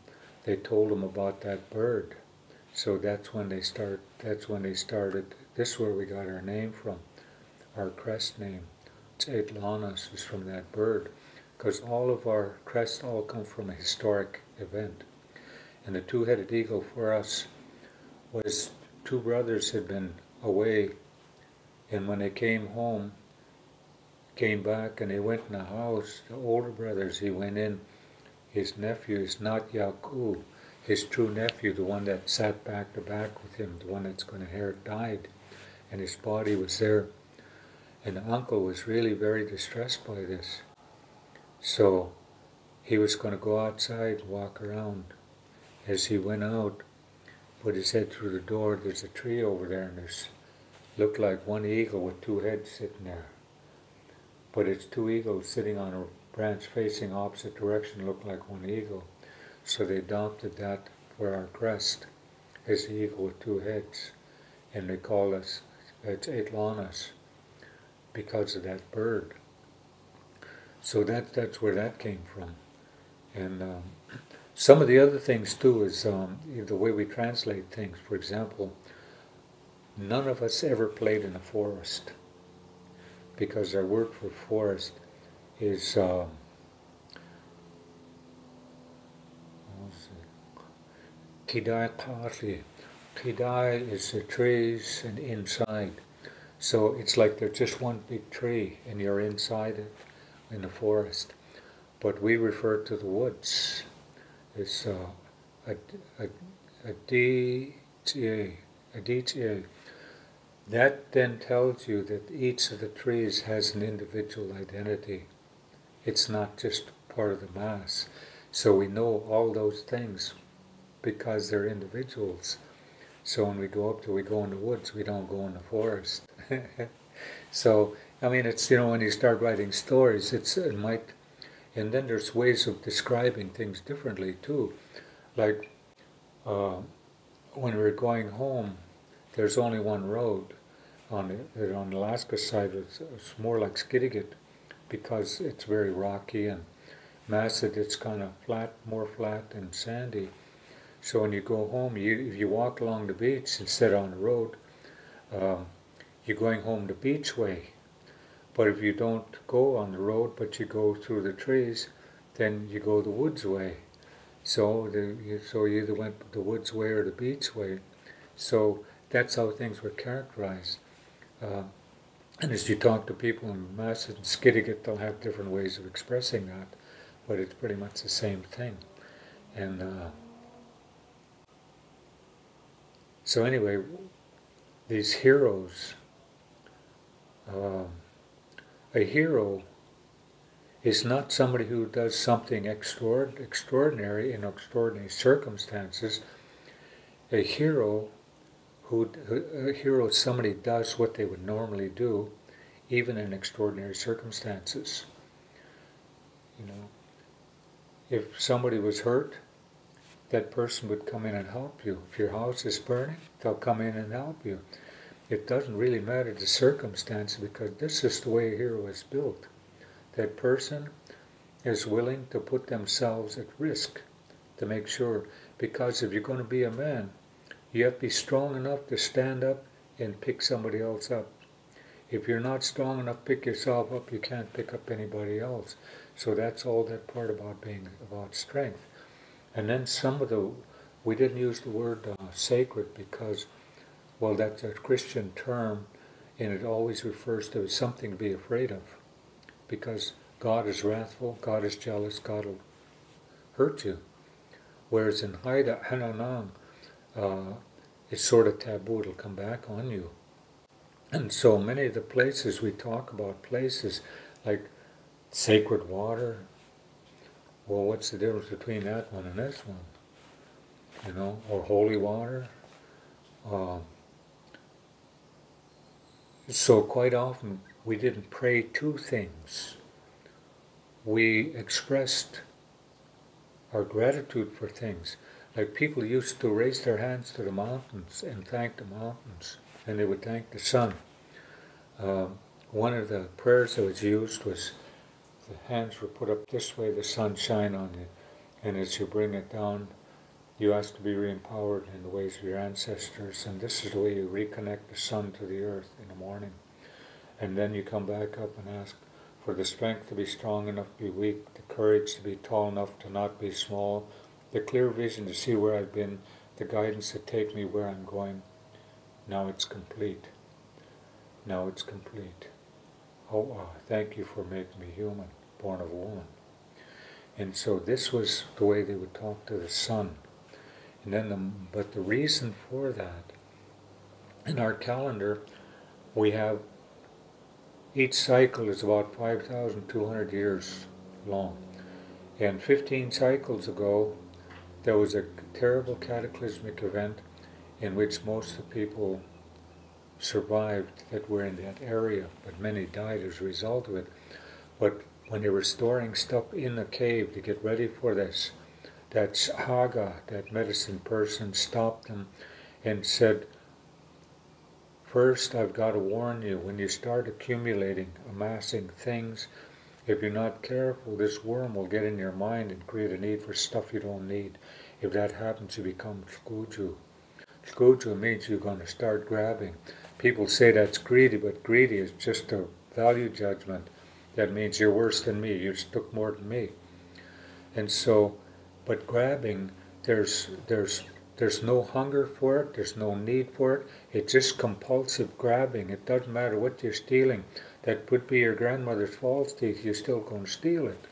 they told them about that bird. So that's when they started. This is where we got our name from, our crest name. Atlantis is from that bird, because all of our crests all come from a historic event. And the two-headed eagle for us was 2 brothers had been away, and when they came home, came back, and they went in the house, the older brothers, he went in, his nephew is not Yaku, his true nephew, the one that sat back to back with him, the one that's going to inherit, died, and his body was there. And the uncle was really very distressed by this. So he was going to go outside and walk around. As he went out, put his head through the door, there's a tree over there, and there's looked like one eagle with 2 heads sitting there. But it's 2 eagles sitting on a branch facing opposite direction, looked like one eagle. So they adopted that for our crest as the eagle with 2 heads. And they call us, it's Atlantis, because of that bird. So that's where that came from. And some of the other things too is the way we translate things. For example, none of us ever played in a forest, because our word for forest is Kidai Kali. Kidai is the trees and inside. So it's like there's just one big tree and you're inside it in the forest. But we refer to the woods as aditya. That then tells you that each of the trees has an individual identity. It's not just part of the mass. So we know all those things because they're individuals. So when we go in the woods, we don't go in the forest. So, I mean, it's, when you start writing stories, it might, and then there's ways of describing things differently too. Like, when we're going home, there's only one road. On Alaska side, it's more like Skidegate, because it's very rocky, and Masset, it's kind of flat, more flat and sandy. So when you go home, if you walk along the beach instead of on the road, you're going home the beach way. But if you don't go on the road, but you go through the trees, then you go the woods way. So you either went the woods way or the beach way. So that's how things were characterized. And as you talk to people in Masset and Skidegate, they'll have different ways of expressing that, but it's pretty much the same thing. And so anyway, these heroes, a hero is not somebody who does something extraordinary in extraordinary circumstances. A hero is somebody who does what they would normally do, even in extraordinary circumstances. If somebody was hurt, that person would come in and help you. If your house is burning, they'll come in and help you. It doesn't really matter the circumstance, because this is the way a hero is built. That person is willing to put themselves at risk to make sure, because if you're going to be a man, you have to be strong enough to stand up and pick somebody else up. If you're not strong enough to pick yourself up, you can't pick up anybody else. So that's all that part about being about strength. And then we didn't use the word sacred because, well, that's a Christian term, and it always refers to something to be afraid of. Because God is wrathful, God is jealous, God will hurt you. Whereas in Hananang, it's sort of taboo, it'll come back on you. And so many of the places we talk about, places like sacred water, well, what's the difference between that one and this one? You know, or holy water. So quite often we didn't pray to things. We expressed our gratitude for things. Like people used to raise their hands to the mountains and thank the mountains, and they would thank the sun. One of the prayers that was used was the hands were put up this way, the sun shine on you, and as you bring it down, you ask to be re-empowered in the ways of your ancestors, and this is the way you reconnect the sun to the earth in the morning. And then you come back up and ask for the strength to be strong enough to be weak, the courage to be tall enough to not be small, the clear vision to see where I've been, the guidance to take me where I'm going. Now it's complete. Now it's complete. Oh, thank you for making me human, born of a woman. And so this was the way they would talk to the sun. And then, but the reason for that, in our calendar, we have, each cycle is about 5,200 years long. And 15 cycles ago, there was a terrible cataclysmic event in which most of the people survived that were in that area, but many died as a result of it. But when they were storing stuff in the cave to get ready for this, that Haga, that medicine person, stopped them and said, first I've got to warn you, when you start accumulating, amassing things, if you're not careful, this worm will get in your mind and create a need for stuff you don't need. If that happens, you become skuju. Skuju means you're going to start grabbing. People say that's greedy, but greedy is just a value judgment. That means you're worse than me, you took more than me. And so, but grabbing, there's no hunger for it, there's no need for it, it's just compulsive grabbing. It doesn't matter what you're stealing. That would be your grandmother's false teeth, you're still going to steal it.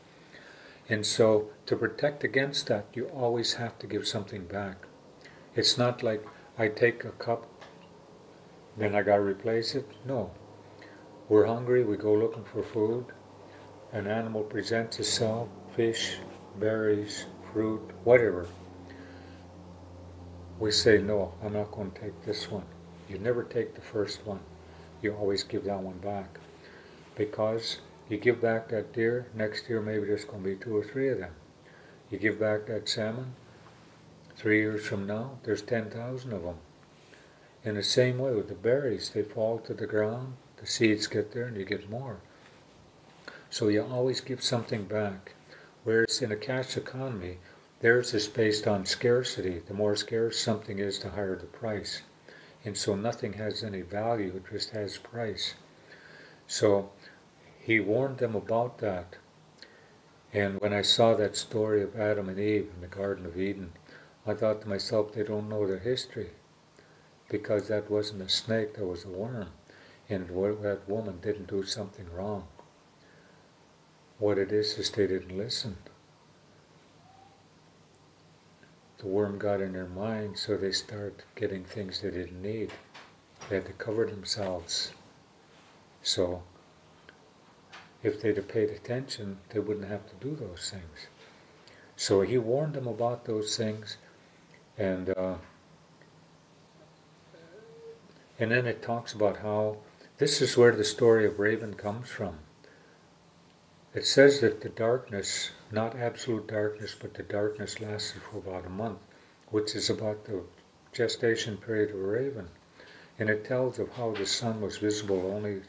And so, to protect against that, you always have to give something back. It's not like I take a cup, then I got to replace it. No. We're hungry, we go looking for food. An animal presents itself, fish, berries, fruit, whatever. We say, no, I'm not going to take this one. You never take the first one. You always give that one back. Because you give back that deer, next year maybe there's going to be 2 or 3 of them. You give back that salmon, 3 years from now, there's 10,000 of them. In the same way with the berries, they fall to the ground, the seeds get there, and you get more. So you always give something back. Whereas in a cash economy, theirs is based on scarcity. The more scarce something is, the higher the price. And so nothing has any value, it just has price. So he warned them about that. And when I saw that story of Adam and Eve in the Garden of Eden, I thought to myself, they don't know their history. Because that wasn't a snake, that was a worm. And that woman didn't do something wrong. What it is they didn't listen. The worm got in their mind, so they started getting things they didn't need. They had to cover themselves. So, if they'd have paid attention, they wouldn't have to do those things. So he warned them about those things, and then it talks about how, this is where the story of Raven comes from. It says that the darkness, not absolute darkness, but the darkness lasted for about a month, which is about the gestation period of a raven. And it tells of how the sun was visible only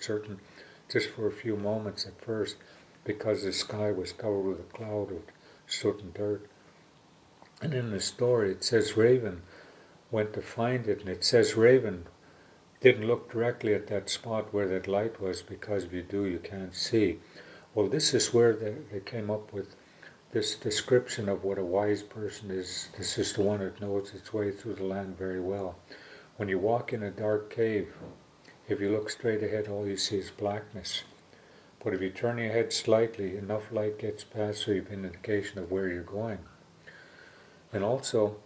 just for a few moments at first, because the sky was covered with a cloud of soot and dirt. And in the story it says Raven went to find it, and it says Raven didn't look directly at that spot where that light was, because if you do, you can't see. Well, this is where they came up with this description of what a wise person is, this is the one that knows its way through the land very well. When you walk in a dark cave, if you look straight ahead, all you see is blackness. But if you turn your head slightly, enough light gets past so you have an indication of where you're going. And also,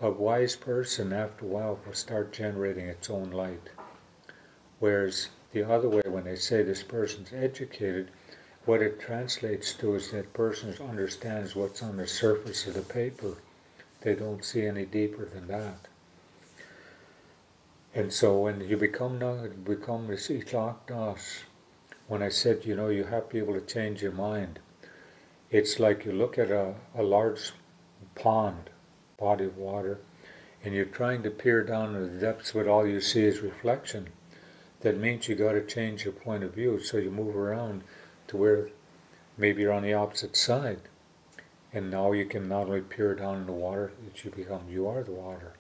a wise person, after a while, will start generating its own light. Whereas the other way, when they say this person's educated, what it translates to is that person understands what's on the surface of the paper. They don't see any deeper than that. And so when you become this Itlak, when I said, you have to be able to change your mind, it's like you look at a large pond, body of water, and you're trying to peer down into the depths, but all you see is reflection. That means you got to change your point of view, so you move around to where maybe you're on the opposite side. And now you can not only peer down in the water, that you are the water.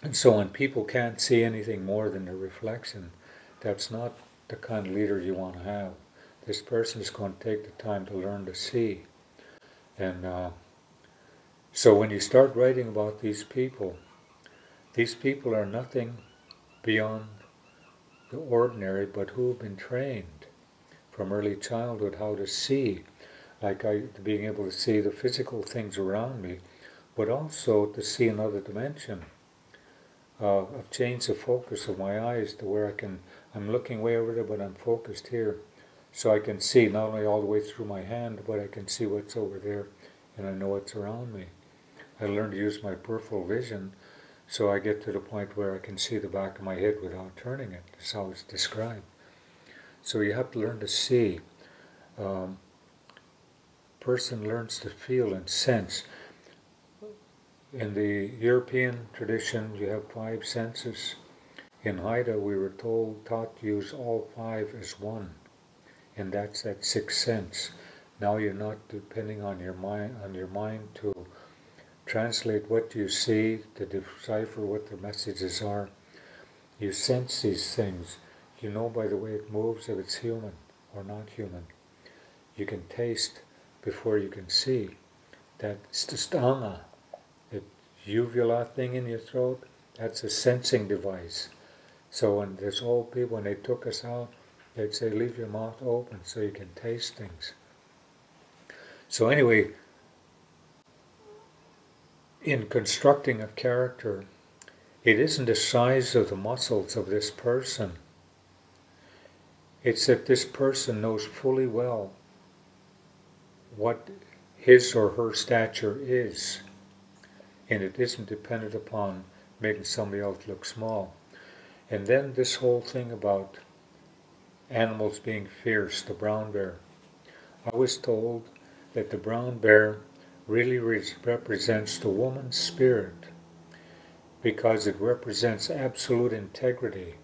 And so when people can't see anything more than the reflection, that's not the kind of leader you want to have. This person is going to take the time to learn to see. And so when you start writing about these people are nothing beyond the ordinary, but who have been trained from early childhood how to see, like being able to see the physical things around me, but also to see another dimension. I've changed the focus of my eyes to where I'm looking way over there, but I'm focused here. So I can see not only all the way through my hand, but I can see what's over there, and I know what's around me. I learned to use my peripheral vision, so I get to the point where I can see the back of my head without turning it. That's how it's described. So you have to learn to see. Person learns to feel and sense. In the European tradition, you have 5 senses. In Haida, we were taught to use all 5 as one, and that's that 6th sense. Now you're not depending on your mind to translate what you see, to decipher what the messages are. You sense these things. You know by the way it moves if it's human or not human. You can taste before you can see. That's the stanga. The uvula thing in your throat, that's a sensing device. So when there's old people, when they took us out, they'd say, leave your mouth open so you can taste things. So anyway, in constructing a character, it isn't the size of the muscles of this person. It's that this person knows fully well what his or her stature is. And it isn't dependent upon making somebody else look small. And then this whole thing about animals being fierce, the brown bear. I was told that the brown bear really represents the woman's spirit because it represents absolute integrity.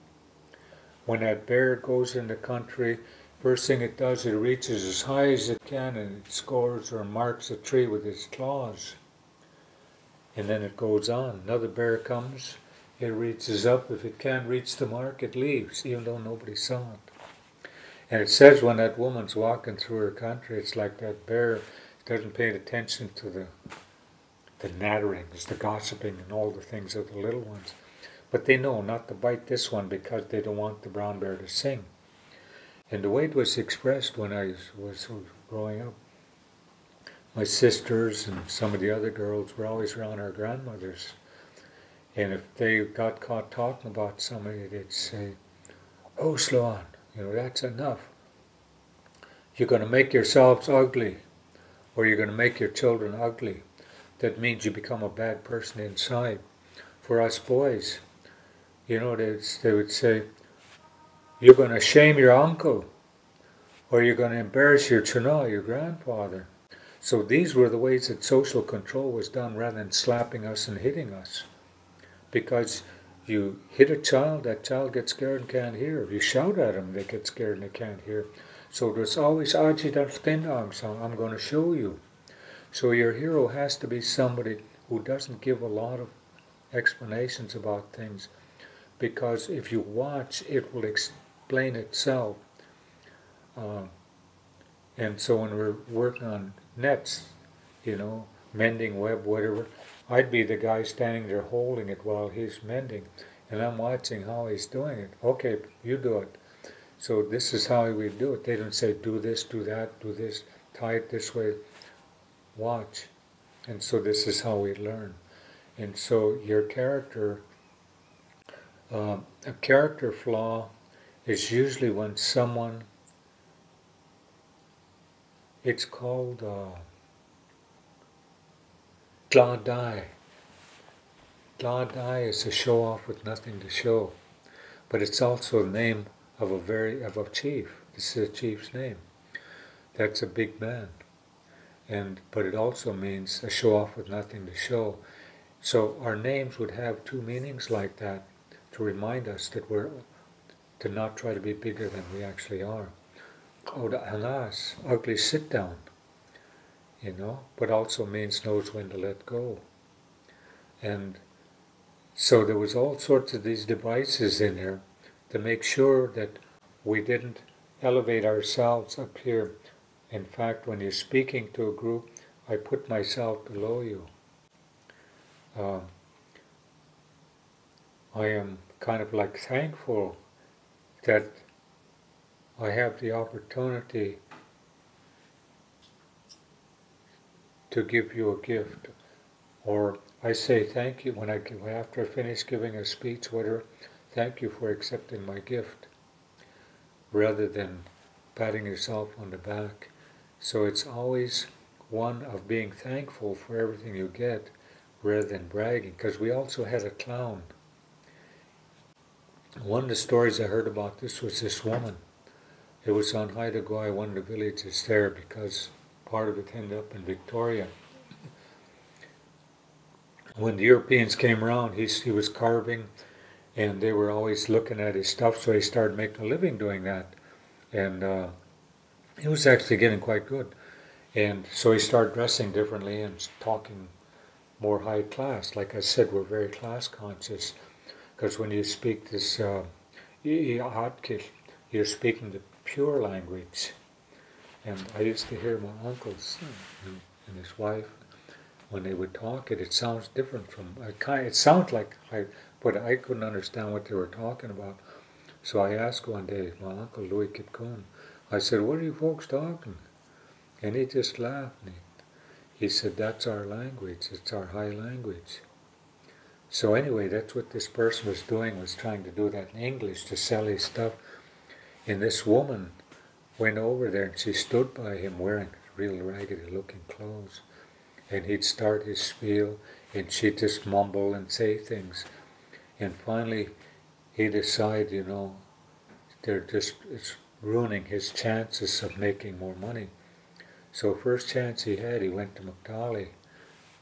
When that bear goes in the country, first thing it does, it reaches as high as it can and it scores or marks a tree with its claws. And then it goes on. Another bear comes, it reaches up. If it can't reach the mark, it leaves, even though nobody saw it. And it says when that woman's walking through her country, it's like that bear doesn't pay attention to the natterings, the gossiping, and all the things of the little ones. But they know not to bite this one because they don't want the brown bear to sing. And the way it was expressed when I was growing up, my sisters and some of the other girls were always around our grandmothers. And if they got caught talking about somebody, they'd say, oh, Sloan, that's enough. You're going to make yourselves ugly, or you're going to make your children ugly. That means you become a bad person inside. For us boys, they would say, you're going to shame your uncle, or you're going to embarrass your chana, your grandfather. So these were the ways that social control was done rather than slapping us and hitting us. Because you hit a child, that child gets scared and can't hear. If you shout at them, they get scared and they can't hear. So there's always so I'm going to show you. So your hero has to be somebody who doesn't give a lot of explanations about things. Because if you watch, it will explain itself. And so when we're working on nets, mending web, whatever, I'd be the guy standing there holding it while he's mending, and I'm watching how he's doing it. Okay, you do it. So this is how we do it. They don't say do this, do that, do this, tie it this way, watch. And so this is how we learn. And so your character, a character flaw is usually when someone, it's called gladai. Gladai is a show off with nothing to show. But it's also the name of a chief. This is a chief's name. That's a big man. But it also means a show off with nothing to show. So our names would have two meanings like that to remind us that we're to not try to be bigger than we actually are. Hanas, ugly sit down, but also means knows when to let go. And so there was all sorts of these devices in there to make sure that we didn't elevate ourselves up here. In fact, when you're speaking to a group, I put myself below you. I am kind of like thankful that I have the opportunity to give you a gift. Or I say thank you after I finish giving a speech, whatever, thank you for accepting my gift, rather than patting yourself on the back. So it's always one of being thankful for everything you get, rather than bragging, because we also had a clown. One of the stories I heard about this was this woman. It was on Haida Gwaii, one of the villages there, because part of it ended up in Victoria. When the Europeans came around, he was carving, and they were always looking at his stuff, so he started making a living doing that. And he was actually getting quite good. And so he started dressing differently and talking more high class. Like I said, we're very class conscious, because when you speak this, you're speaking the pure language. And I used to hear my uncles and his wife, when they would talk, it sounds different from, it sounds like, but I couldn't understand what they were talking about. So I asked one day, my uncle Louis Kipcoon, I said, what are you folks talking? And he just laughed. And he said, that's our language, it's our high language. So anyway, that's what this person was doing, was trying to do that in English to sell his stuff. And this woman went over there and she stood by him wearing real raggedy looking clothes. And he'd start his spiel and she'd just mumble and say things. And finally he decided, it's ruining his chances of making more money. So first chance he had, he went to McDolly.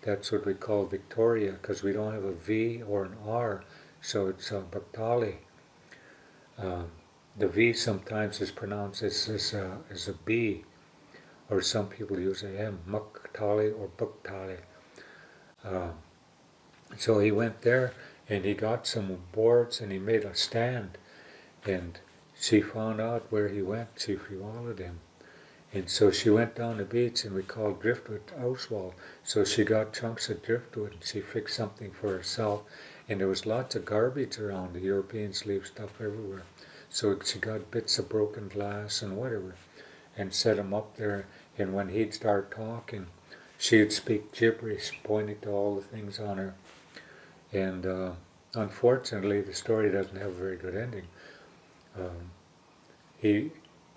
That's what we call Victoria, because we don't have a V or an R, so it's McDolly. The V sometimes is pronounced as a B, or some people use a M, Muktali or Buktali. So he went there and he got some boards and he made a stand, and she found out where he went. She followed him, and so she went down the beach, and we called driftwood Auswald. So she got chunks of driftwood and she fixed something for herself, and there was lots of garbage around. The Europeans leave stuff everywhere, so she got bits of broken glass and whatever, and set them up there. And when he'd start talking, she'd speak gibberish, pointing to all the things on her. And unfortunately, the story doesn't have a very good ending.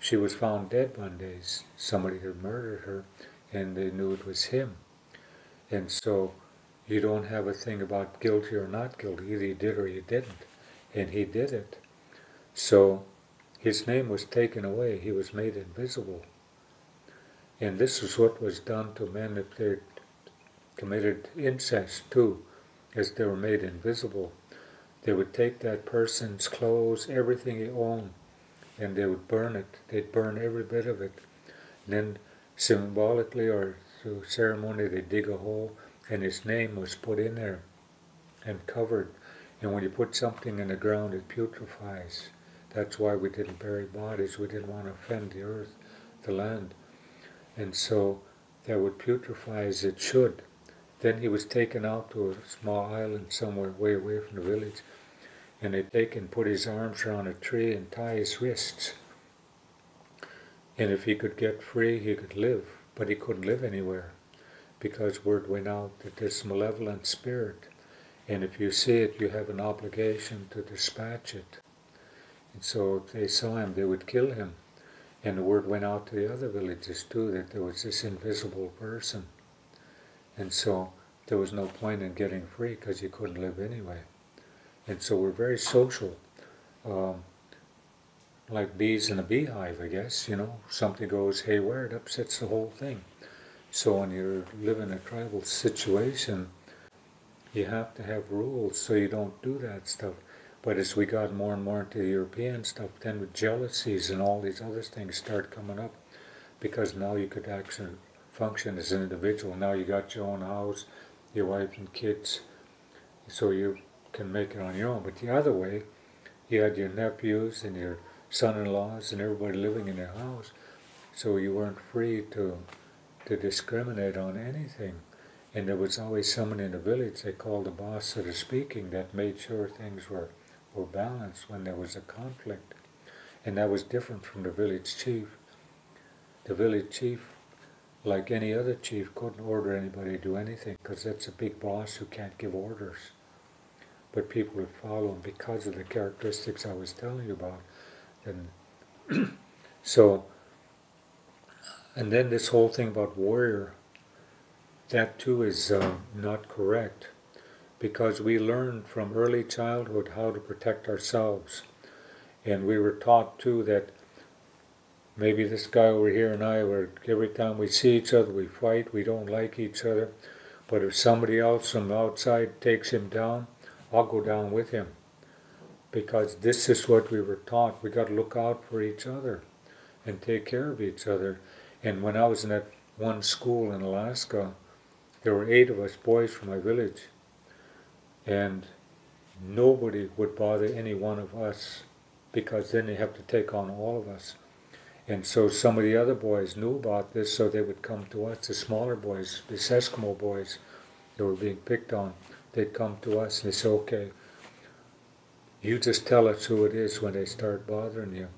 She was found dead one day. Somebody had murdered her, and they knew it was him. And so you don't have a thing about guilty or not guilty. Either you did or you didn't. And he did it. So his name was taken away. He was made invisible. And this is what was done to men if they committed incest too, as they were made invisible. They would take that person's clothes, everything he owned, and they would burn it. They'd burn every bit of it. And then symbolically or through ceremony, they'd dig a hole, and his name was put in there and covered. And when you put something in the ground, it putrefies. That's why we didn't bury bodies. We didn't want to offend the earth, the land. and so that would putrefy as it should. Then he was taken out to a small island somewhere way away from the village, and they'd take and put his arms around a tree and tie his wrists. And if he could get free, he could live, but he couldn't live anywhere, because word went out that this malevolent spirit, and if you see it, you have an obligation to dispatch it. And so if they saw him, they would kill him. And the word went out to the other villages too, that there was this invisible person. And so there was no point in getting free, because you couldn't live anyway. And so we're very social, like bees in a beehive, I guess, Something goes haywire, it upsets the whole thing. So when you live in a tribal situation, you have to have rules so you don't do that stuff. But as we got more and more into the European stuff, then with jealousies and all these other things start coming up, because now you could actually function as an individual. Now you got your own house, your wife and kids, so you can make it on your own. But the other way, you had your nephews and your son-in-laws and everybody living in your house, so you weren't free to discriminate on anything. And there was always someone in the village, they called the boss, so to speaking, that made sure things were balanced when there was a conflict. And that was different from the village chief. The village chief, like any other chief, couldn't order anybody to do anything, because that's a big boss who can't give orders. But people would follow him because of the characteristics I was telling you about. And so, and then this whole thing about warrior, that too is not correct, because we learned from early childhood how to protect ourselves. And we were taught too that maybe this guy over here and I, were every time we see each other we fight, we don't like each other, but if somebody else from outside takes him down, I'll go down with him. Because this is what we were taught. We got to look out for each other and take care of each other. And when I was in that one school in Alaska, there were 8 of us boys from my village, and nobody would bother any one of us, because then they have to take on all of us. And so some of the other boys knew about this, so they would come to us, the smaller boys, the Eskimo boys that were being picked on. They'd come to us and they say, okay, you just tell us who it is when they start bothering you.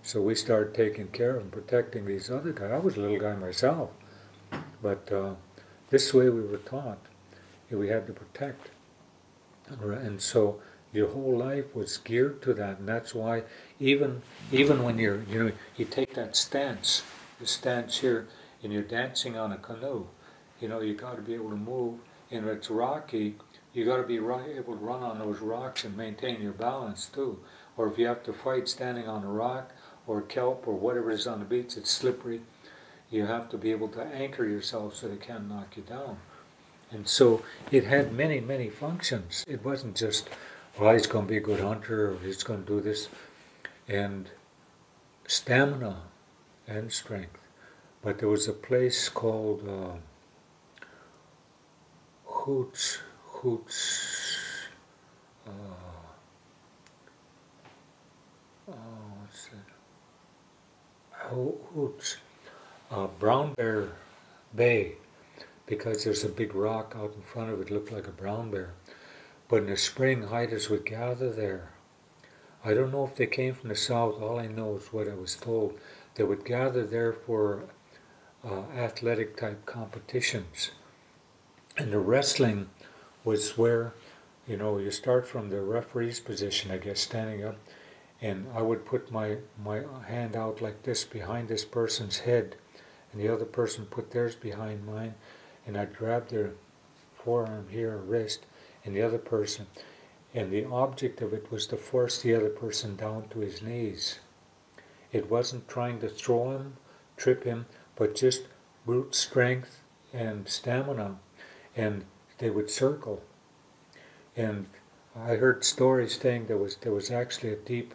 So we started taking care of and protecting these other guys. I was a little guy myself, but this way we were taught. We had to protect. And so your whole life was geared to that, and that's why even when you take that stance, the stance here, and you're dancing on a canoe, you got to be able to move, and if it's rocky, you got to be able to run on those rocks and maintain your balance too. Or if you have to fight standing on a rock or kelp or whatever is on the beach, it's slippery, you have to be able to anchor yourself so they can't knock you down. And so it had many, many functions. It wasn't just, well, he's going to be a good hunter, or he's going to do this. And stamina and strength. But there was a place called Hoots, what's it? Hoots, Brown Bear Bay, because there's a big rock out in front of it, looked like a brown bear. But in the spring, hikers would gather there. I don't know if they came from the south, all I know is what I was told. They would gather there for athletic type competitions. And the wrestling was where, you start from the referee's position, I guess, standing up, and I would put my hand out like this behind this person's head, and the other person put theirs behind mine, and I'd grab their forearm here, or wrist, and the other person, and the object of it was to force the other person down to his knees. It wasn't trying to throw him, trip him, but just brute strength and stamina, and they would circle. And I heard stories saying there was actually a deep,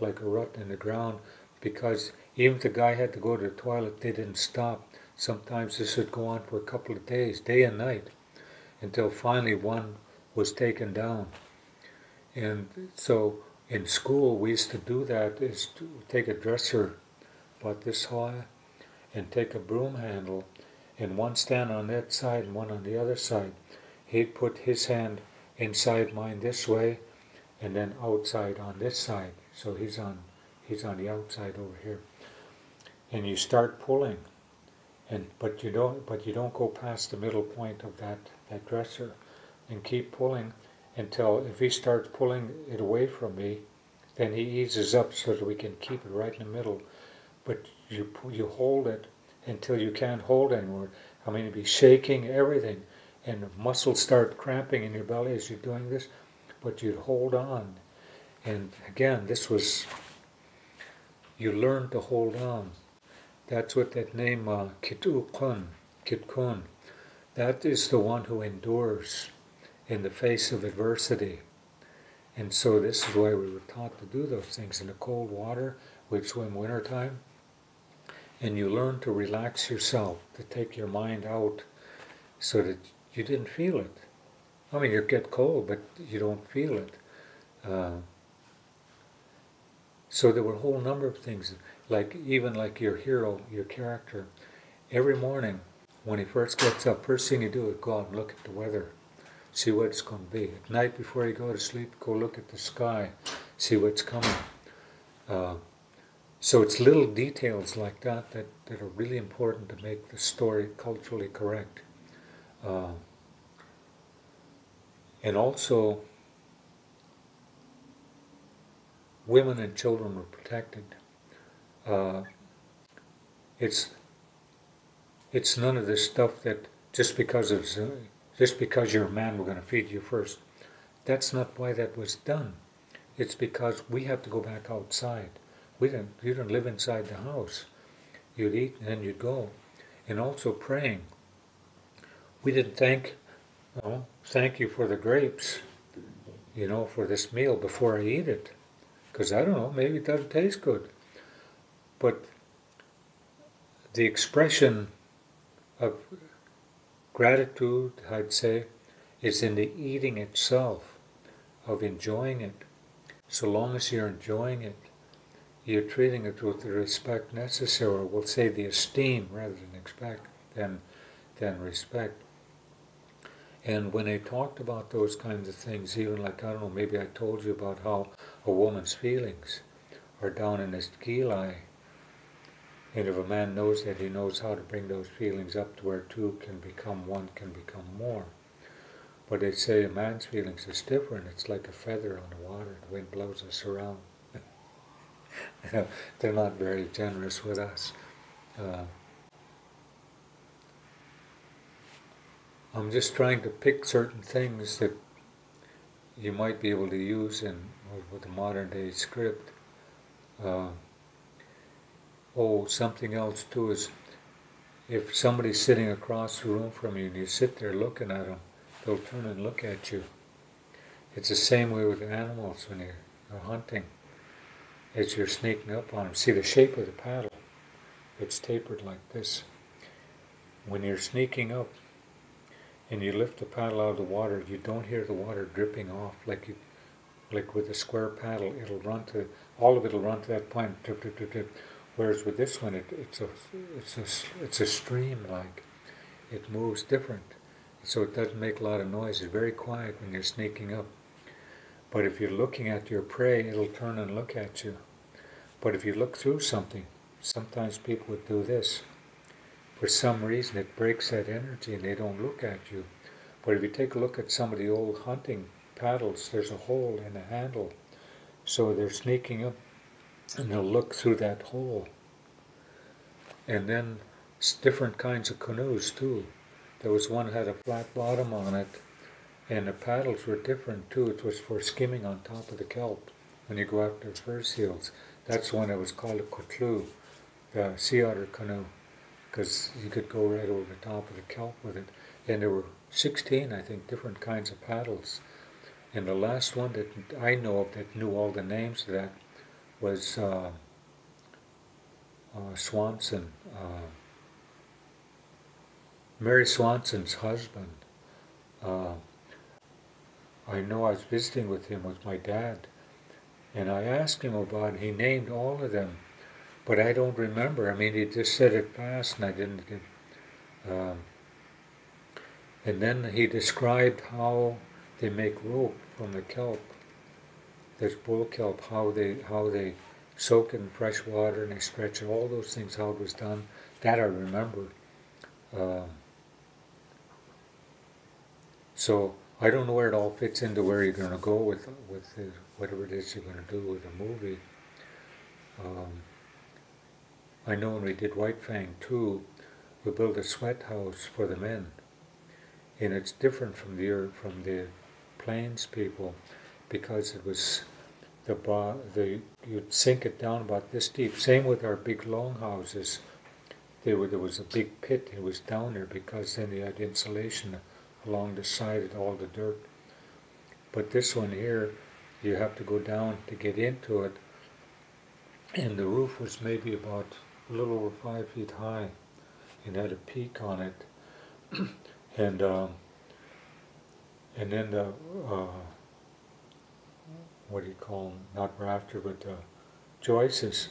like a rut in the ground, because even if the guy had to go to the toilet, they didn't stop. Sometimes this would go on for a couple of days, day and night, until finally one was taken down. And so in school we used to do that, is to take a dresser about this high, and take a broom handle, and one stand on that side and one on the other side. He'd put his hand inside mine this way, and then outside on this side. So he's on the outside over here. And you start pulling, but you don't go past the middle point of that dresser, and keep pulling until if he starts pulling it away from me, then he eases up so that we can keep it right in the middle. But you hold it until you can't hold anymore. I mean, it'd be shaking everything, and the muscles start cramping in your belly as you're doing this, but you'd hold on. And again, you learn to hold on. That's what that name, Kitkun, that is the one who endures in the face of adversity. And so this is why we were taught to do those things. In the cold water, we'd swim wintertime, and you learn to relax yourself, to take your mind out so that you didn't feel it. I mean, you get cold, but you don't feel it. So there were a whole number of things, even like your hero, your character. Every morning, when he first gets up, first thing you do is go out and look at the weather, see what it's going to be. At night before you go to sleep, go look at the sky, see what's coming. So it's little details like that are really important to make the story culturally correct. And also, women and children were protected. It's none of this stuff that just because you're a man, we're going to feed you first. That's not why that was done. It's because we have to go back outside. You didn't live inside the house. You'd eat and then you'd go. And also praying. We didn't thank you for the grapes, for this meal before I eat it. Because I don't know, maybe it doesn't taste good. But the expression of gratitude, I'd say, is in the eating itself, of enjoying it. So long as you're enjoying it, you're treating it with the respect necessary, or we'll say the esteem rather than respect. And when they talked about those kinds of things, even like, I don't know, maybe I told you about how a woman's feelings are down in his gilai. And if a man knows that, he knows how to bring those feelings up to where two can become one, can become more. But they say a man's feelings is different. It's like a feather on the water. The wind blows us around. They're not very generous with us. I'm just trying to pick certain things that you might be able to use with the modern day script. Something else too is if somebody's sitting across the room from you and you sit there looking at them, they'll turn and look at you. It's the same way with animals when you're hunting. As you're sneaking up on them. See the shape of the paddle? It's tapered like this. When you're sneaking up and you lift the paddle out of the water, you don't hear the water dripping off like with a square paddle. All of it'll run to that point, drip, drip, drip, drip. Whereas with this one, it's a stream like. It moves different. So it doesn't make a lot of noise. It's very quiet when you're sneaking up. But if you're looking at your prey, it'll turn and look at you. But if you look through something, sometimes people would do this. For some reason, it breaks that energy and they don't look at you. But if you take a look at some of the old hunting paddles, there's a hole in the handle. So they're sneaking up and they'll look through that hole. And then different kinds of canoes too. There was one that had a flat bottom on it, and the paddles were different too. It was for skimming on top of the kelp when you go after fur seals. That's one that was called a kutlu, the sea otter canoe, because you could go right over the top of the kelp with it. And there were 16, I think, different kinds of paddles. And the last one that I know of that knew all the names of that was Swanson, Mary Swanson's husband. I know I was visiting with him with my dad, and I asked him about it. He named all of them, but I don't remember. I mean, he just said it fast, and I didn't get. And then he described how they make rope from the kelp. There's bull kelp, how they soak it in fresh water and they stretch it. All those things, how it was done. That I remember. So I don't know where it all fits into where you're going to go with whatever it is you're going to do with the movie. I know when we did White Fang 2, we built a sweat house for the men, and it's different from the plains people because it was you'd sink it down about this deep. Same with our big long houses. There was a big pit. It was down there because then you had insulation along the side of all the dirt. But this one here, you have to go down to get into it, and the roof was maybe about a little over 5 feet high, and had a peak on it, and then the what do you call them? Not rafter, but joists.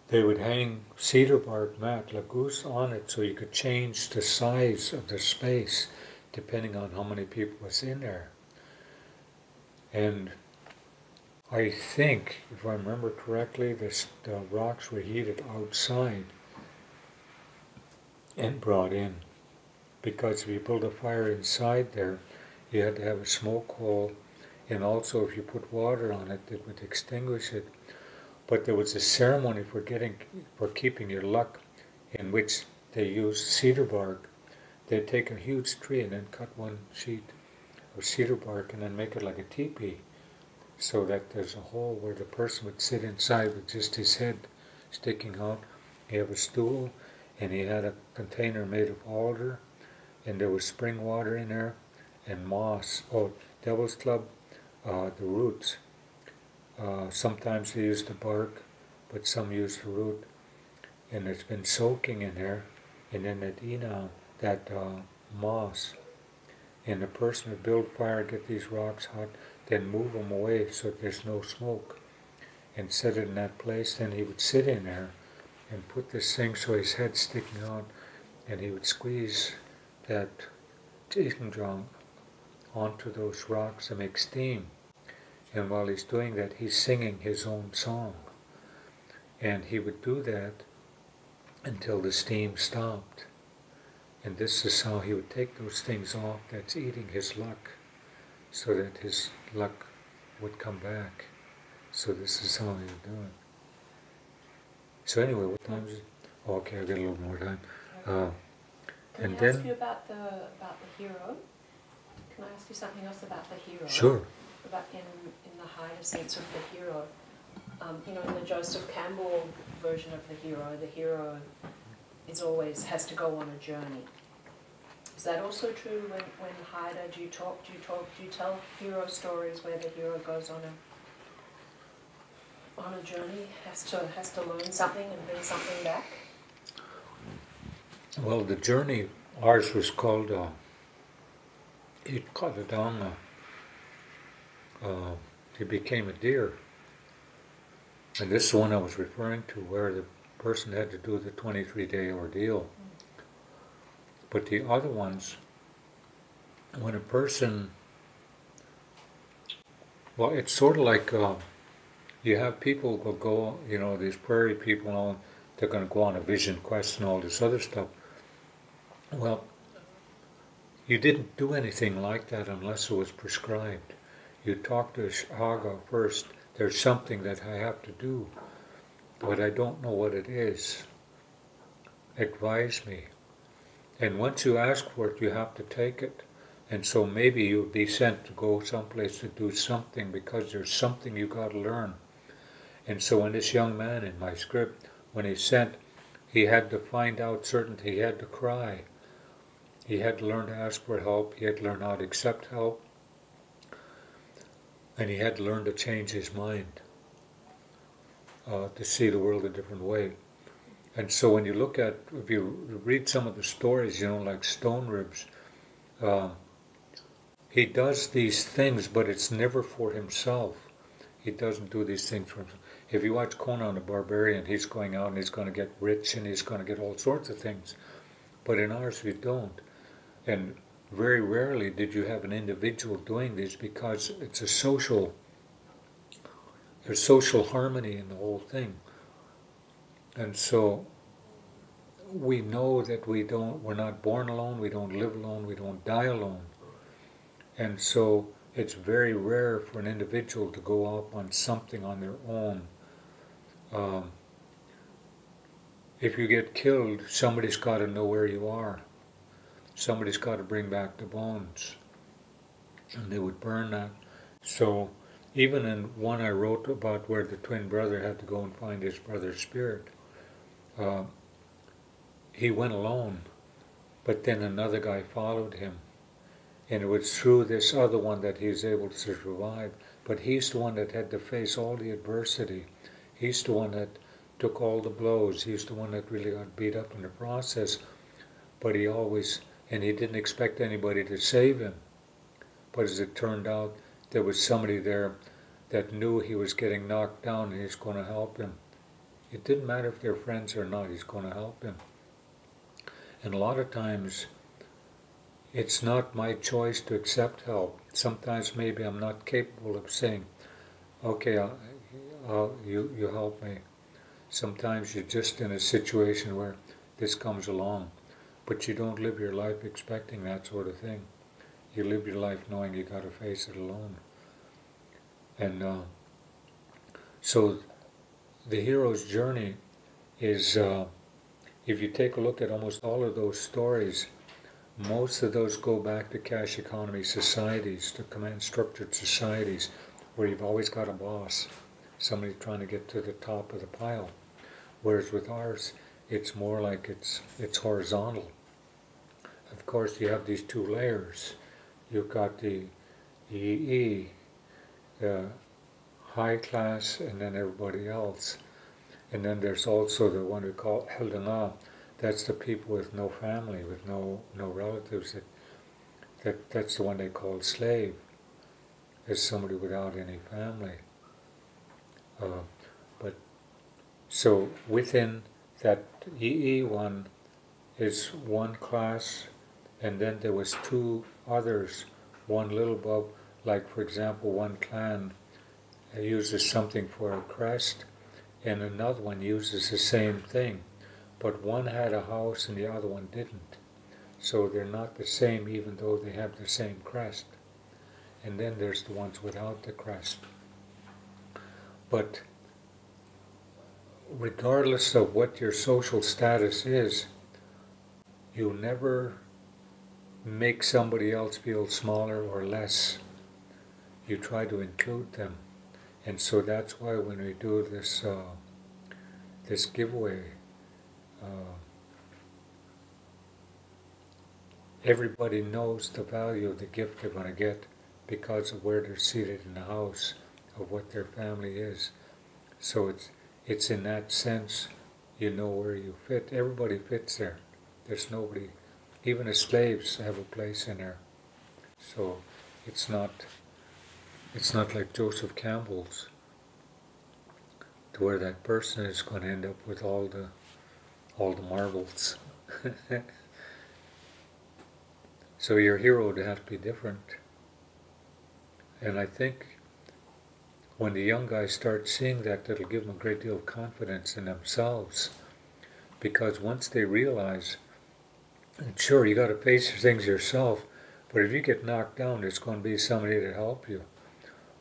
They would hang cedar bark mat, laguz, on it so you could change the size of the space depending on how many people was in there. And I think, if I remember correctly, the rocks were heated outside and brought in. Because if you build a fire inside there, you had to have a smoke hole, and also if you put water on it, it would extinguish it. But there was a ceremony for keeping your luck, in which they used cedar bark. They'd take a huge tree and then cut one sheet of cedar bark and then make it like a teepee, so that there's a hole where the person would sit inside with just his head sticking out. He had a stool, and he had a container made of alder, and there was spring water in there, and moss. Oh, devil's club, the roots. Sometimes they use the bark, but some use the root, and it's been soaking in there, and then that moss, and the person would build fire, get these rocks hot, then move them away so that there's no smoke, and set it in that place. Then he would sit in there and put this thing so his head's sticking out, and he would squeeze that teasing drum onto those rocks and make steam. And while he's doing that, he's singing his own song. And he would do that until the steam stopped. And this is how he would take those things off that's eating his luck, so that his luck would come back. So this is how he would do it. So anyway, what time is it? Oh, okay, I've got a little more time. Can I ask you about the hero? Can I ask you something else about the hero? Sure. About in the higher sense of the hero. In the Joseph Campbell version of the hero has to go on a journey. Is that also true when Haida? Do you tell hero stories where the hero goes on a journey, has to learn something and bring something back? Well, the journey, ours was called he became a deer. And this is the one I was referring to, where the person had to do the 23-day ordeal. But the other ones, when a person, well, it's sort of like you have people who will go, these prairie people and all, they're going to go on a vision quest and all this other stuff. Well, you didn't do anything like that unless it was prescribed. You talk to Haga first. There's something that I have to do, but I don't know what it is. Advise me. And once you ask for it, you have to take it. And so maybe you'll be sent to go someplace to do something because there's something you got to learn. And so when this young man in my script, when he sent, he had to find out certainty. He had to cry. He had to learn to ask for help. He had to learn how to accept help. And he had to learn to change his mind, to see the world a different way. And so when you look at, if you read some of the stories, like Stone Ribs, he does these things, but it's never for himself. He doesn't do these things for himself. If you watch Conan the Barbarian, he's going out and he's going to get rich and he's going to get all sorts of things. But in ours, we don't. And very rarely did you have an individual doing this because it's a social, there's social harmony in the whole thing. And so we know that we're not born alone, we don't live alone, we don't die alone. And so it's very rare for an individual to go up on something on their own. If you get killed, somebody's got to know where you are. Somebody's got to bring back the bones. And they would burn that. So even in one I wrote about where the twin brother had to go and find his brother's spirit, he went alone, but then another guy followed him. And it was through this other one that he was able to survive. But he's the one that had to face all the adversity. He's the one that took all the blows. He's the one that really got beat up in the process. But he didn't expect anybody to save him. But as it turned out, there was somebody there that knew he was getting knocked down and he's going to help him. It didn't matter if they're friends or not, he's going to help him. And a lot of times, it's not my choice to accept help. Sometimes maybe I'm not capable of saying, okay, you help me. Sometimes you're just in a situation where this comes along, but you don't live your life expecting that sort of thing. You live your life knowing you got to face it alone. And so the hero's journey is, if you take a look at almost all of those stories, most of those go back to cash economy societies, to command structured societies, where you've always got a boss, somebody trying to get to the top of the pile. Whereas with ours, it's more like it's horizontal. Of course, you have these two layers. You've got the EE, the high class, and then everybody else. And then there's also the one we call Eldana. That's the people with no family, with no relatives. That's the one they call slave. As somebody without any family. But so within that EE one is one class, and then there was two others, one little above, like for example, one clan uses something for a crest, and another one uses the same thing, but one had a house and the other one didn't. So they're not the same even though they have the same crest. And then there's the ones without the crest. But regardless of what your social status is, you never make somebody else feel smaller or less. You try to include them. And so that's why when we do this this giveaway, everybody knows the value of the gift they're going to get because of where they're seated in the house, of what their family is. So it's in that sense, you know where you fit. Everybody fits there. There's nobody, even the slaves have a place in there. So it's not like Joseph Campbell's, to where that person is going to end up with all the marbles. So your hero would have to be different. And I think when the young guys start seeing that, it'll give them a great deal of confidence in themselves. Because once they realize, and sure, you got to face things yourself, but if you get knocked down, there's going to be somebody to help you.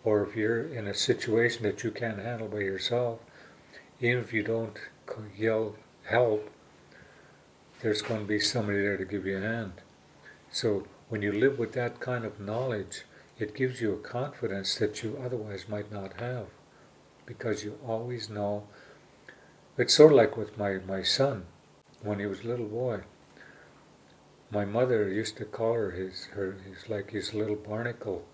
Or if you're in a situation that you can't handle by yourself, even if you don't yell help, there's going to be somebody there to give you a hand. So when you live with that kind of knowledge, it gives you a confidence that you otherwise might not have, because you always know. It's sort of like with my son, when he was a little boy. My mother used to call her he's like his little barnacle.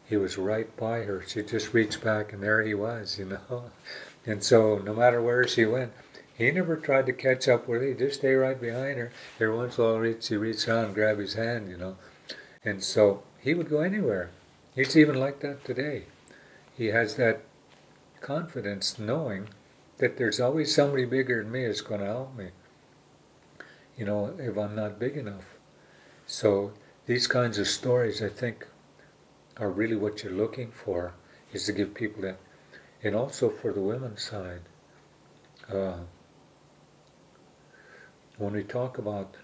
He was right by her. She just reached back and there he was, you know. And so no matter where she went, he never tried to catch up with her. He'd just stay right behind her. Every once in a while she reached out and grabbed his hand, you know. And so he would go anywhere. He's even like that today. he has that confidence knowing that there's always somebody bigger than me that's going to help me, if I'm not big enough. So these kinds of stories, I think, are really what you're looking for, is to give people that. And also for the women's side, when we talk about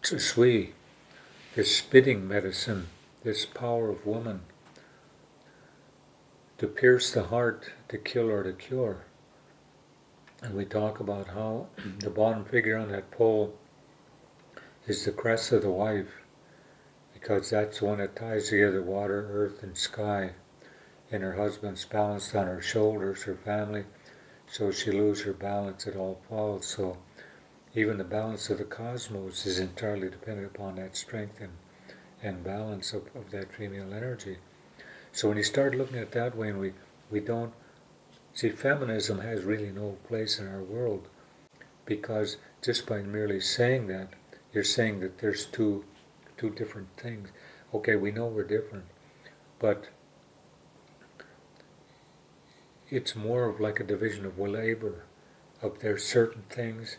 Sui, this spitting medicine, this power of woman to pierce the heart, to kill or to cure. And we talk about how the bottom figure on that pole is the crest of the wife, because that's the one that ties together water, earth, and sky. And her husband's balanced on her shoulders, her family, so she loses her balance, it all falls. So even the balance of the cosmos is entirely dependent upon that strength and balance of that female energy. So when you start looking at it that way, and we don't see, feminism has really no place in our world, because just by merely saying that, you're saying that there's two different things. Okay, we know we're different, but it's more of like a division of labor, of there's certain things,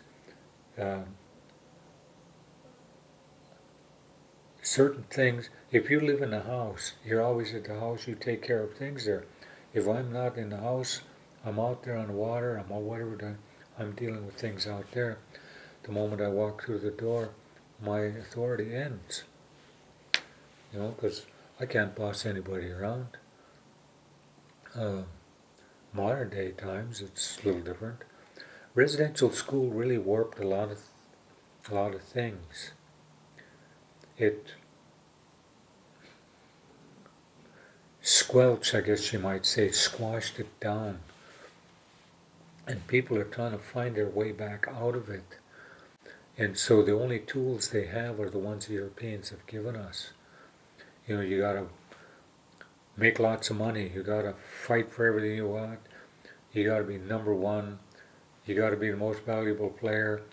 if you live in a house, you're always at the house, you take care of things there. If I'm not in the house, I'm out there on the water, I'm on whatever, I'm dealing with things out there. The moment I walk through the door, my authority ends. Because I can't boss anybody around. Modern day times, it's a little different. Residential school really warped a lot of things. It squelched, I guess you might say, squashed it down. And people are trying to find their way back out of it. And so the only tools they have are the ones the Europeans have given us. You gotta make lots of money, you gotta fight for everything you want, you gotta be number one, you gotta be the most valuable player,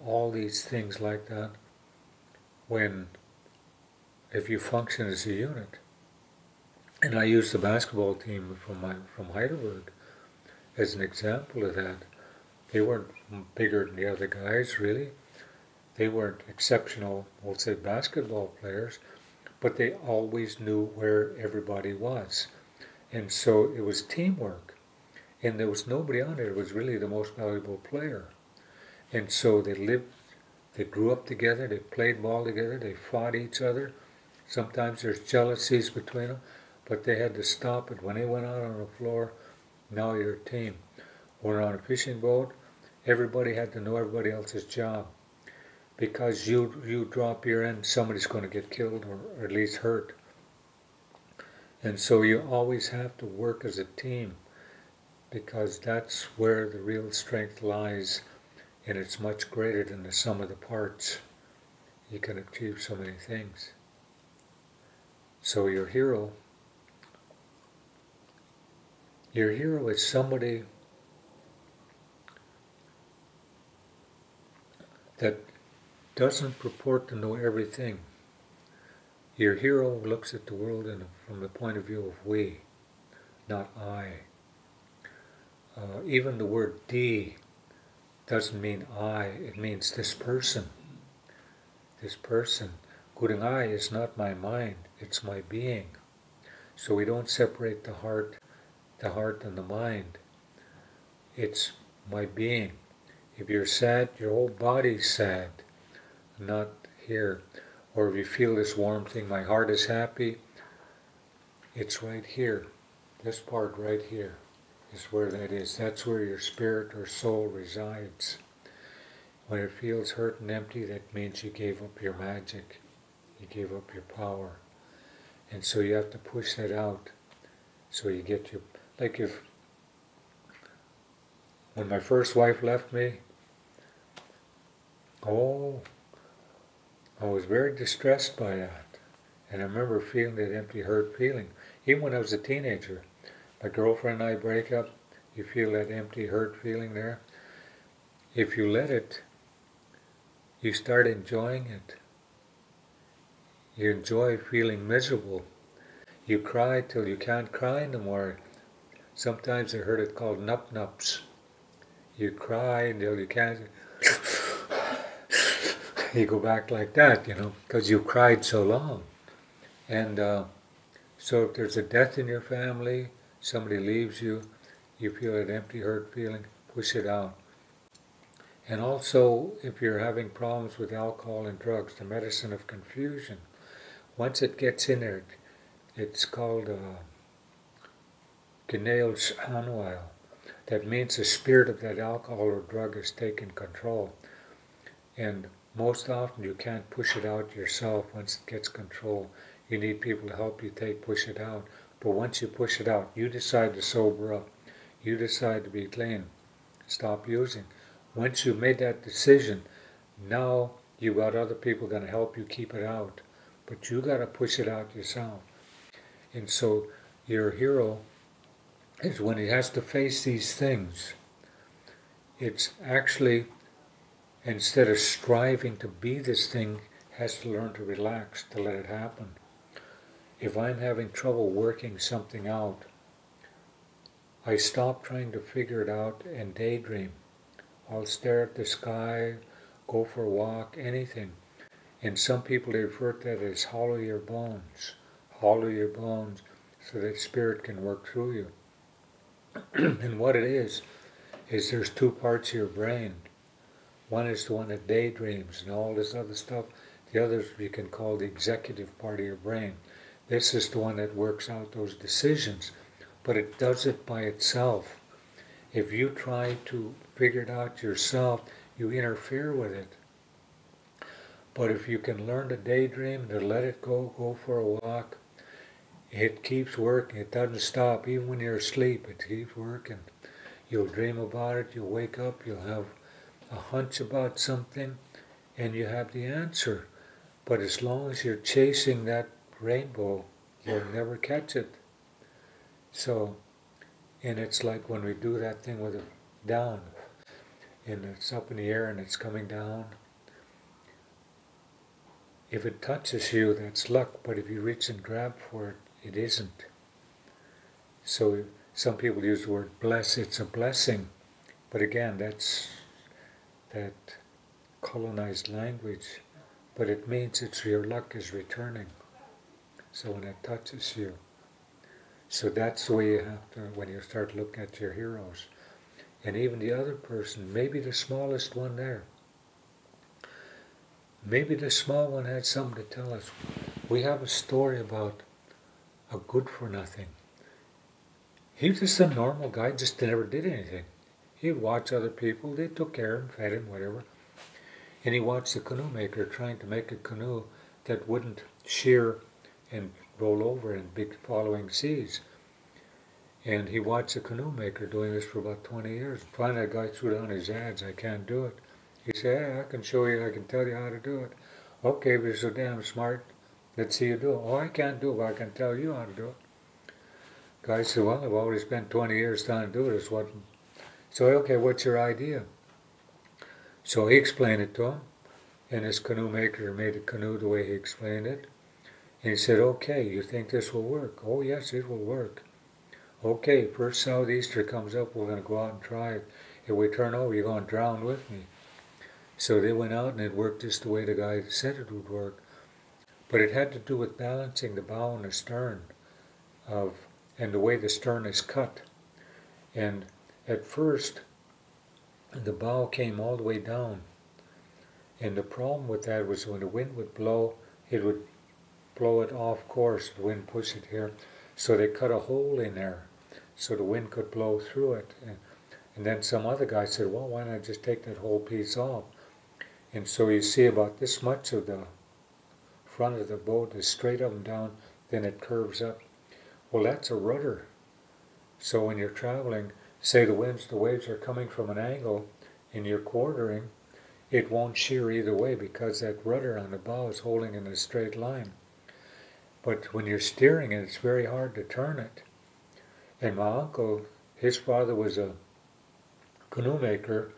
all these things like that. When, if you function as a unit, and I use the basketball team from Heidelberg as an example of that. They weren't bigger than the other guys, really. They weren't exceptional, we'll say, basketball players, but they always knew where everybody was. And so it was teamwork. And there was nobody on it. It was really the most valuable player. And so they grew up together, they played ball together, they fought each other. Sometimes there's jealousies between them, but they had to stop it. When they went out on the floor, now you're a team. When on a fishing boat, everybody had to know everybody else's job. Because you drop your end, somebody's going to get killed or at least hurt. And so you always have to work as a team, because that's where the real strength lies, and it's much greater than the sum of the parts. You can achieve so many things. So your hero is somebody that doesn't purport to know everything. Your hero looks at the world from the point of view of we, not I. Even the word D doesn't mean I, it means this person. This person. Kurangai is not my mind, it's my being. So we don't separate the heart and the mind. It's my being. If you're sad, your whole body's sad, not here. Or if you feel this warm thing, my heart is happy, it's right here. This part right here is where that is. That's where your spirit or soul resides. When it feels hurt and empty, that means you gave up your magic. You gave up your power. And so you have to push that out. So you get your, like when my first wife left me, I was very distressed by that. And I remember feeling that empty, hurt feeling. Even when I was a teenager, my girlfriend and I break up, you feel that empty, hurt feeling there. If you let it, you start enjoying it. You enjoy feeling miserable. You cry till you can't cry no more. Sometimes I heard it called nup-nups. You cry until you can't. You go back like that, because you cried so long. And so if there's a death in your family, somebody leaves you, you feel that empty, hurt feeling, push it out. And also, if you're having problems with alcohol and drugs, the medicine of confusion, once it gets in there, it's called Gneil's Anwile. That means the spirit of that alcohol or drug has taken control. And most often you can't push it out yourself once it gets control. You need people to help you push it out. But once you push it out, you decide to sober up. You decide to be clean. Stop using. Once you've made that decision, now you got other people going to help you keep it out. But you got to push it out yourself. And so your hero is when he has to face these things. It's actually, instead of striving to be this thing, has to learn to relax, to let it happen. If I'm having trouble working something out, I stop trying to figure it out and daydream. I'll stare at the sky, go for a walk, anything. And some people, they refer to that as hollow your bones. Hollow your bones so that spirit can work through you. And what it is there's two parts of your brain. One is the one that daydreams and all this other stuff. The other you can call the executive part of your brain. This is the one that works out those decisions, but it does it by itself. If you try to figure it out yourself, you interfere with it. But if you can learn to daydream, to let it go for a walk, it keeps working. It doesn't stop. Even when you're asleep, it keeps working. You'll dream about it, you'll wake up, you'll have a hunch about something, and you have the answer. But as long as you're chasing that rainbow, you'll never catch it. So, and it's like when we do that thing with it down, and it's up in the air and it's coming down. If it touches you, that's luck, but if you reach and grab for it, it isn't. So some people use the word bless, it's a blessing, but again, that's that colonized language, but it means it's your luck is returning. So when it touches you, so that's the way you have to, when you start looking at your heroes. And even the other person, maybe the smallest one there, maybe the small one had something to tell us. We have a story about a good-for-nothing. He was just a normal guy, just never did anything. He'd watch other people, they took care of him, fed him, whatever. And he watched the canoe maker trying to make a canoe that wouldn't shear and roll over in big following seas. And he watched the canoe maker doing this for about 20 years. Finally, that guy threw down his ads, I can't do it. He said, hey, I can show you, I can tell you how to do it. Okay, if you're so damn smart, let's see you do it. Oh, I can't do it, but I can tell you how to do it. Guy said, well, I've already spent 20 years trying to do this. So, okay, what's your idea? So he explained it to him, and his canoe maker made the canoe the way he explained it. And he said, okay, you think this will work? Oh, yes, it will work. Okay, first southeaster comes up, we're going to go out and try it. If we turn over, you're going to drown with me. So they went out and it worked just the way the guy said it would work. But it had to do with balancing the bow and the stern and the way the stern is cut. And at first, the bow came all the way down. And the problem with that was when the wind would blow, it would blow it off course, the wind pushed it here. So they cut a hole in there so the wind could blow through it. And then some other guy said, well, why not just take that whole piece off? And so you see about this much of the front of the boat is straight up and down, then it curves up. Well, that's a rudder. So when you're traveling, say the waves are coming from an angle and you're quartering, it won't shear either way because that rudder on the bow is holding in a straight line. But when you're steering it, it's very hard to turn it. And my uncle, his father was a canoe maker,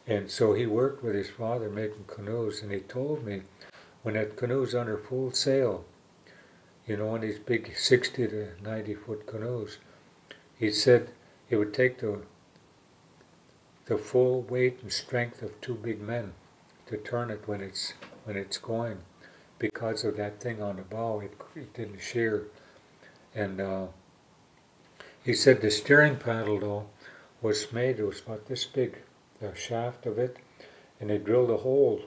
and so he worked with his father making canoes, and he told me when that canoe's under full sail, you know, in these big 60 to 90 foot canoes. He said it would take the full weight and strength of two big men to turn it when it's going, because of that thing on the bow. It didn't shear, and he said the steering paddle though was made. It was about this big, the shaft of it, and they drilled a hole,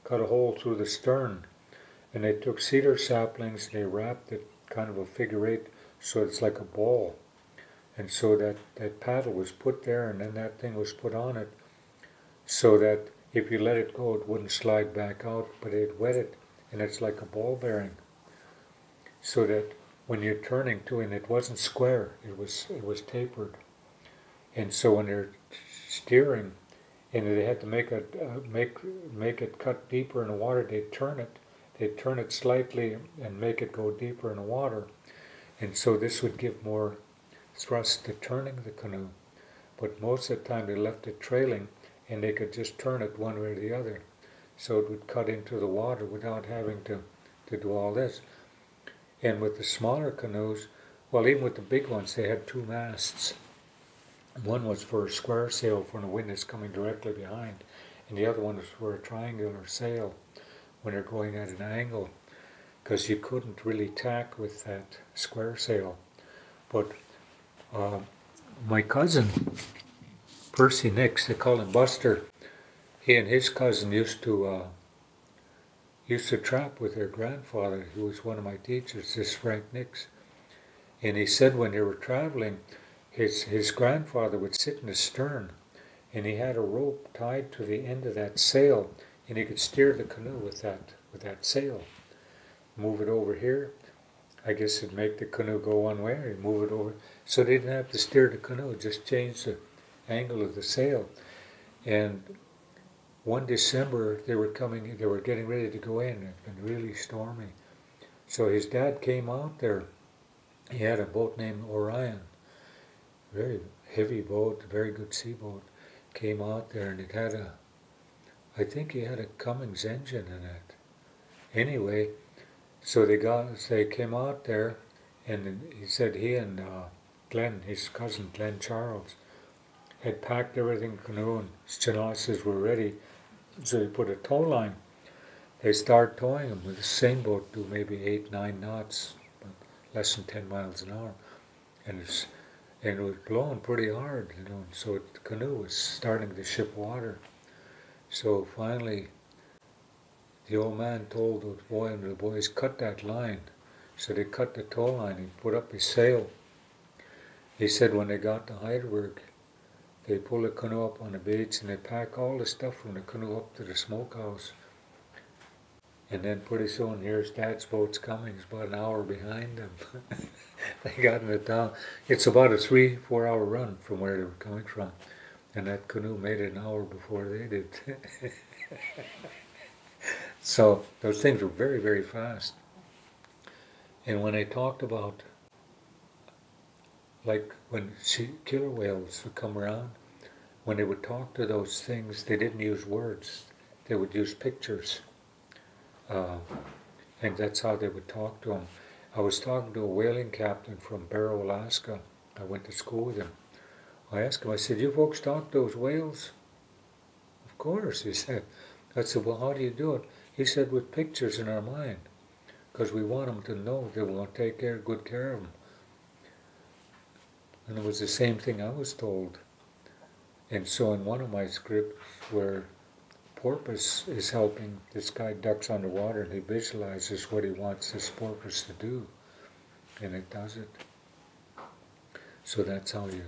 cut a hole through the stern, and they took cedar saplings and they wrapped it kind of a figure eight so it's like a ball. And so that paddle was put there, and then that thing was put on it so that if you let it go, it wouldn't slide back out, but it'd wet it, and it's like a ball bearing. So that when you're turning to, and it wasn't square, it was tapered. And so when they're steering, and they had to make it cut deeper in the water, they'd turn it slightly and make it go deeper in the water. And so this would give more thrust to turning the canoe. But most of the time they left it trailing, and they could just turn it one way or the other. So it would cut into the water without having to do all this. And with the smaller canoes, well, even with the big ones, they had two masts. One was for a square sail when the wind is coming directly behind, and the other one was for a triangular sail when they're going at an angle, because you couldn't really tack with that square sail. But my cousin, Percy Nix, they call him Buster, he and his cousin used to trap with their grandfather, who was one of my teachers, this Frank Nix. And he said when they were traveling, his grandfather would sit in the stern, and he had a rope tied to the end of that sail, and he could steer the canoe with that sail. Move it over here. I guess it'd make the canoe go one way, or he'd move it over. So they didn't have to steer the canoe, just change the angle of the sail. And one December, they were getting ready to go in. It had been really stormy. So his dad came out there. He had a boat named Orion, very heavy boat, very good sea boat. Came out there, and it had I think he had a Cummins engine in it. Anyway, so they came out there, and he said he and Glenn, his cousin Glenn Charles, had packed everything in the canoe, and Chinasas were ready. So they put a tow line. They start towing them with the same boat, do maybe 8-9 knots, less than 10 miles an hour, and it was blowing pretty hard, you know. And so the canoe was starting to ship water. So finally, the old man told the boys cut that line. So they cut the tow line and put up his sail. He said when they got to Heidelberg, they pull the canoe up on the beach and they pack all the stuff from the canoe up to the smokehouse. And then pretty soon, here's Dad's boat's coming. It's about an hour behind them. They got into town. It's about a 3-4 hour run from where they were coming from. And that canoe made it an hour before they did. So those things were very, very fast. And when they talked about, like when killer whales would come around, when they would talk to those things, they didn't use words. They would use pictures. And that's how they would talk to them. I was talking to a whaling captain from Barrow, Alaska. I went to school with him. I asked him, I said, you folks talk to those whales? Of course, he said. I said, well, how do you do it? He said, with pictures in our mind, because we want them to know that we want to take good care of them. And it was the same thing I was told. And so in one of my scripts where porpoise is helping, this guy ducks underwater and he visualizes what he wants this porpoise to do, and it does it. So that's how you...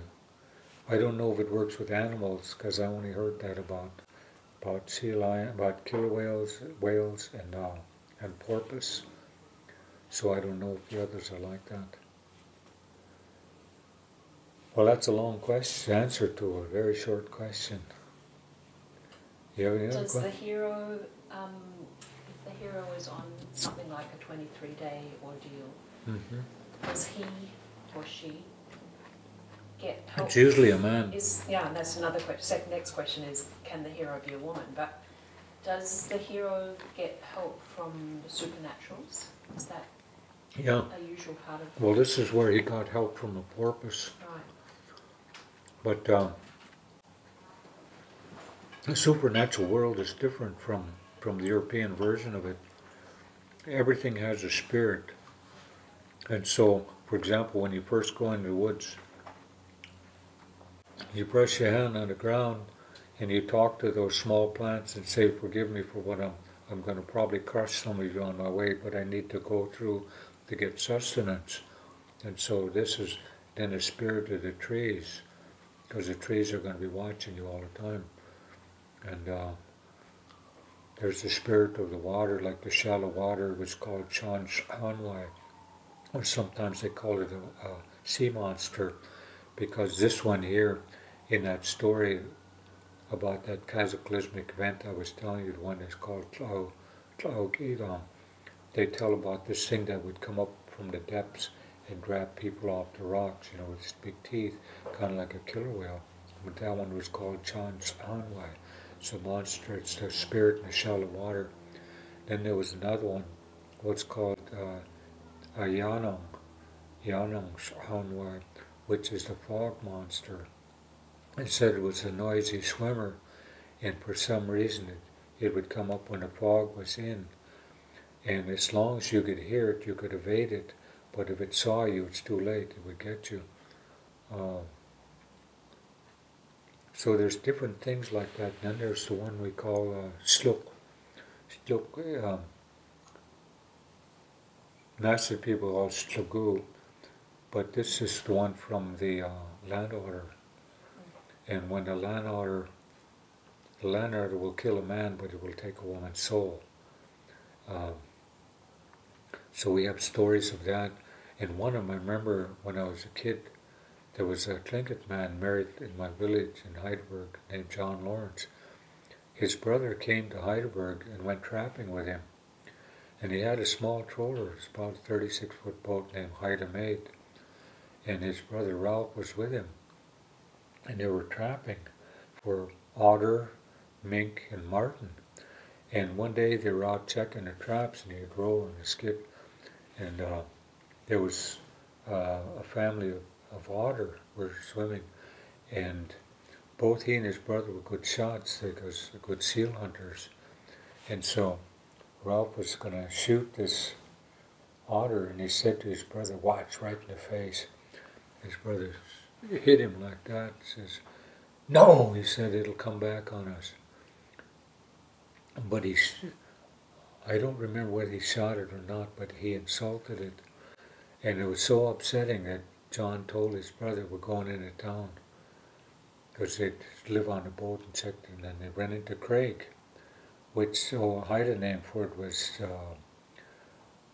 I don't know if it works with animals, because I only heard that about sea lion, about killer whales and porpoise. So I don't know if the others are like that. Well, that's a long answer to a very short question. You have any other question? Does the hero, if the hero is on something like a 23-day ordeal, does he or she get help? It's usually a man. And that's another question. Next question is, can the hero be a woman? But does the hero get help from the supernaturals? Is that Yeah. a usual part of. Well, this is where he got help from a porpoise. Right. But the supernatural world is different from the European version of it. Everything has a spirit. And so, for example, when you first go into the woods, you brush your hand on the ground and you talk to those small plants and say, forgive me for what I'm going to probably crush some of you on my way, but I need to go through to get sustenance. And so this is then the spirit of the trees, because the trees are going to be watching you all the time. And there's the spirit of the water, like the shallow water was called Chan Hanwai, or sometimes they call it a sea monster, because this one here, in that story about that cataclysmic event I was telling you, the one that's called Tlao Gidam, they tell about this thing that would come up from the depths and grab people off the rocks, with its big teeth, kind of like a killer whale. But that one was called Chan Hanwai. It's a monster, it's the spirit in the shallow water. Then there was another one, what's called Yanong Hanwai, which is the fog monster. It said it was a noisy swimmer, and for some reason it would come up when the fog was in. And as long as you could hear it, you could evade it. But if it saw you, it's too late. It would get you. So there's different things like that. And then there's the one we call sluk. Sluk, massive people call slugu. But this is the one from the land otter. And when the land otter will kill a man, but it will take a woman's soul. So we have stories of that. And one of them, I remember when I was a kid, there was a Tlingit man married in my village in Heidelberg named John Lawrence. His brother came to Heidelberg and went trapping with him. And he had a small trawler, it's about a 36-foot boat named Haida Maid. And his brother Ralph was with him. And they were trapping for otter, mink, and marten. And one day they were out checking the traps, and he'd row and skip. And there was a family of otter were swimming, and both he and his brother were good shots because they're good seal hunters. And so Ralph was going to shoot this otter, and he said to his brother, "Watch, right in the face." His brother hit him like that. He says, "No," he said, "it'll come back on us." But I don't remember whether he shot it or not, but he insulted it. And it was so upsetting that John told his brother, "We're going into town." Because they'd live on the boat and checked, and then they ran into Craig, which Haida name for it was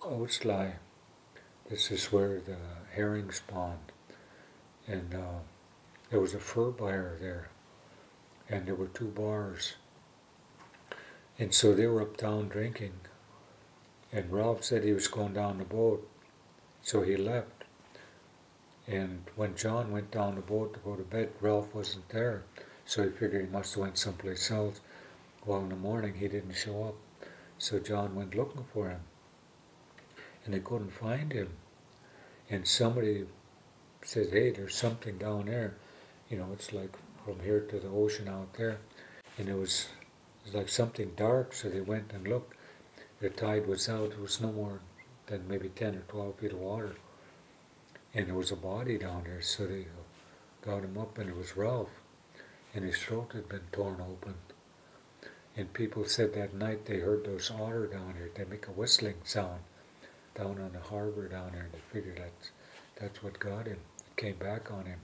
Oatsly. This is where the herring spawned. And there was a fur buyer there, and there were 2 bars. And so they were uptown drinking, and Ralph said he was going down the boat, so he left. And when John went down the boat to go to bed, Ralph wasn't there, so he figured he must have went someplace else. Well, in the morning he didn't show up, so John went looking for him, and they couldn't find him. And somebody said, "Hey, there's something down there. It's like from here to the ocean out there." And it was like something dark, so they went and looked. The tide was out. It was no more than maybe 10 or 12 feet of water. And there was a body down there, so they got him up, and it was Ralph. And his throat had been torn open. And people said that night they heard those otter down here. They make a whistling sound down on the harbor down there, and they figured that's what got him. It came back on him.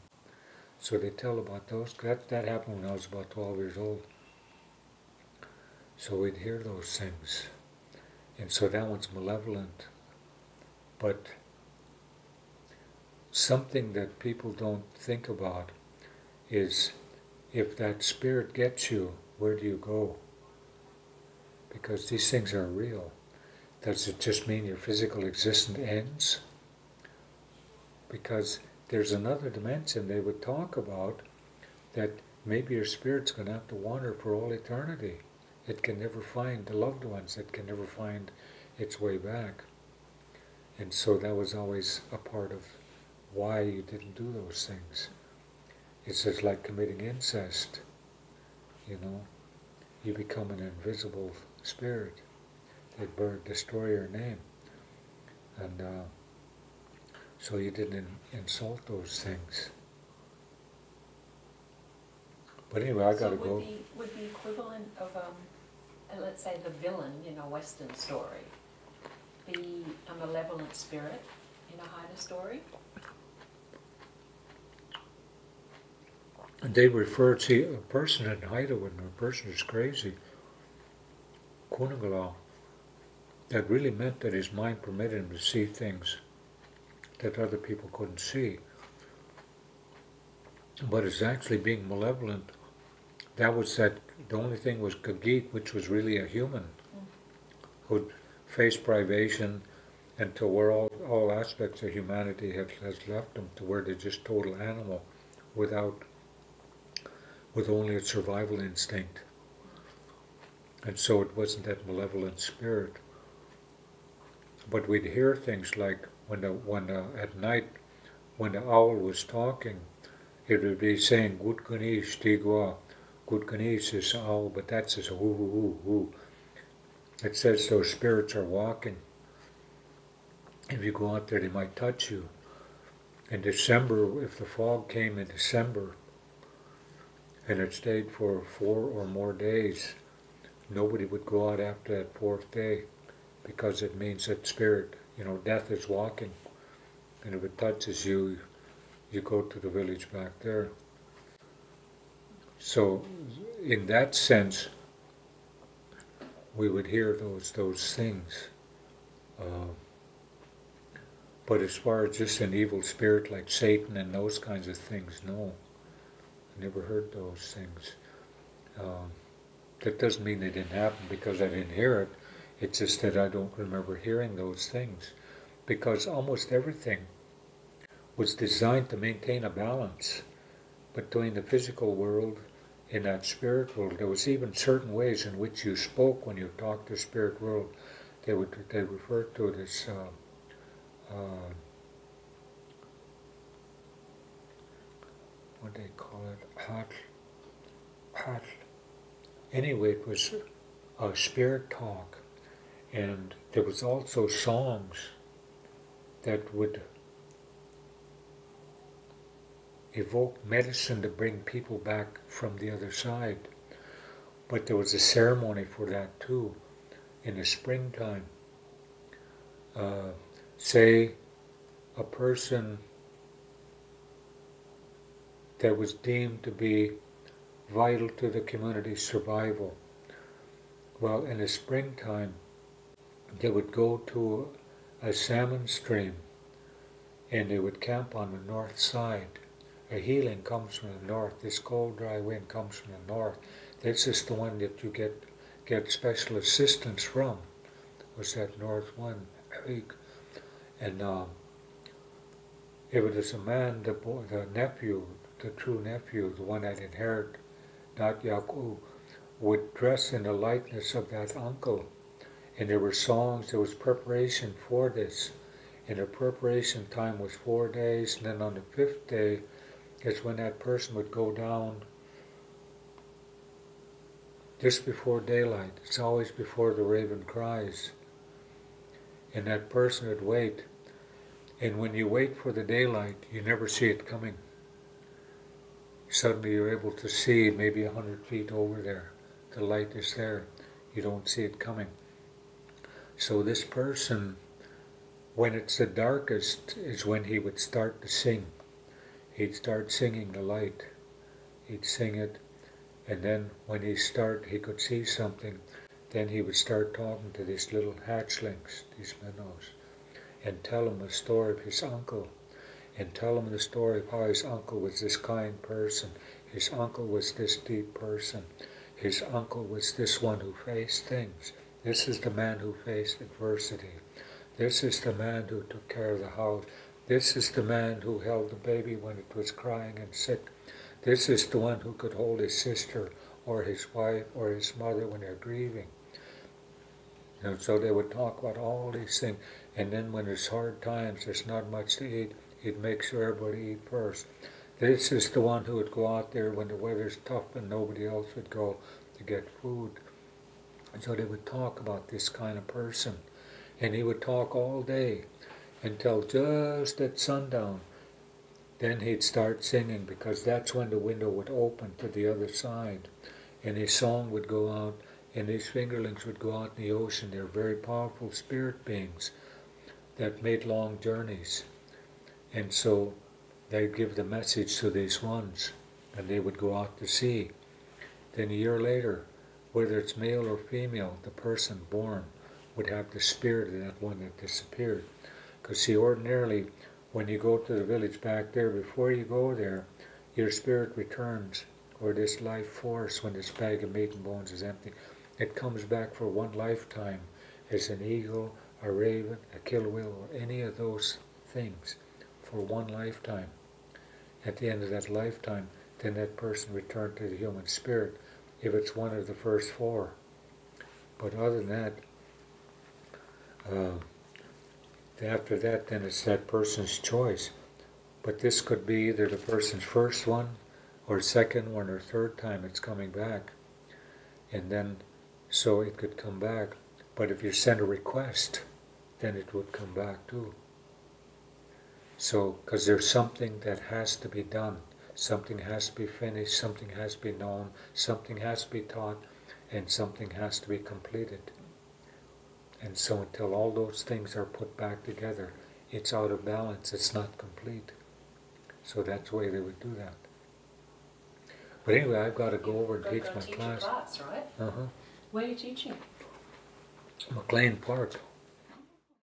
So they tell about those. That happened when I was about 12 years old. So we'd hear those things. And so that one's malevolent. But something that people don't think about is, if that spirit gets you, where do you go? Because these things are real. Does it just mean your physical existence ends? Because there's another dimension they would talk about, that maybe your spirit's going to have to wander for all eternity. It can never find the loved ones. It can never find its way back. And so that was always a part of why you didn't do those things. It's just like committing incest, you know. You become an invisible spirit. They destroy your name. And so you didn't insult those things. But anyway, I gotta go. Would the equivalent of, let's say the villain in a Western story be a malevolent spirit in a Haida story? And they refer to a person in Haida when a person is crazy, Kunagala, that really meant that his mind permitted him to see things that other people couldn't see. But it's actually being malevolent. That was that, the only thing was Gagit, which was really a human, who'd face privation until where all aspects of humanity has left them, to where they're just total animal, with only a survival instinct. And so it wasn't that malevolent spirit. But we'd hear things like when at night, when the owl was talking, it would be saying "Good Ganesh Tigwa." Good Ganesh is owl, but that says "hoo hoo hoo hoo." It says those spirits are walking. If you go out there, they might touch you. In December, if the fog came in December, and it stayed for 4 or more days, nobody would go out after that 4th day, because it means that spirit, death is walking, and if it touches you, you go to the village back there. So, in that sense, we would hear those things. But as far as just an evil spirit like Satan and those kinds of things, no. I never heard those things. That doesn't mean they didn't happen because I didn't hear it. It's just that I don't remember hearing those things. Because almost everything was designed to maintain a balance between the physical world and that spirit world. There was even certain ways in which you spoke when you talked to spirit world. They referred to it as what do they call it? Hat. Anyway, it was a spirit talk, and there was also songs that would evoke medicine to bring people back from the other side. But there was a ceremony for that too, in the springtime. Say a person that was deemed to be vital to the community's survival. Well, in the springtime, they would go to a salmon stream and they would camp on the north side. A healing comes from the north. This cold, dry wind comes from the north. This is the one that you get special assistance from, was that north one. And it was a man, the nephew, the true nephew, the one that inherited, not Yaakov, would dress in the likeness of that uncle. And there were songs, there was preparation for this. And the preparation time was 4 days, and then on the 5th day is when that person would go down just before daylight. It's always before the raven cries. And that person would wait. And when you wait for the daylight, you never see it coming. Suddenly you're able to see maybe 100 feet over there. The light is there. You don't see it coming. So this person, when it's the darkest, is when he would start to sing. He'd start singing the light. He'd sing it, and then when he could see something, then he would start talking to these little hatchlings, these minnows, and tell them a story of his uncle, and tell them the story of how his uncle was this kind person, his uncle was this deep person, his uncle was this one who faced things. This is the man who faced adversity. This is the man who took care of the house. This is the man who held the baby when it was crying and sick. This is the one who could hold his sister or his wife or his mother when they're grieving. And so they would talk about all these things. And then when there's hard times, there's not much to eat, he'd make sure everybody eat first. This is the one who would go out there when the weather's tough and nobody else would go to get food. And so they would talk about this kind of person. And he would talk all day until just at sundown. Then he'd start singing, because that's when the window would open to the other side. And his song would go out, and his fingerlings would go out in the ocean. They're very powerful spirit beings that made long journeys. And so they'd give the message to these ones, and they would go out to sea. Then a year later, whether it's male or female, the person born would have the spirit of that one that disappeared. Because see, ordinarily, when you go to the village back there, before you go there, your spirit returns, or this life force, when this bag of meat and bones is empty, it comes back for one lifetime as an eagle, a raven, a killwheel, or any of those things, for one lifetime. At the end of that lifetime, then that person returned to the human spirit, if it's one of the first four. But other than that, after that, then it's that person's choice. But this could be either the person's first one, or second one, or third time it's coming back. And then, so it could come back. But if you send a request, then it would come back too. So, because there's something that has to be done. Something has to be finished, something has to be known, something has to be taught, and something has to be completed. And so until all those things are put back together, it's out of balance, it's not complete. So that's the way they would do that. But anyway, I've got to go over and teach my class. Your class, right? Uh-huh. Where are you teaching? McLean Park.